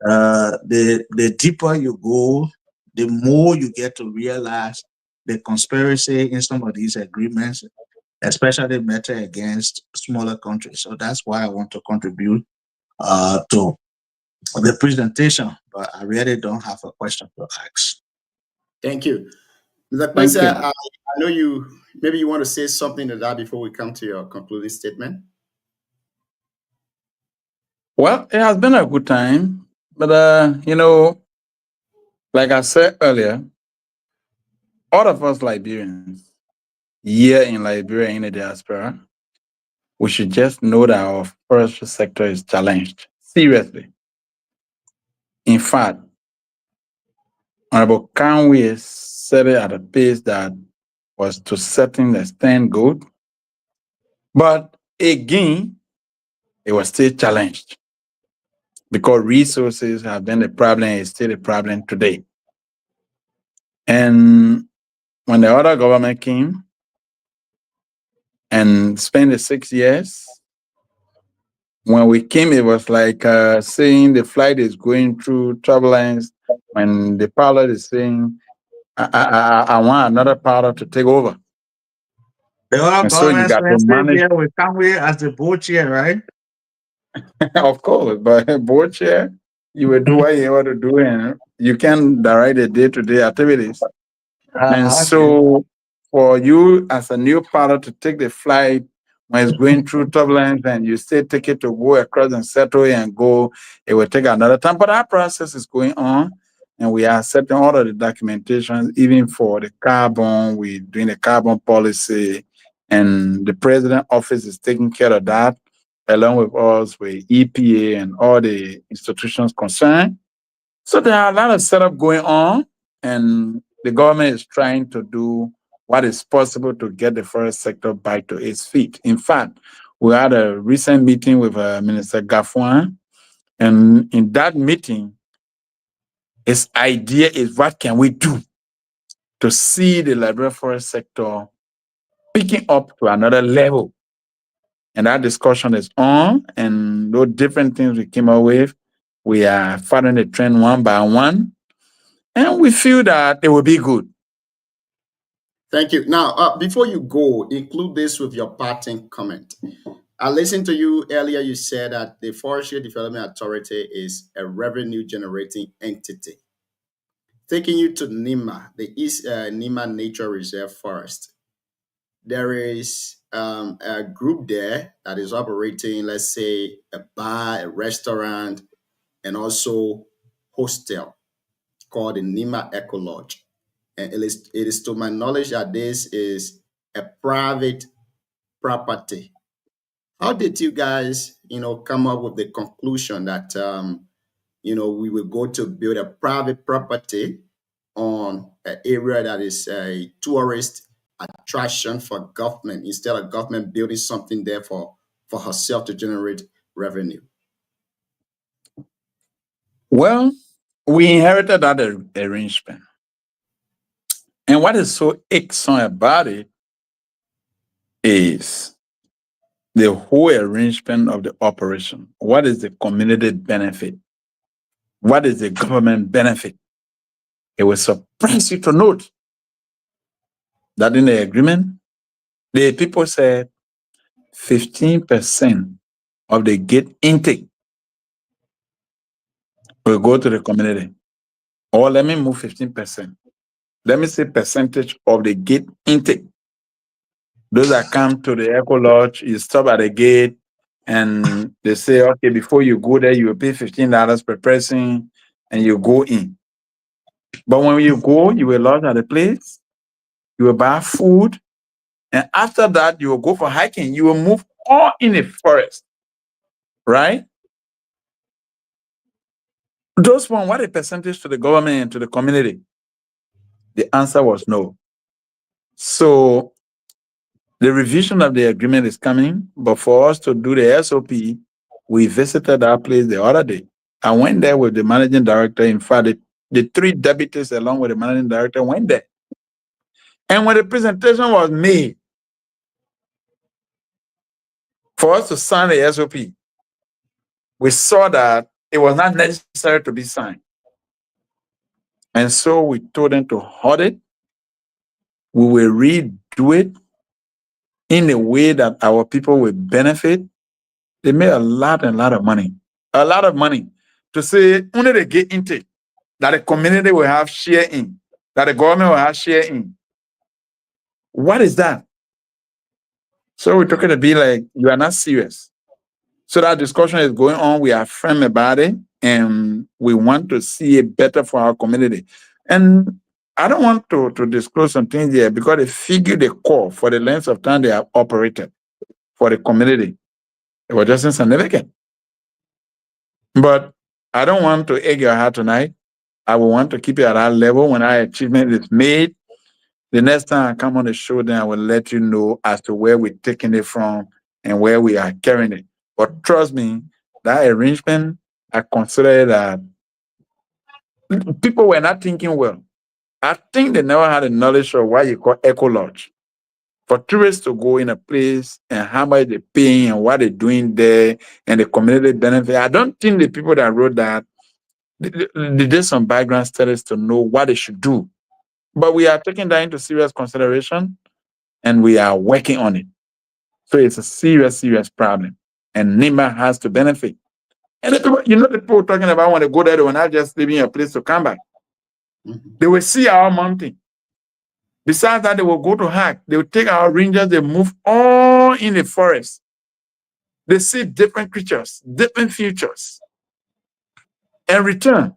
the deeper you go, the more you get to realize the conspiracy in some of these agreements, especially matter against smaller countries. So that's why I want to contribute to the presentation, but I really don't have a question to ask. Thank you. Mr. Thank Quincy, you. I know you want to say something to that before we come to your concluding statement. Well, it has been a good time, but like I said earlier, all of us Liberians here in Liberia in the diaspora, we should just know that our forestry sector is challenged seriously. In fact, Honorable Conway said it at a pace that was to certain extent good, but again, it was still challenged because resources have been the problem, is still a problem today. And when the other government came and spent the 6 years, when we came, it was like saying the flight is going through turbulence. When the pilot is saying, I want another pilot to take over. The other And so you government got to stay manage. there with Conway as the board chair, right? Of course, but board chair, you will do what you want to do, and you can direct the day-to-day activities. And Okay. so for you as a new pilot to take the flight when it's going through turbulence and you still take it to go across and settle and go, it will take another time. But our process is going on, and we are setting all of the documentation, even for the carbon. We're doing the carbon policy and the president office is taking care of that, along with us, with EPA and all the institutions concerned. So there are a lot of setup going on, and the government is trying to do what is possible to get the forest sector back to its feet. In fact, we had a recent meeting with Minister Gafuan, and in that meeting, his idea is what can we do to see the Liberia forest sector picking up to another level. And that discussion is on, and those different things we came up with, we are following the trend one by one, and we feel that it will be good. Thank you. Now, before you go, include this with your parting comment. I listened to you earlier. You said that the Forestry Development Authority is a revenue generating entity. Taking you to NIMA, the East NIMA Nature Reserve Forest, there is a group there that is operating, let's say, a bar, a restaurant, and also hostel called the NIMA Eco Lodge. And it is to my knowledge that this is a private property. How did you guys, come up with the conclusion that, we will go to build a private property on an area that is a tourist attraction for government instead of government building something there for herself to generate revenue? Well, we inherited that arrangement. And what is so excellent about it is the whole arrangement of the operation. What is the community benefit? What is the government benefit? It will surprise you to note that in the agreement, the people said 15% of the gate intake will go to the community. Or let me move 15%. Let me say percentage of the gate intake. Those that come to the Eco Lodge, you stop at the gate and they say, okay, before you go there, you will pay $15 per person and you go in. But when you go, you will lodge at the place, you will buy food, and after that, you will go for hiking. You will move all in the forest, right? Those one, what a percentage to the government and to the community? The answer was no. So the revision of the agreement is coming, but for us to do the SOP, we visited our place the other day. I went there with the managing director. In fact, the three deputies along with the managing director went there. And when the presentation was made for us to sign the SOP, we saw that it was not necessary to be signed. And so we told them to hold it. We will redo it in a way that our people will benefit. They made a lot of money. A lot of money to say only they get intake that the community will have share in, that the government will have share in. What is that? So we took it to be like, you are not serious. So that discussion is going on. We are firm about it, and we want to see it better for our community. And I don't want to disclose some things here because they figure the core for the length of time they have operated for the community. It was just insignificant. But I don't want to egg your heart tonight. I will want to keep it at that level. When our achievement is made, the next time I come on the show, then I will let you know as to where we're taking it from and where we are carrying it. But trust me, that arrangement, I consider that people were not thinking well. I think they never had the knowledge of what you call Eco Lodge. For tourists to go in a place and how much they're paying and what they're doing there and the community benefit. I don't think the people that wrote that, they did some background studies to know what they should do. But we are taking that into serious consideration and we are working on it. So it's a serious problem. And NIMA has to benefit. And the people, the people talking about when they go there, they will not just leaving a place to come back. They will see our mountain. Besides that, they will go to hike. They will take our rangers, they move all in the forest. They see different creatures, different futures, and return.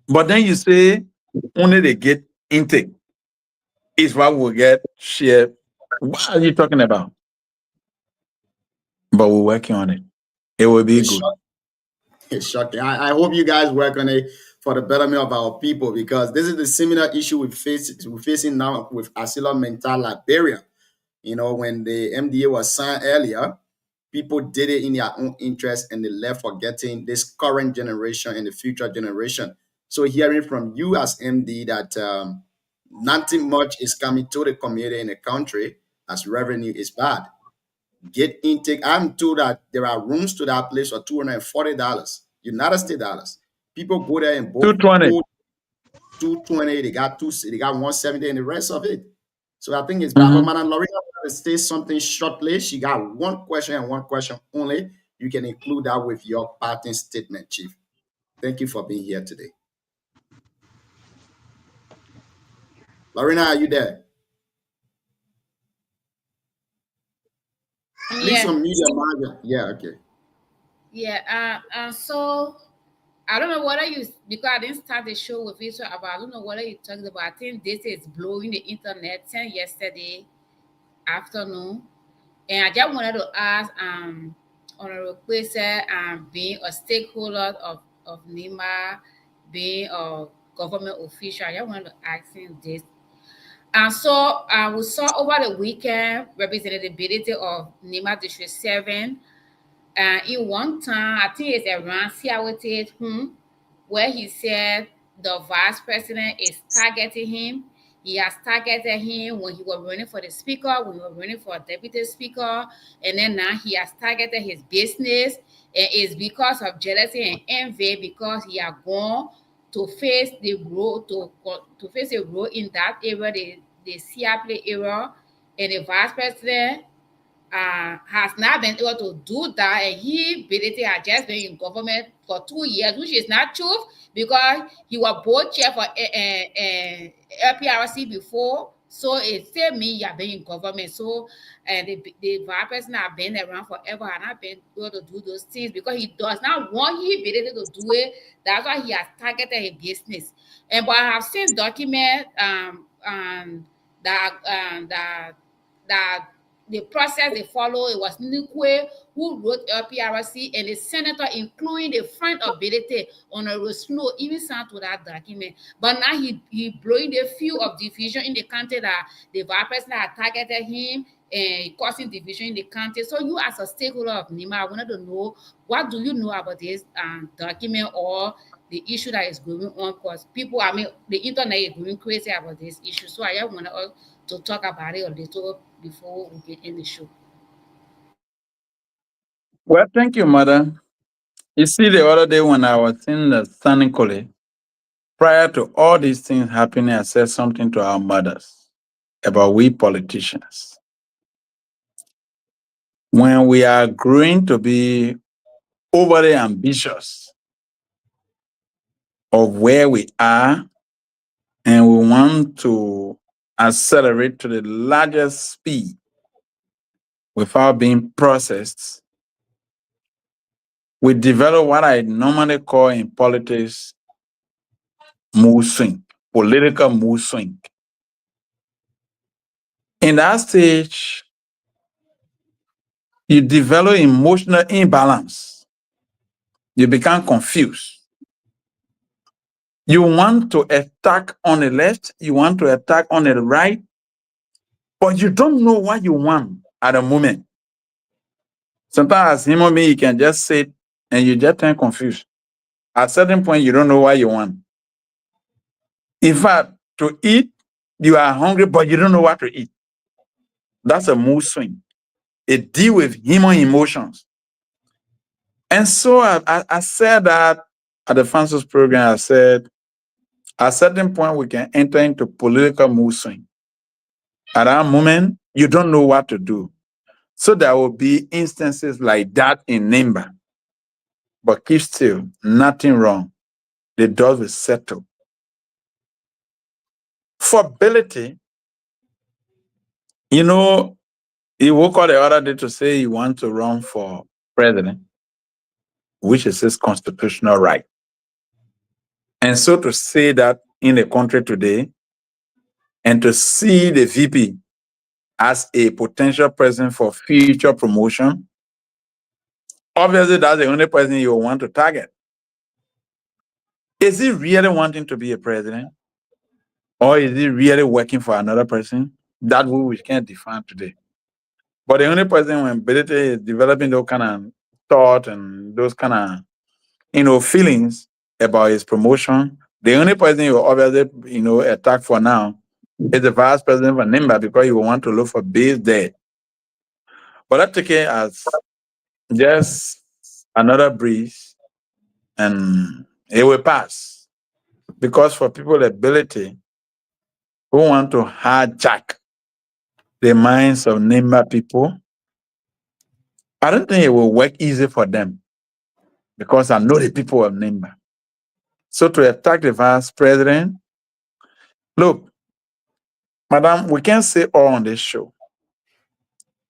But then you say only they get intake is what will get share What are you talking about? But we're working on it. It will be It's good. It's shocking. I hope you guys work on it for the betterment of our people, because this is the similar issue we're facing now with Asila Mental Liberia. You know, when the MDA was signed earlier, people did it in their own interest and they left forgetting this current generation and the future generation. So hearing from you as MD that nothing much is coming to the community in the country as revenue is bad. Get intake. I'm told that there are rooms to that place for $240, United States dollars. People go there and book 220. 220. They got 170 and the rest of it. So I think it's bad. But Mhm. Madam Lorena will say something shortly. She got one question and one question only. You can include that with your parting statement, Chief. Thank you for being here today. Lorena, are you there? Please Yeah, unmute your mic. Yeah, okay. yeah. So I don't know whether you, because I didn't start the show with it, so I don't know whether you talked about. I think this is blowing the internet since yesterday afternoon, and I just wanted to ask, Honorable Kwesi, being a stakeholder of NEMA, being a government official, I just wanted to ask him this. And so we saw over the weekend representativeness of NEMA District 7. In one time, I think it's around Siawete, where he said the vice president is targeting him. He has targeted him when he was running for the speaker, when he was running for deputy speaker, and then now he has targeted his business. And it's because of jealousy and envy, because he has gone to face the role to face a role in that area, the CIP area, and the vice president has not been able to do that, and he basically has just been in government for 2 years, which is not true, because he was board chair for LPRC before, so it still means he has been in government. So the vice president have been around forever and not been able to do those things because he does not want his ability to do it. That's why he has targeted his business. And but I have seen document that that the process they follow. It was Nikwe who wrote LPRC, and the senator, including the friend of Bedete, Honorable Snow, even signed to that document. But now he blowing the field of division in the country, that the vice president had targeted him and causing division in the country. So you, as a stakeholder of NEMA, I wanted to know, what do you know about this document or the issue that is going on? Because people, I mean, the internet is going crazy about this issue. So I just want to talk about it a little before we get in the show. Well, thank you, Mother. You see, the other day when I was in the Sunny College, prior to all these things happening, I said something to our mothers about we politicians. When we are growing to be overly ambitious of where we are, and we want to accelerate to the largest speed without being processed, we develop what I normally call in politics mood swing, political mood swing. In that stage, you develop emotional imbalance. You become confused. You want to attack on the left, you want to attack on the right, but you don't know what you want at the moment. Sometimes as human being, you can just sit and you just turn confused. At a certain point, you don't know what you want. In fact, to eat, you are hungry, but you don't know what to eat. That's a mood swing. It deals with human emotions. And so I said that at the Francis program, I said, at a certain point, we can enter into political mood swing. At that moment, you don't know what to do. So there will be instances like that in Nimba. But keep still, nothing wrong. The dust will settle. For ability, you know, he woke up the other day to say he wants to run for president, which is his constitutional right. And so to say that in the country today, and to see the VP as a potential person for future promotion, obviously that's the only person you want to target. Is he really wanting to be a president? Or is he really working for another person? That we can't define today. But the only person when ability is developing those kind of thought and those kind of, feelings about his promotion, the only person you obviously, attack for now is the vice president for Nimba because you want to look for base there. But I take it as just another breeze and it will pass. Because for people ability who want to hijack the minds of Nimba people, I don't think it will work easy for them because I know the people of Nimba. So to attack the vice president, look, madam, we can't say all on this show.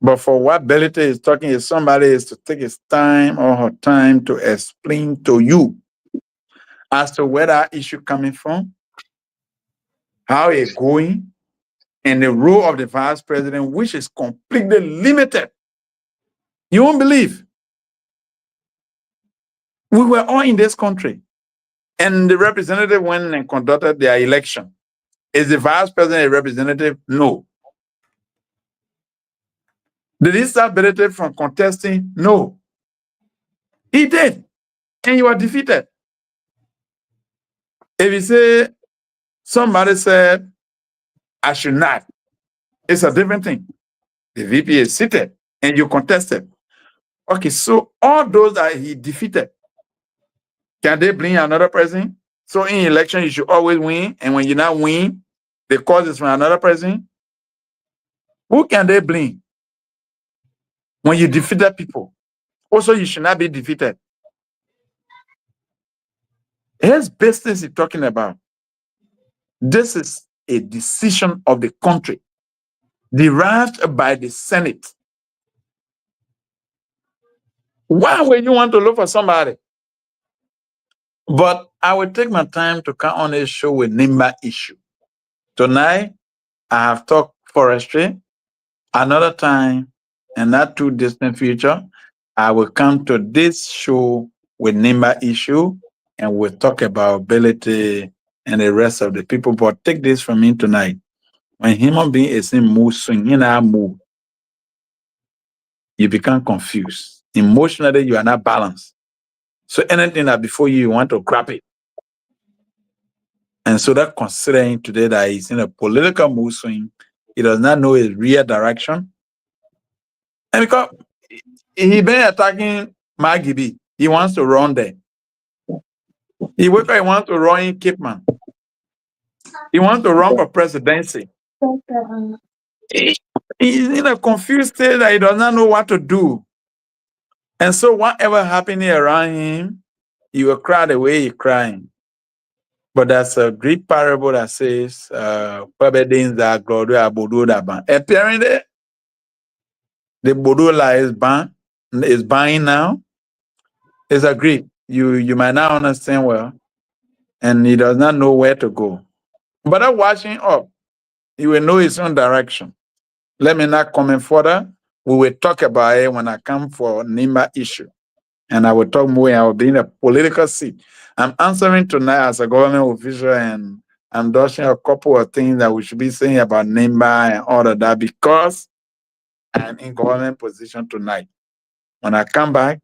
But for what Belite is talking, if somebody is to take his time or her time to explain to you as to where that issue coming from, how it's going, and the role of the vice president, which is completely limited. You won't believe. We were all in this country, and the representative went and conducted their election. Is the vice president a representative? No. Did he stop Belite from contesting? No. He did, and you are defeated. If you say somebody said, I should not, it's a different thing. The VP is seated and you contested. Okay, so all those that he defeated, can they blame another person? So in election, you should always win, and when you not win, the cause is from another person. Who can they blame? When you defeated people, also you should not be defeated. His business he's talking about. This is a decision of the country derived by the Senate. Why would you want to look for somebody? But I will take my time to come on a show with Nimba issue. Tonight, I have talked forestry. Another time, and not too distant future, I will come to this show with Nimba issue and we'll talk about ability and the rest of the people. But take this from me tonight. When human being is in mood swing, in our mood, you become confused. Emotionally, you are not balanced. So anything that before you want to grab it. And so that considering today that he's in a political mood swing, he does not know his real direction. And because he been attacking Maggie B, he wants to run there. He wants to run in Cape Man. He wants to run for presidency. He's in a confused state that he does not know what to do. And so whatever happening around him, he will cry the way he's crying. But that's a Greek parable that says, apparently, the Bodola is buying now. It's a Greek. You might not understand well, and he does not know where to go. But I'm watching up. He will know his own direction. Let me not comment further. We will talk about it when I come for Nimba issue. And I will talk more. I will be in a political seat. I'm answering tonight as a government official and I'm dodging a couple of things that we should be saying about Nimba and all of that because I'm in government position tonight. When I come back,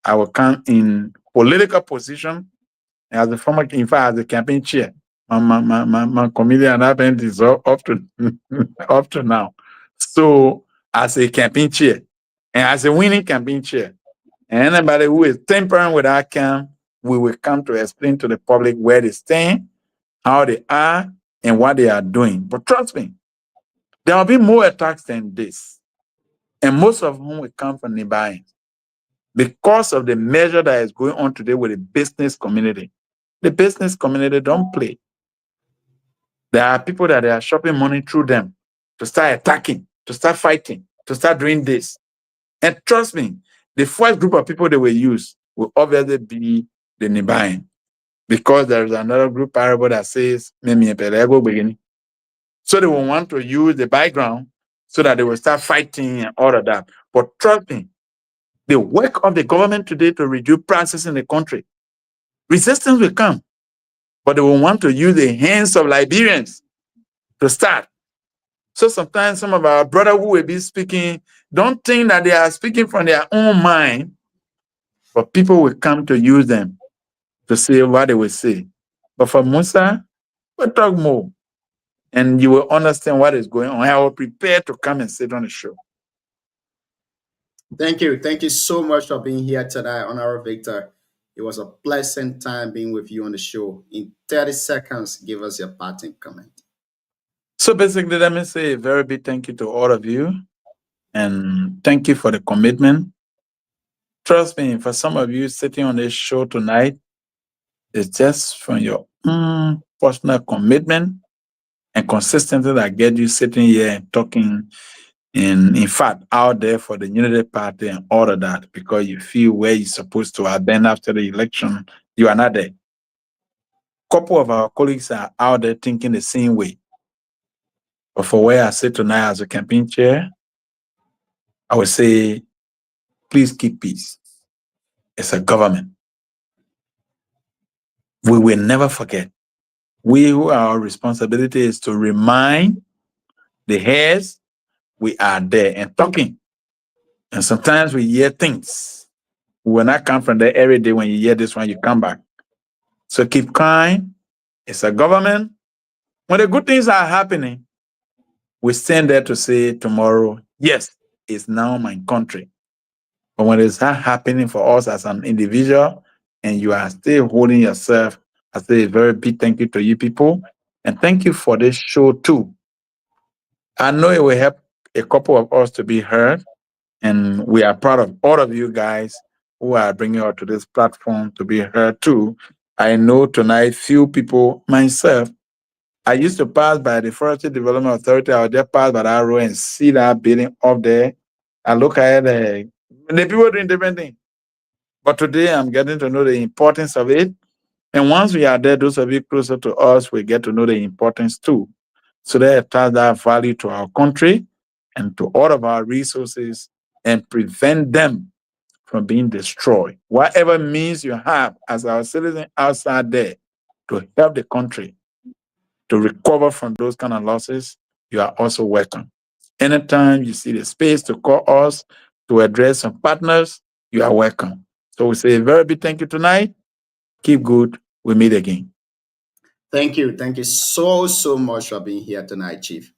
I will come in political position as a former, in fact, as a campaign chair. My comedian happened is up to up to now. So as a campaign chair and as a winning campaign chair, and anybody who is tampering with our camp, we will come to explain to the public where they stand, how they are, and what they are doing. But trust me, there will be more attacks than this. And most of whom will come from Nibain because of the measure that is going on today with the business community. The business community don't play. There are people that they are shopping money through them to start attacking, to start fighting, to start doing this. And trust me, the first group of people they will use will obviously be the Nibain. Because there is another group parable that says, so they will want to use the background so that they will start fighting and all of that. But trust me, the work of the government today to reduce prices in the country, resistance will come, but they will want to use the hands of Liberians to start. So sometimes some of our brothers who will be speaking don't think that they are speaking from their own mind, but people will come to use them to say what they will say. But for Musa, we'll talk more and you will understand what is going on. I will prepare to come and sit on the show. Thank you. Thank you so much for being here tonight, Honorable Victor. It was a pleasant time being with you on the show. In 30 seconds, give us your parting comment. So basically, let me say a very big thank you to all of you. And thank you for the commitment. Trust me, for some of you sitting on this show tonight, it's just from your personal commitment and consistency that get you sitting here and talking, in fact, out there for the Unity Party and all of that, because you feel where you're supposed to have been after the election, you are not there. A couple of our colleagues are out there thinking the same way. But for where I sit tonight as a campaign chair, I would say, please keep peace. It's a government. We will never forget. Our responsibility is to remind the heads we are there and talking. And sometimes we hear things. We will not come from there every day. When you hear this one, you come back. So keep kind. It's a government. When the good things are happening, we stand there to say tomorrow, yes, it's now my country. But when it's not happening for us as an individual and you are still holding yourself, I say a very big thank you to you people. And thank you for this show too. I know it will help a couple of us to be heard. And we are proud of all of you guys who are bringing us to this platform to be heard too. I know tonight, few people, myself, I used to pass by the Forestry Development Authority. I would just pass by that road and see that building up there. I look at the people doing different things. But today I'm getting to know the importance of it. And once we are there, those of you closer to us, we get to know the importance too. So that attach that value to our country and to all of our resources and prevent them from being destroyed. Whatever means you have as our citizen outside there to help the country to recover from those kind of losses, you are also welcome. Anytime you see the space to call us to address some partners, you are welcome. So we say a very big thank you tonight. Keep good. We meet again. Thank you. Thank you so much for being here tonight, Chief.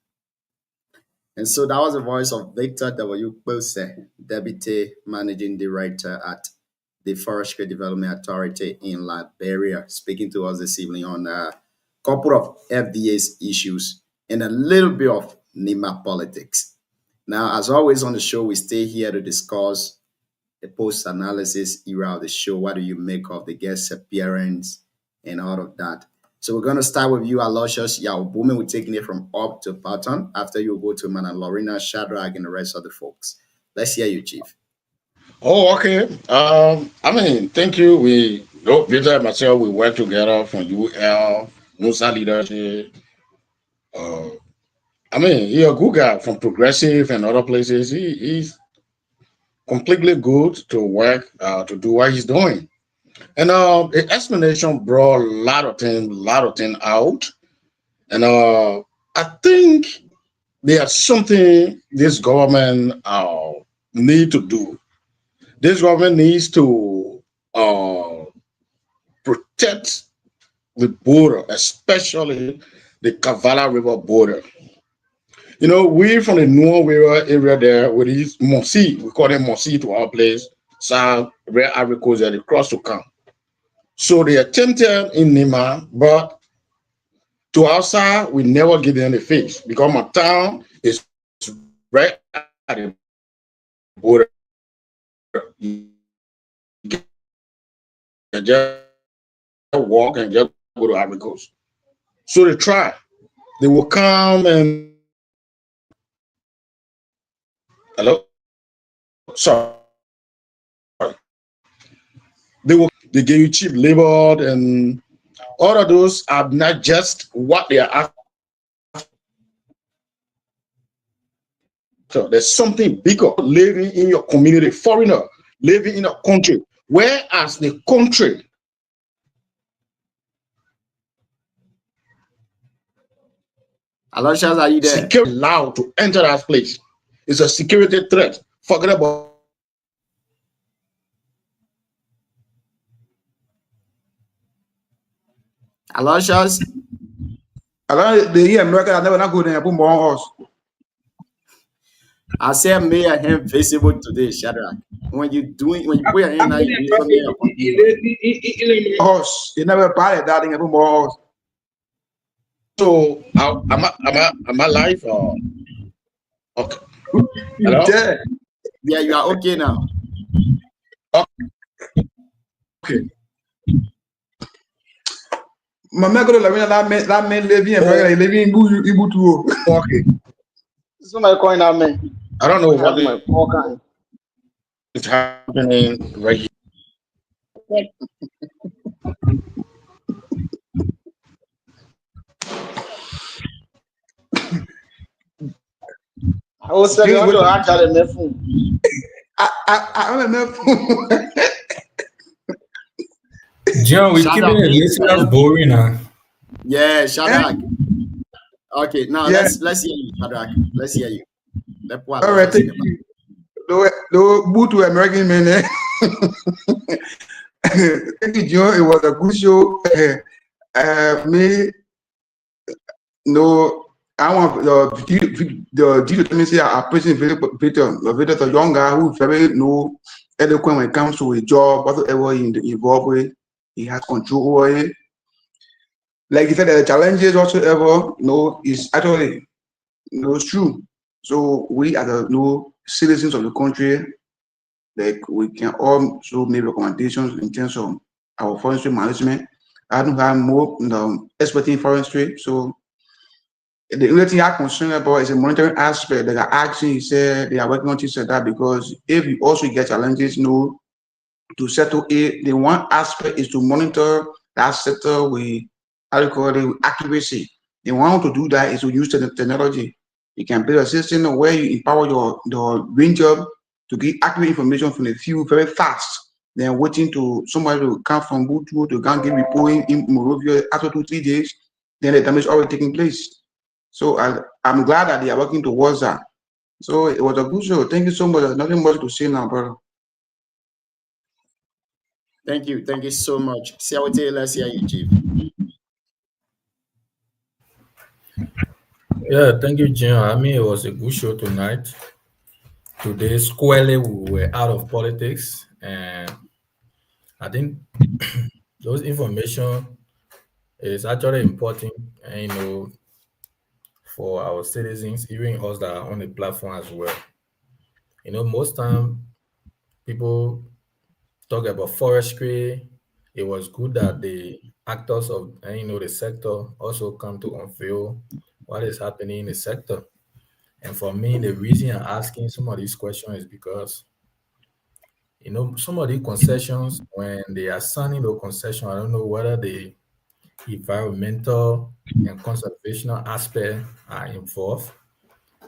And so that was the voice of Victor W. Bose, Deputy Managing Director at the Forestry Development Authority in Liberia, speaking to us this evening on a couple of FDA's issues and a little bit of NEMA politics. Now, as always on the show, we stay here to discuss the post-analysis era of the show. What do you make of the guest appearance and all of that? So we're going to start with you, Aloysius Yaobume. We're taking it from up to bottom. After you go to Mana Lorena, Shadrach, and the rest of the folks. Let's hear you, Chief. Oh, okay. Thank you. Victor and myself, we work together from UL, Musa leadership. He's a good guy from Progressive and other places. He's completely good to work, to do what he's doing. And the explanation brought a lot of things out. And I think there's something this government need to do. This government needs to protect the border, especially the Kavala River border. You know, we from the New River area there, with these Mosi, we call them Mosi to our place, South, where Agricos are cross to come. So they attempted in Nima, but to outside, we never give them the face because my town is right at the border. You can just walk and just go to Agricos. So they try. They will come and hello, sorry. They give you cheap labor, and all of those are not just what they are after. So there's something bigger living in your community, foreigner living in a country, whereas the country Aloysius, are you there? security allowed to enter that place. It's a security threat. Forget about Aloysius, The America, I never not go there and put more on us. I said mayor him visible today, Shadrach. When you put your hand out, you do something your computer. Us, you never buy that thing and put more on us. so am I live or okay? You Hello? dead. Yeah, you are okay now. Okay. My man go to that man living in America, he living in Ibutu. Okay. Somebody calling out me. I don't know I have what my call kind. is happening right here. I was saying, I want to add that in my phone. I don't know. John, we Shadrach, keeping the listeners boring now. Yeah, Shadrach. Okay, now Yeah. let's hear you, Shadrach. Let's hear you. Let's put All right, Aloysius in thank the back. you. No, boot to American man. Thank you, John. It was a good show. Me, no, I want the deal say I appreciate the young guy who very eloquent when it comes to a job, whatever he involved with, he has control over it. Like you said, the challenges whatsoever, is actually it's true. So we as the citizens of the country, like we can also make recommendations in terms of our forestry management. I don't have more expert in forestry, so the only thing I'm concerned about is the monitoring aspect. Like I actually said, they are working on things like that because if you also get challenges, to settle it, the one aspect is to monitor that sector with, how do you call it, with accuracy. The one to do that is to use the technology. You can build a system where you empower your ranger to get accurate information from the field very fast. Then waiting to somebody to come from Butu to come get reporting in Morovia after 2-3 days, then the damage already taking place. So I'm glad that they are working towards that. So it was a good show. Thank you so much. There's nothing much to say now, brother. Thank you so much. See, I will tell you, let's hear you, Chief. Yeah, thank you, John. I mean, it was a good show tonight. Today, squarely, we were out of politics, and I think those information is actually important, and for our citizens, even us that are on the platform as well. Most time people talk about forestry. It was good that the actors of the sector also come to unveil what is happening in the sector. And for me, the reason I'm asking some of these questions is because some of the concessions, when they are signing the concession, I don't know whether the environmental and conservational aspect are involved.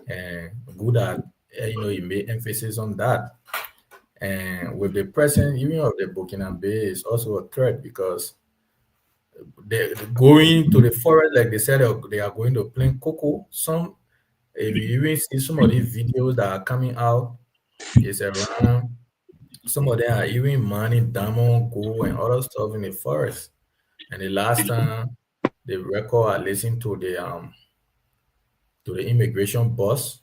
And good that you made emphasis on that. And with the present, even of the Burkina Bay is also a threat because they're going to the forest, like they said, they are going to plant cocoa. If you even see some of these videos that are coming out, it's around, some of them are even mining diamond, gold, and other stuff in the forest. And the last time the record I listened to the immigration boss,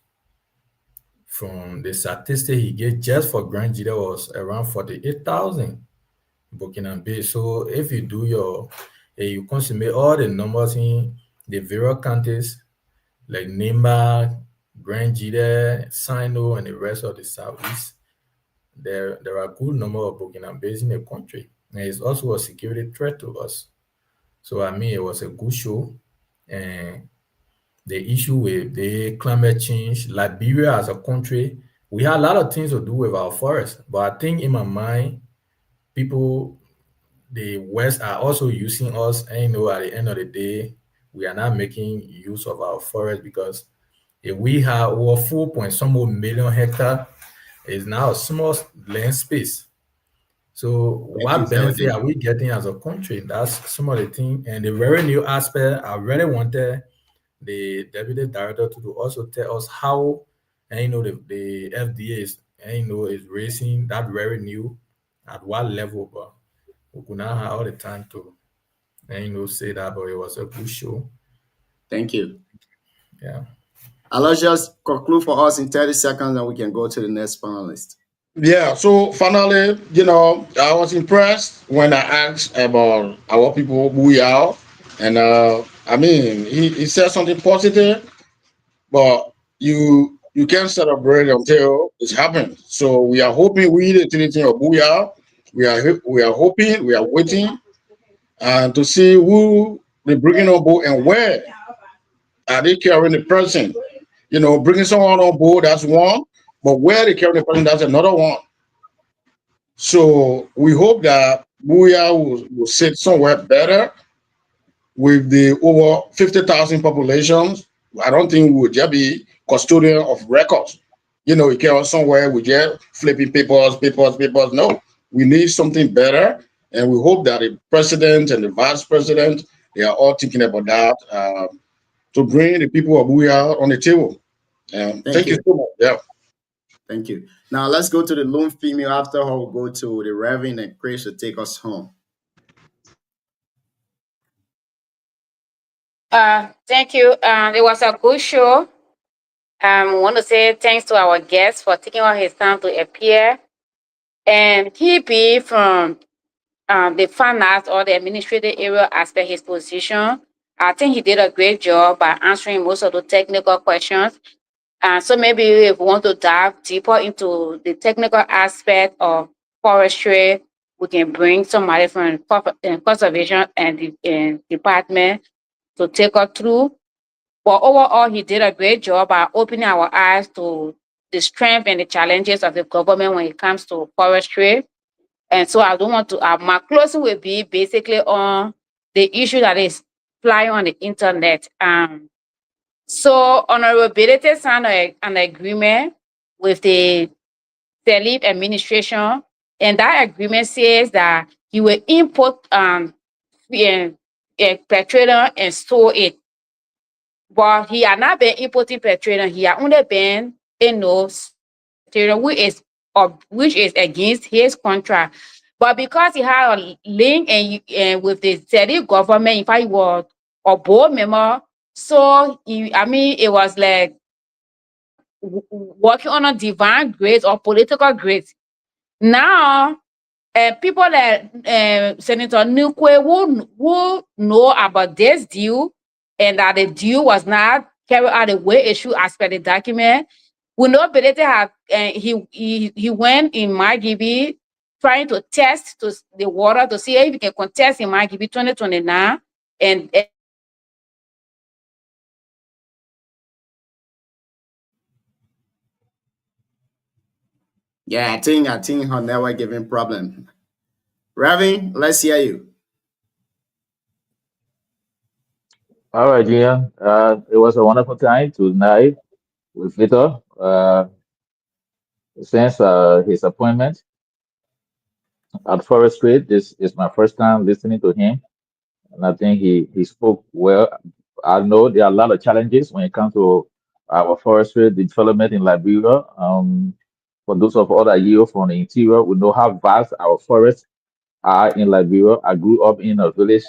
from the statistic he gave just for Grand Jida was around 48,000 Burkina Bay. So if you do you consummate all the numbers in the various counties like Nimba, Grand Jida, Sino, and the rest of the southeast, there are a good number of Burkina Faso in the country. And it's also a security threat to us. So I mean, it was a good show. And the issue with the climate change, Liberia as a country, we had a lot of things to do with our forest. But I think in my mind, people, the West are also using us. And at the end of the day, we are not making use of our forest because If we have over 4 point some more million hectare, it's now a small land space. So Thank you, what benefit Saladin. are we getting as a country? That's some of the thing. And the very new aspect, I really wanted the deputy director to also tell us how, and the FDA is, and is raising that revenue at what level, but we could not have all the time to, and say that, but it was a good show. Thank you. Yeah. Aloysius, conclude for us in 30 seconds and we can go to the next panelist. Yeah, so finally, I was impressed when I asked about our people who we are. And I mean, he said something positive, but you can't celebrate until it's happened. So we are hoping we the utility of Booyah. We are hoping, we are waiting and to see who they bringing on board and where are they carrying the person. Bringing someone on board, that's one, but where they carry the person, that's another one. So we hope that Booyah will sit somewhere better with the over 50,000 populations. I don't think we would just be custodian of records. You care somewhere we just flipping papers. No, we need something better. And we hope that the president and the vice president, they are all thinking about that to bring the people of Booyah on the table. Thank you so much. Yeah. Thank you. Now let's go to the lone female. After her, we'll go to the Reverend and Chris to take us home. Thank you. It was a good show. I want to say thanks to our guest for taking all his time to appear. And he be from the finance or the administrative area aspect his position. I think he did a great job by answering most of the technical questions. So maybe if we want to dive deeper into the technical aspect of forestry, we can bring somebody from conservation and the department to take us through. But overall, he did a great job by opening our eyes to the strength and the challenges of the government when it comes to forestry. And so I don't want to, my closing will be basically on the issue that is flying on the internet. So honorability signed an agreement with the Salif administration, and that agreement says that he will import petroleum and store it. But he had not been importing petroleum. He had only been, petroleum, which is against his contract. But because he had a link and with the Saudi government, in fact, he was a board member. So it was like working on a divine grace or political grace. Now, people like Senator Nukwe who know about this deal and that the deal was not carried out the way it should as per the document. We know Belete had he went in Margibi trying to test the water to see if he can contest in Margibi 2029 and Yeah, I think her network giving problem. Reverend, let's hear you. All right, Gian. It was a wonderful time tonight with Victor. Since his appointment at Forest Street, this is my first time listening to him, and I think he spoke well. I know there are a lot of challenges when it comes to our forestry development in Liberia. For those of us that you from the interior, we know how vast our forests are in Liberia. I grew up in a village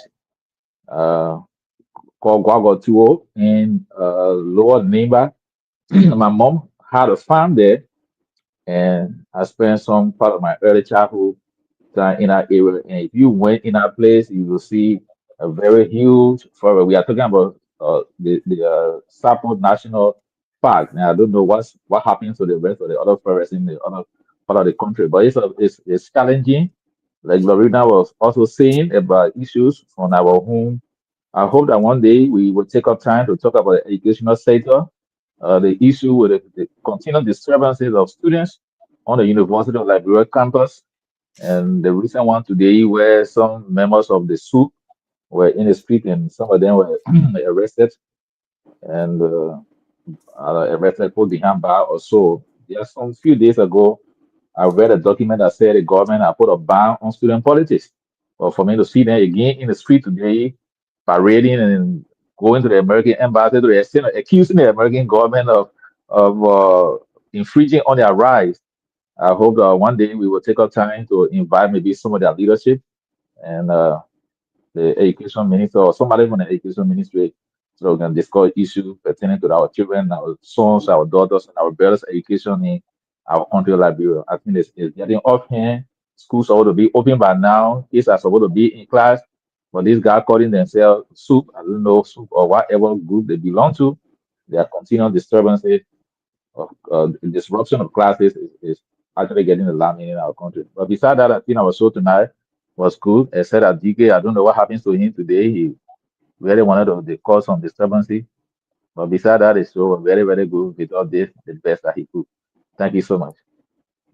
uh, called Guagotuo in Lower Nimba. My mom had a farm there, and I spent some part of my early childhood time in that area. And if you went in that place, you will see a very huge forest. We are talking about the Sapo National Park. Now I don't know what happens to the rest of the other forests in the other part of the country, but it's challenging. Like Lorena was also saying about issues from our home. I hope that one day we will take up time to talk about the educational sector, the issue with the continued disturbances of students on the University of Liberia campus, and the recent one today where some members of the SOOP were in the street and some of them were arrested. And arrested, put behind bar or so. Just some few days ago, I read a document that said the government had put a ban on student politics. But for me to see them again in the street today, parading and going to the American embassy to the extent of accusing the American government of infringing on their rights. I hope that one day we will take our time to invite maybe some of their leadership and the education minister or somebody from the education ministry so we can discuss issues pertaining to our children, our sons, our daughters, and our brothers' education in our country, Liberia. I think it's getting off hand. Schools are supposed to be open by now. Kids are supposed to be in class. But these guys calling themselves soup, I don't know, soup or whatever group they belong to, they are continual disturbances of disruption of classes is actually getting alarming in our country. But besides that, I think our show tonight was good. Except that DK, I don't know what happens to him today. He really wanted to cause some disturbances. But besides that, the show was very, very good. We thought this the best that he could. Thank you so much.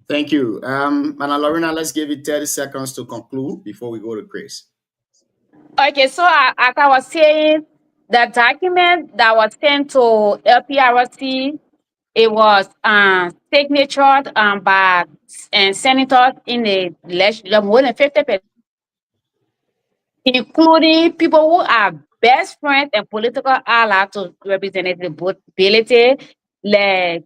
Thank you. Mana Lorena, let's give it 30 seconds to conclude before we go to Chris. Okay, so as I was saying, the document that was sent to LPRC, it was signatured by senators in the legislature, more than 50%, including people who are best friends and political allies to Representative Ability, like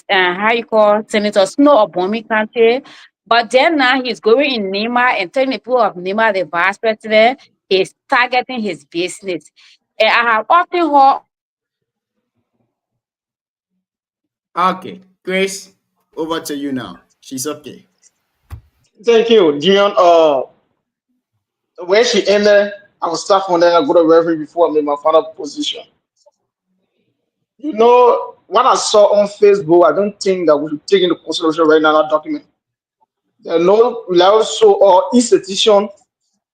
how you call Senator Snow of Bomi County. But then now he's going in Nima and telling the people of Nima, the vice president, is targeting his business. And I have often heard. Okay, Grace, over to you now. She's okay. Thank you, Dion. Where she ended, I will start from there. I go to Reverend before I make my final position. You know, what I saw on Facebook, I don't think that we should take into consideration right now that document. There are no reliable show or institution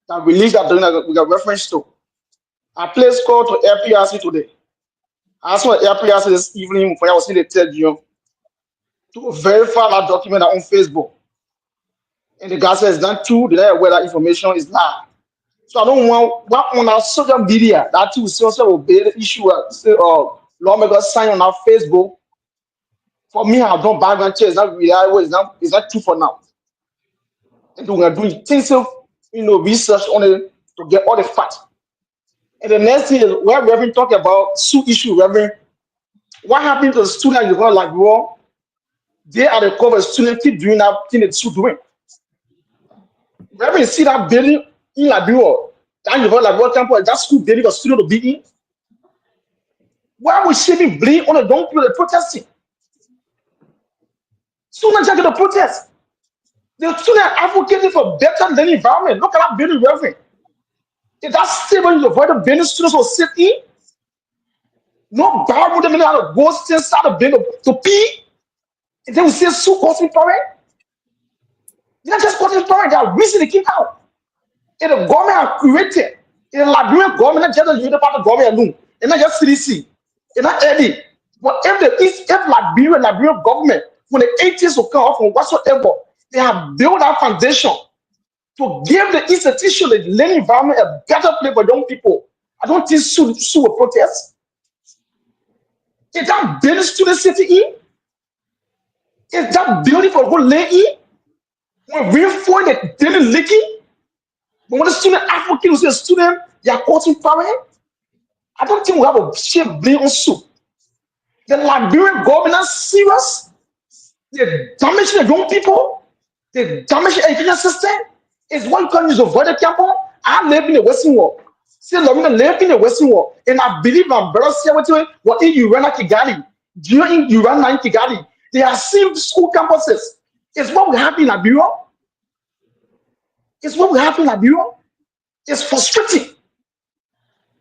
that released that document that we got reference to. I placed call to LPRC today. I saw LPRC this evening before I was in the third year to verify that document on Facebook. And the guy says that's true, the aware that information is lie. So I don't want what on our social media that you will be the issue lawmakers sign on our Facebook. For me, I don't background check. It's not reliable. It's not true for now. And we're doing intensive, research on it to get all the facts. And the next thing is where Reverend talk about Sue issue, Reverend. What happened to the student in the like war? They are the cover students keep doing that thing that Sue doing. Reverend see that building in Liberia, that you like what campus, that school building for student to be in. Why are we shaving blame on the young people that protesting? Students are going to protest. The students are advocating for better learning environment. Look at that building, Reverend. Is that stable you avoid the building students will sit in? No bar with them out of go inside the building to pee. And then we say Sue causing parent. They're not just causing parent, they are reason they came out. And the government are created. In the Liberian government, not just the United government alone, and not just CDC, and not Eddie. But if Liberian government, when the 80s will come off from whatsoever, they have built that foundation to give the institution, the learning environment, a better place for young people. I don't think Sue will protest. Is that building student city in? Is that building for good lay in? When we find the building leaking, but when the student advocate will say student, they are causing parent. I don't think we have a shame blame on Sue. The Liberian government is serious. They damage the young people. They damage the education system. It's what you can use to avoid the campus. I live in the Western world. See, Lorena live in the Western world. And I believe my brother said what in Iran and Kigali. During Iran and Kigali, they are seeing school campuses. It's what we have in Liberia. It's what we have in Liberia. It's frustrating.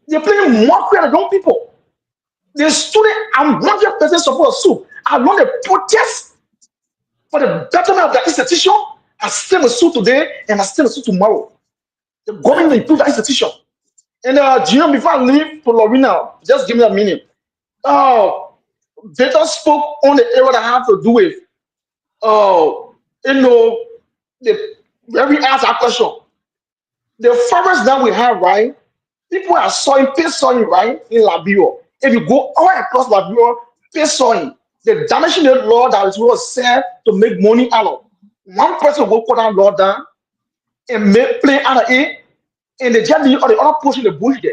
They're playing mockery at young people. The student, I'm 100% support Sue. I want to protest for the betterment of the institution. I still Sue today and I still Sue tomorrow. The government will improve the institution. And Jim, before I leave for Lorena, just give me a minute. They just spoke on the area that have to do with, where we ask that question. The forest that we have, right? People are sowing, right, in Liberia. If you go all across Liberia, sawing, the damaging the law that was set to make money out of. One person will put that law down and make play out of it, and the judge or the other pushing the bush there.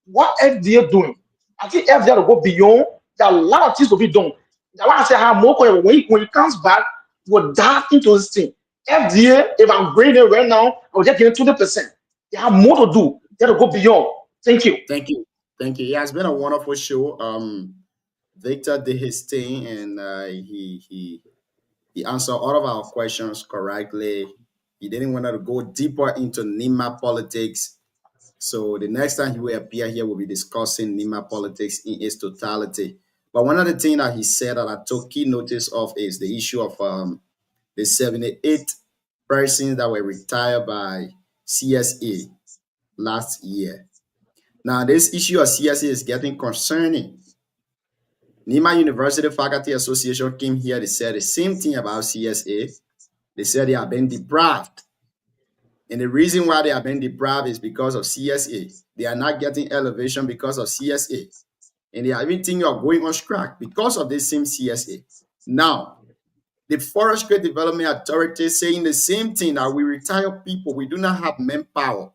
What FDA doing? I think FDA will go beyond. There are a lot of things to be done. That's why I say how more when it comes back, we'll dive into this thing. FDA, if I'm grading right now, I will just get 20%. They have more to do. They have to go beyond. Thank you. Thank you. Thank you. Yeah, it's been a wonderful show. Victor did his thing, and he answered all of our questions correctly. He didn't want to go deeper into Nima politics. So the next time he will appear here, we'll be discussing Nima politics in its totality. But one of the things that he said that I took key notice of is the issue of the 78 persons that were retired by CSA last year. Now, this issue of CSA is getting concerning. Nima University Faculty Association came here, they said the same thing about CSA. They said they have been deprived. And the reason why they have been deprived is because of CSA. They are not getting elevation because of CSA. And they are even thinking of going on strike because of this same CSA. Now, the Forestry Development Authority is saying the same thing, that we retire people. We do not have manpower.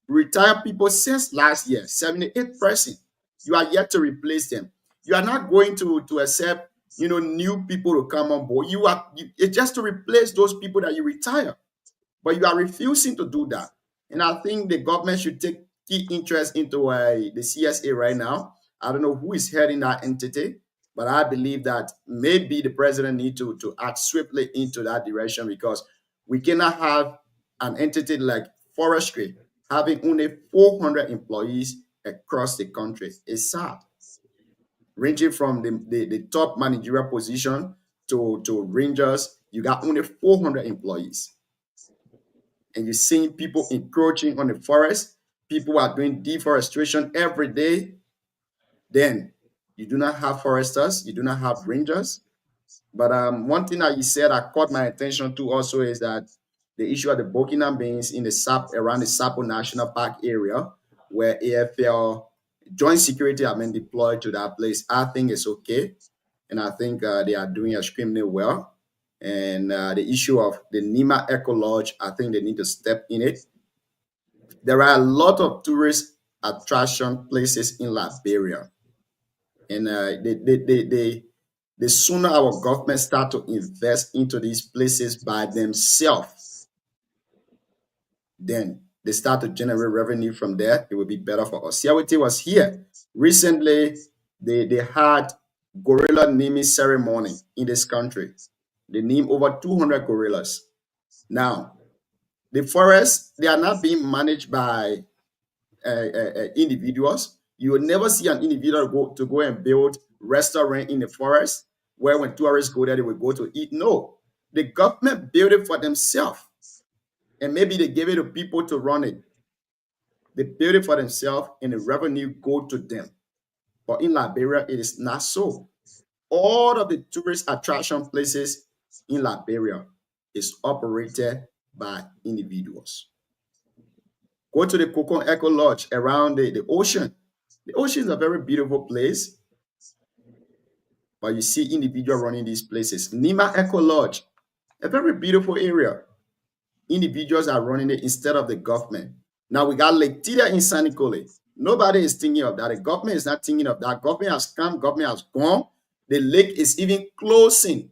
We retire people since last year, 78%. You are yet to replace them. You are not going to accept, new people to come on board. It's just to replace those people that you retire. But you are refusing to do that. And I think the government should take key interest into the CSA right now. I don't know who is heading that entity, but I believe that maybe the president needs to act swiftly into that direction, because we cannot have an entity like forestry having only 400 employees across the country. It's sad. Ranging from the top managerial position to rangers, you got only 400 employees. And you're seeing people encroaching on the forest. People are doing deforestation every day. Then you do not have foresters, you do not have rangers. But one thing that you said that caught my attention too also is that the issue of the Burkina beans in the around the Sapo National Park area, where AFL joint security have been deployed to that place. I think it's okay, and I think they are doing extremely well. And the issue of the Nima Eco Lodge, I think they need to step in it. There are a lot of tourist attraction places in Liberia, and the sooner our government start to invest into these places by themselves, then they start to generate revenue from there. It will be better for us. Siawiti was here recently. They had gorilla naming ceremony in this country. They named over 200 gorillas. Now, the forests, they are not being managed by individuals. You will never see an individual go and build restaurant in the forest where when tourists go there, they will go to eat. No, the government built it for themselves. And maybe they gave it to people to run it. They build it for themselves and the revenue go to them. But in Liberia, it is not so. All of the tourist attraction places in Liberia is operated by individuals. Go to the Kokon Eco Lodge around the ocean. The ocean is a very beautiful place, but you see individuals running these places. Nima Eco Lodge, a very beautiful area. Individuals are running it instead of the government. Now we got Lake Tida in Sanikole. Nobody is thinking of that. The government is not thinking of that. Government has come, government has gone. The lake is even closing.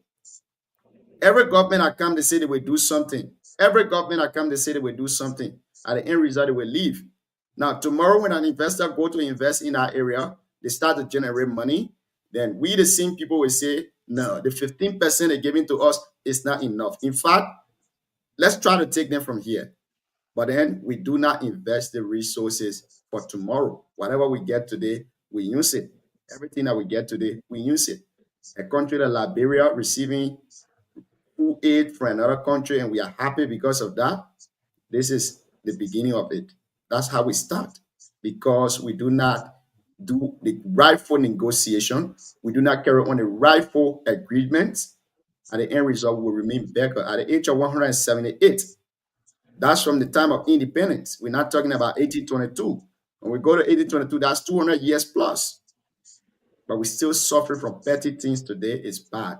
Every government that come, they say they will do something. Every government that come, they say they will do something. At the end result, they will leave. Now, tomorrow when an investor go to invest in our area, they start to generate money. Then we, the same people, will say, no, the 15% they're giving to us is not enough. In fact, let's try to take them from here. But then we do not invest the resources for tomorrow. Whatever we get today, we use it. Everything that we get today, we use it. A country like Liberia receiving food aid from another country, and we are happy because of that. This is the beginning of it. That's how we start, because we do not do the rightful negotiation. We do not carry on the rightful agreements. At the end result, we will remain beggar at the age of 178. That's from the time of independence. We're not talking about 1822. When we go to 1822, that's 200 years plus. but we still suffer from petty things today. It's bad.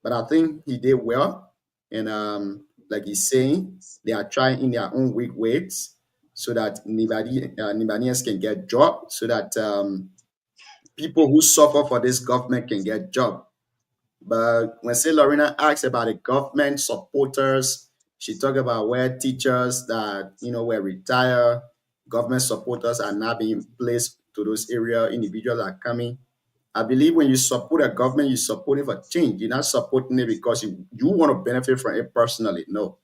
But I think he did well. And like he's saying, they are trying in their own weak ways so that Nibanians can get jobs, so that people who suffer for this government can get job. But when say Lorena asks about the government supporters, she talked about where teachers that were retired, government supporters are now being placed to those area. Individuals are coming. I believe when you support a government, you support it for change. You're not supporting it because you want to benefit from it personally. No.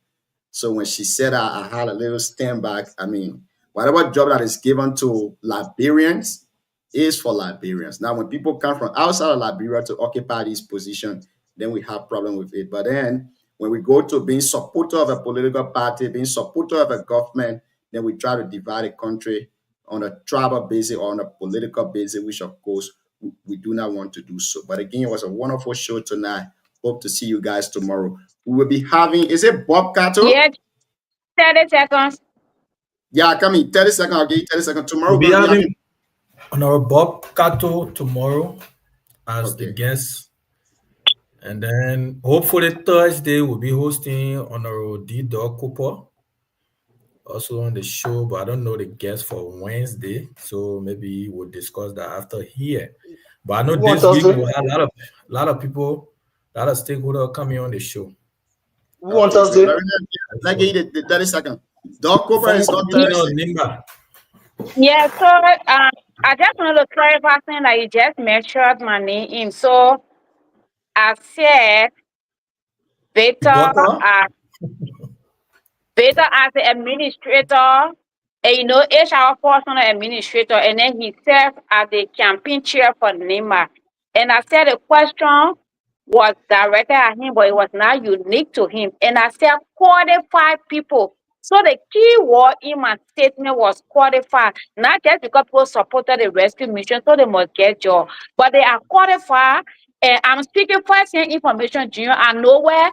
So when she said I had a little stand back, I mean, whatever job that is given to Liberians is for Liberians. Now, when people come from outside of Liberia to occupy this position, then we have problem with it. But then when we go to being supporter of a political party, being supporter of a government, then we try to divide the country on a tribal basis or on a political basis, which of course we do not want to do so. But again, it was a wonderful show tonight. Hope to see you guys tomorrow. We will be having, is it Bob Cato? Yeah, 30 seconds. Yeah, come in. 30 seconds. I'll give you 30 seconds. Tomorrow We'll be we're going to be having Honorable Bob Cato tomorrow as the Okay. guest. And then hopefully Thursday we'll be hosting Honorable D. Dog Cooper also on the show, but I don't know the guest for Wednesday. So maybe we'll discuss that after here. But I know Who on this week Thursday? we'll have a lot of people, a lot of stakeholders coming on the show. Who on Okay. So Thursday? let's give you the 30 seconds. Doc Cooper Former is on commissioner of Thursday. NIMBA. Yeah, so I just wanted to clarify something that you just mentioned my name in. So I said Victor, Butter. Victor as the administrator, and HR personal administrator, and then he served as the campaign chair for NEMA. And I said the question was directed at him, but it was not unique to him. And I said qualified people. So the key word in my statement was qualified, not just because people supported the rescue mission, so they must get job, but they are qualified. And I'm speaking first-hand information, Junior. I know where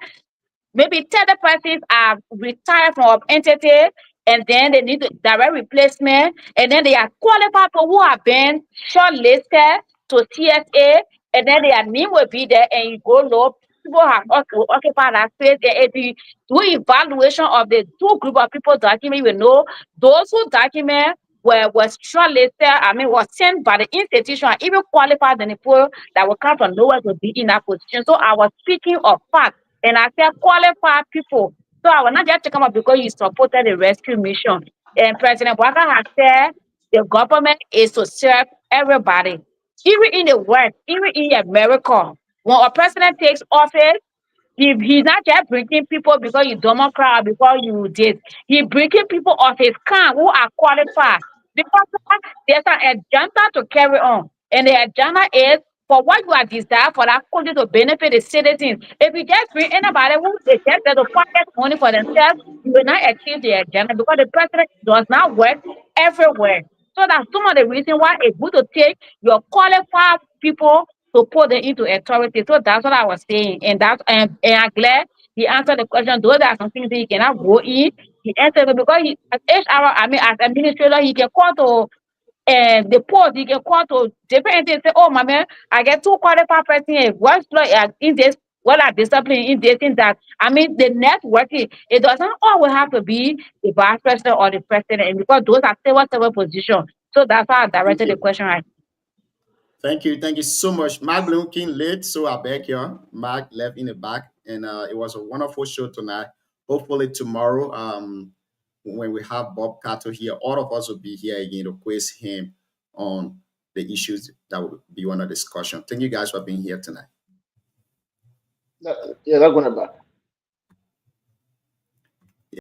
maybe 30 persons are retired from an entity, and then they need a direct replacement, and then they are qualified people who have been shortlisted to CSA, and then their name will be there, and you go low. People have occupied that space, and if you do evaluation of the two group of people document, you will know those who document was shortlisted, was sent by the institution, and even qualified than the people that will come from nowhere to be in that position. So I was speaking of facts. And I said qualified people. So I will not just come up because you supported the rescue mission. And President Bwaka has said the government is to serve everybody. Even in the West, even in America, when a president takes office, if he's not just bringing people because you Democrat or because you did, he bringing people of his kind who are qualified. Because there's an agenda to carry on. And the agenda is for what you are desired for that country to benefit the citizens. If you just bring anybody who is just there to pocket money for themselves, you will not achieve the agenda because the president does not work everywhere. So that's some of the reason why it's good to take your qualified people to put them into authority. So that's what I was saying. And I'm glad he answered the question. Those are some things that he cannot go in. He answered it because he, as HR, as administrator, he can call to the post, he can call to different entities and say, oh my man, I get two qualified person here. What's like in this, what are discipline in this in that? The networking, it doesn't always have to be the vice president or the president, and because those are several positions. So that's why I Thank directed the you. question right. Thank you. Thank you so much. Mark Bloom came late, so I beg here. Mark left in the back, and it was a wonderful show tonight. Hopefully tomorrow, when we have Bob Cato here, all of us will be here again to quiz him on the issues that will be on the discussion. Thank you guys for being here tonight. Yeah, that's going back.